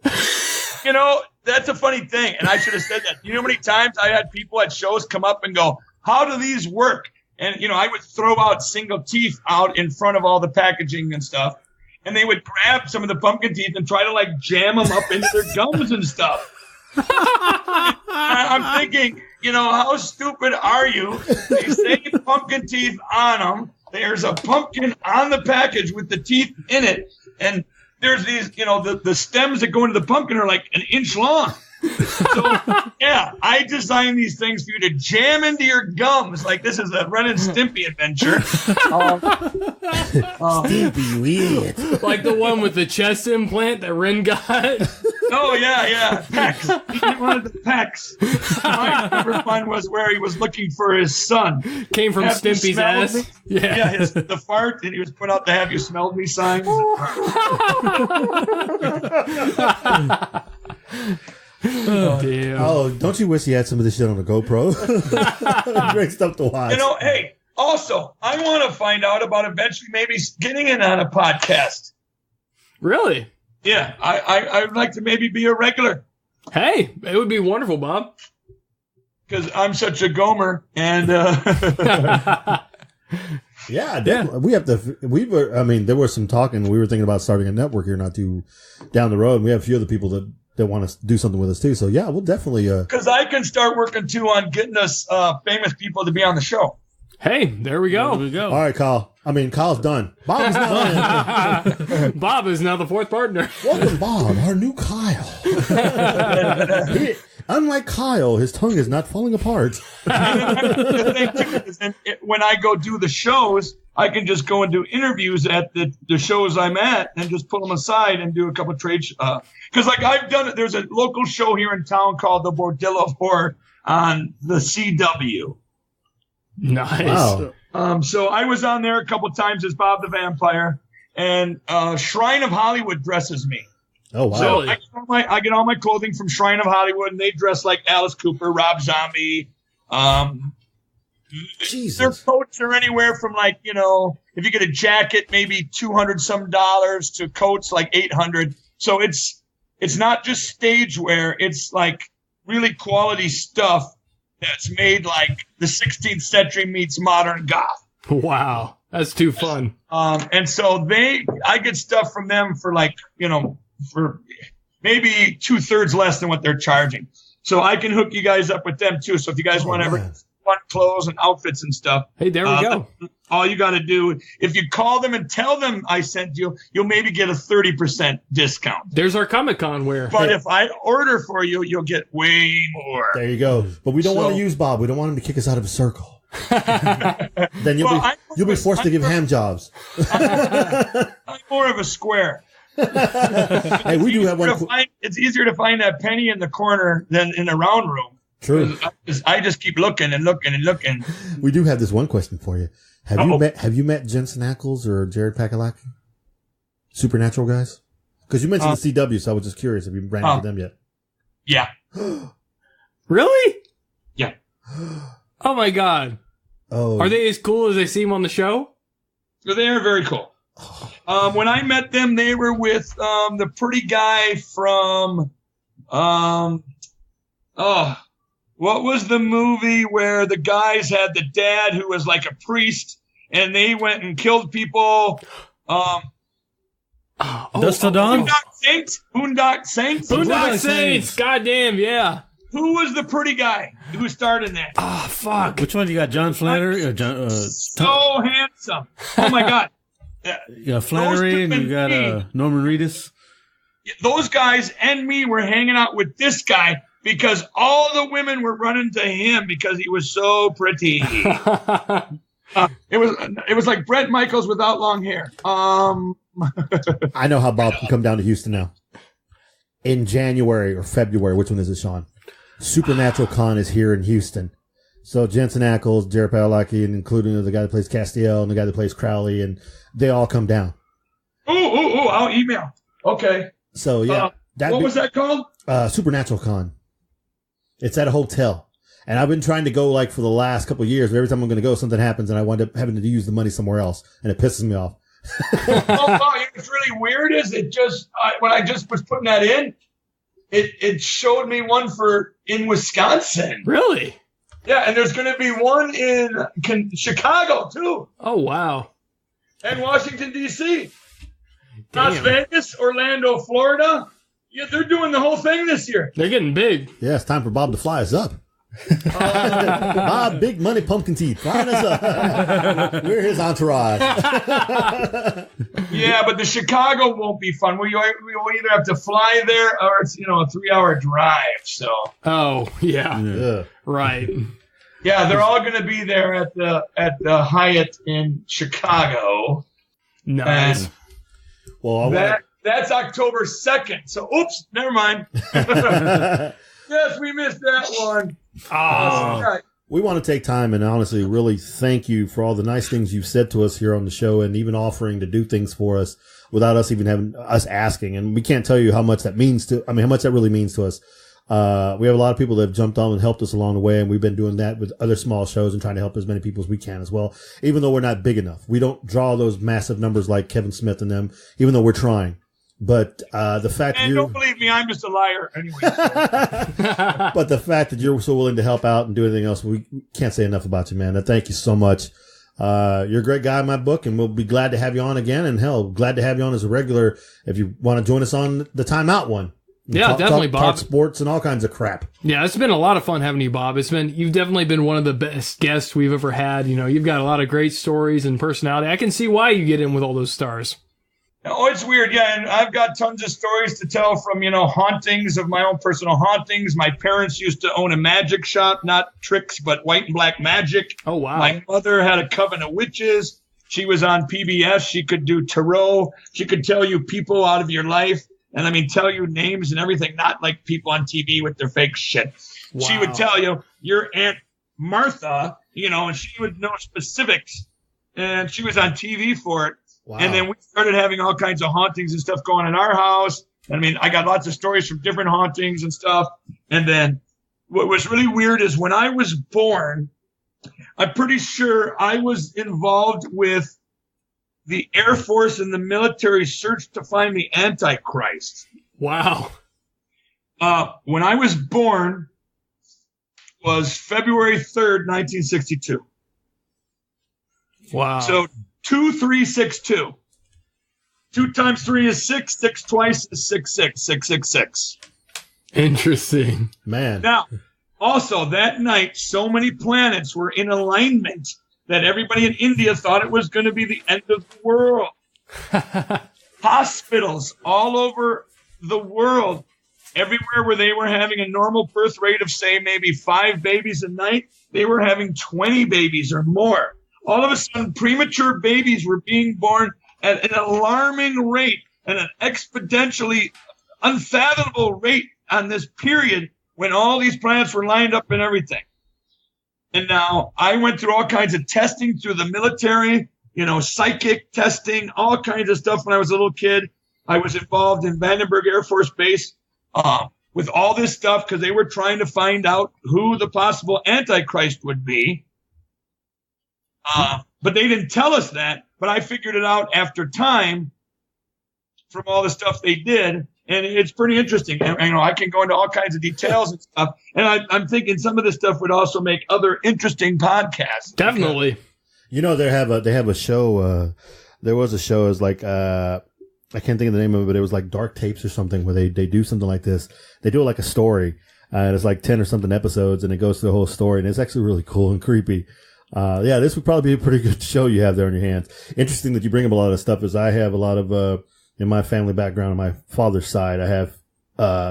You know, that's a funny thing, and I should have said that. You know how many times I had people at shows come up and go, how do these work? And, you know, I would throw out single teeth out in front of all the packaging and stuff, and they would grab some of the pumpkin teeth and try to, like, jam them up into their gums and stuff. I'm thinking, you know, how stupid are you? They say pumpkin teeth on them. There's a pumpkin on the package with the teeth in it, and there's these, you know, the stems that go into the pumpkin are like an inch long. So, yeah, I designed these things for you to jam into your gums. Like this is a Ren and Stimpy adventure. Stimpy, you idiot. Like the one with the chest implant that Ren got. Oh, yeah. Pecs. He wanted the pecs. My favorite one was where he was looking for his son. Came from Have you Stimpy's smelled ass. me? Yeah. The fart, and he was putting out the "Have you smelled me" signs. Oh, damn. Oh, don't you wish you had some of this shit on the GoPro? Great stuff to watch. You know, hey, also, I want to find out about eventually maybe getting in on a podcast. Really? Yeah, I would like to maybe be a regular Hey, it would be wonderful, Bob. because I'm such a gomer. And Yeah, definitely. We have to. We were. I mean, there was some talking. We were thinking about starting a network here, not too down the road. And we have a few other people that want to do something with us too. So yeah, we'll definitely. because I can start working too on getting us famous people to be on the show. Hey, there we There go. we go. All right, Kyle. I mean, Kyle's done. Bob is done. Bob is now the fourth partner. Welcome, Bob, our new Kyle. Unlike Kyle, his tongue is not falling apart. The thing too is when I go do the shows, I can just go and do interviews at the shows I'm at and just pull them aside and do a couple of trade because like I've done it. There's a local show here in town called the Bordello of Horror on the CW. Nice. Wow. So I was on there a couple of times as Bob the Vampire, and Shrine of Hollywood dresses me. Oh, wow. So Really? I get all my clothing from Shrine of Hollywood, and they dress like Alice Cooper, Rob Zombie. Their Jesus. coats are anywhere from like, you know, if you get a jacket, maybe $200 some to coats like $800. So it's not just stage wear. It's like really quality stuff that's made like the 16th century meets modern goth. Wow. That's too fun. And so I get stuff from them for like, you know, for maybe 2/3 less than what they're charging. So I can hook you guys up with them too. So if you guys want to ever man. fun clothes and outfits and stuff, Hey, there we go. all you got to do, if you call them and tell them I sent you, you'll maybe get a 30% discount. There's our Comic-Con wear. But if I order for you, you'll get way more. There you go. But we don't want So- to use Bob. We don't want him to kick us out of his circle. Then you'll Well, be forced to give ham jobs. I'm more of a square. Hey, we do have one. It's easier to find that penny in the corner than in the round room. True. I just keep looking and looking and looking. We do have this one question for you. Have you met Jensen Ackles or Jared Pacalacci? Supernatural guys? Because you mentioned the CW, so I was just curious if you ran into them yet. Yeah. Really? Yeah. Oh my God. Oh, Are they as cool as they seem on the show? So they are very cool. When I met them, they were with the pretty guy from what was the movie where the guys had the dad who was like a priest and they went and killed people? Dust Till Dawn? Boondock Saints. Boondock Saints. Goddamn, yeah. Who was the pretty guy who starred in that? Oh, fuck. Which one you got? John Flannery? Or John, So handsome. Oh, my God. You got Flannery and you got Norman Reedus. Those guys and me were hanging out with this guy because all the women were running to him because he was so pretty. It was like Bret Michaels without long hair. I know how Bob can come down to Houston now. In January or February, which one is it, Sean? Supernatural Con is here in Houston. So Jensen Ackles, Jared Padalecki, and including the guy that plays Castiel and the guy that plays Crowley, and they all come down. Ooh, I'll email. Okay. So, yeah. What was that called? Supernatural Con. It's at a hotel. And I've been trying to go like for the last couple of years, but every time I'm going to go, something happens and I wind up having to use the money somewhere else, and it pisses me off. What's really weird is it just, when I just was putting that in, it showed me one in Wisconsin. Really? Yeah, and there's going to be one in Chicago, too. Oh, wow. And Washington, D.C. Las Vegas, Orlando, Florida. Yeah, they're doing the whole thing this year. They're getting big. Yeah, it's time for Bob to fly us up. Bob, big money pumpkin teeth, flying us up. We're his entourage. Yeah, but the Chicago won't be fun. We'll either have to fly there or it's, a 3-hour drive. So. Oh, yeah. Right. Yeah, they're all going to be there at the Hyatt in Chicago. Nice. Well, that's October 2nd. So, oops, never mind. Yes, we missed that one. Oh. We want to take time and honestly really thank you for all the nice things you've said to us here on the show and even offering to do things for us without us even having us asking. And we can't tell you how much that how much that really means to us. We have a lot of people that have jumped on and helped us along the way, and we've been doing that with other small shows and trying to help as many people as we can as well. Even though we're not big enough, we don't draw those massive numbers like Kevin Smith and them, even though we're trying. But the fact that don't believe me, I'm just a liar anyway. But the fact that you're so willing to help out and do anything else, we can't say enough about you, man. And thank you so much. You're a great guy in my book, and we'll be glad to have you on again. And hell, glad to have you on as a regular if you want to join us on the Time Out one. Yeah, definitely, Bob. Talk sports and all kinds of crap. Yeah, it's been a lot of fun having you, Bob. You've definitely been one of the best guests we've ever had. You've got a lot of great stories and personality. I can see why you get in with all those stars. Oh, it's weird. Yeah, and I've got tons of stories to tell from, hauntings of my own personal hauntings. My parents used to own a magic shop, not tricks, but white and black magic. Oh, wow. My mother had a coven of witches. She was on PBS. She could do tarot. She could tell you people out of your life. And tell you names and everything, not like people on TV with their fake shit. Wow. She would tell you your Aunt Martha, and she would know specifics. And she was on TV for it. Wow. And then we started having all kinds of hauntings and stuff going in our house. I got lots of stories from different hauntings and stuff. And then what was really weird is when I was born, I'm pretty sure I was involved with the Air Force and the military search to find the Antichrist. Wow. When I was born was February 3rd, 1962. Wow. So 2362. 2 times 3 is 6. 6 twice is 66. 666. Interesting. Man. Now, also that night, so many planets were in alignment that everybody in India thought it was going to be the end of the world. Hospitals all over the world, everywhere where they were having a normal birth rate of, say, maybe 5 babies a night, they were having 20 babies or more. All of a sudden, premature babies were being born at an alarming rate and an exponentially unfathomable rate on this period when all these planets were lined up and everything. And now I went through all kinds of testing through the military, psychic testing, all kinds of stuff when I was a little kid. I was involved in Vandenberg Air Force Base with all this stuff because they were trying to find out who the possible Antichrist would be. But they didn't tell us that. But I figured it out after time from all the stuff they did. And it's pretty interesting. I can go into all kinds of details and stuff. And I'm thinking some of this stuff would also make other interesting podcasts. Definitely. They have a show. There was a show. It was like I can't think of the name of it, but it was like Dark Tapes or something where they do something like this. They do it like a story. And it's like 10 or something episodes, and it goes through the whole story, and it's actually really cool and creepy. Yeah, this would probably be a pretty good show you have there on your hands. Interesting that you bring up a lot of stuff, is I have a lot of, in my family background, on my father's side, I have,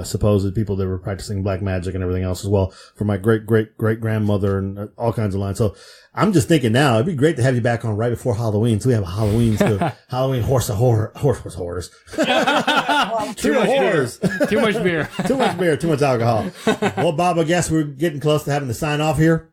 supposed people that were practicing black magic and everything else as well, for my great-great-great-grandmother and all kinds of lines. So I'm just thinking now, it'd be great to have you back on right before Halloween, so we have a Halloween horse horrors. Too much horrors. Too much beer. Too much beer, too much alcohol. Well, Bob, I guess we're getting close to having to sign off here.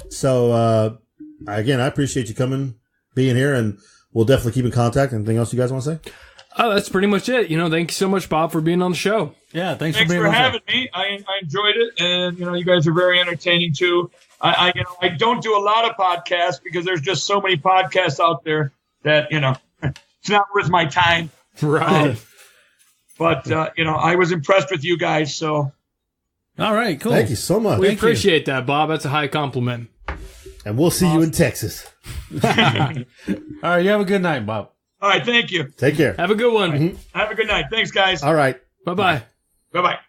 So, again, I appreciate you being here, and we'll definitely keep in contact. Anything else you guys want to say? Oh, that's pretty much it. Thank you so much, Bob, for being on the show. Yeah, thanks for having me. I enjoyed it, and you guys are very entertaining too. I don't do a lot of podcasts because there's just so many podcasts out there that it's not worth my time. Right. But I was impressed with you guys. So, all right, cool. Thank you so much. We appreciate that, Bob. That's a high compliment. And we'll see you in Texas. All right, you have a good night, Bob. All right, thank you. Take care. Have a good one. Mm-hmm. Have a good night. Thanks, guys. All right. Bye-bye. Bye-bye.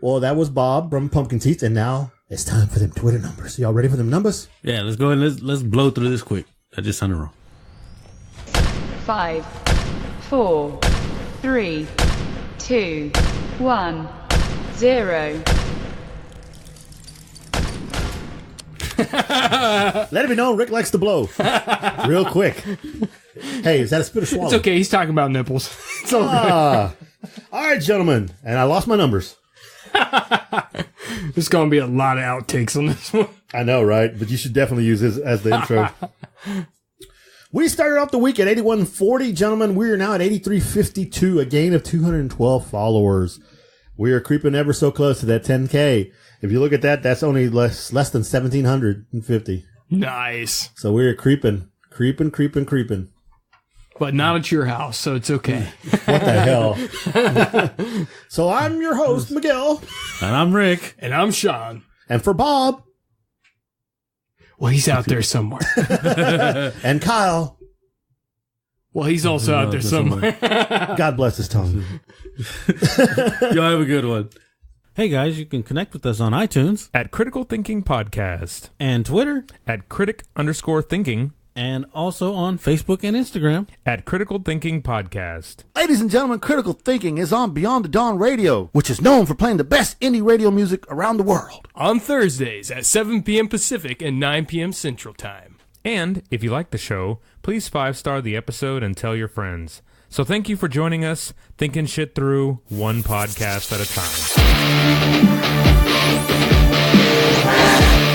Well, that was Bob from Pumpkin Teeth, and now it's time for them Twitter numbers. Y'all ready for them numbers? Yeah, let's go and let's blow through this quick. I just on the roll. 5, 4, 3, 2, 1, 0. Let it be known, Rick likes to blow. Real quick. Hey, is that a spit or swallow? It's okay. He's talking about nipples. It's all good. All right, gentlemen. And I lost my numbers. There's going to be a lot of outtakes on this one. I know, right? But you should definitely use this as the intro. We started off the week at 8140, gentlemen. We are now at 8352, a gain of 212 followers. We are creeping ever so close to that 10K. If you look at that, that's only less than 1,750. Nice. So we're creeping. But not at your house, so it's okay. What the hell? So I'm your host, Miguel. And I'm Rick. And I'm Sean. And for Bob. Well, he's out there somewhere. And Kyle. Well, he's also out there somewhere. God bless his tongue. Y'all have a good one. Hey guys, you can connect with us on iTunes At Critical Thinking Podcast. and Twitter, At Critic_Thinking. and also on Facebook and Instagram. At Critical Thinking Podcast. Ladies and gentlemen, Critical Thinking is on Beyond the Dawn Radio, which is known for playing the best indie radio music around the world. On Thursdays at 7 p.m. Pacific and 9 p.m. Central Time. And if you like the show, please 5-star the episode and tell your friends. So thank you for joining us, thinking shit through one podcast at a time.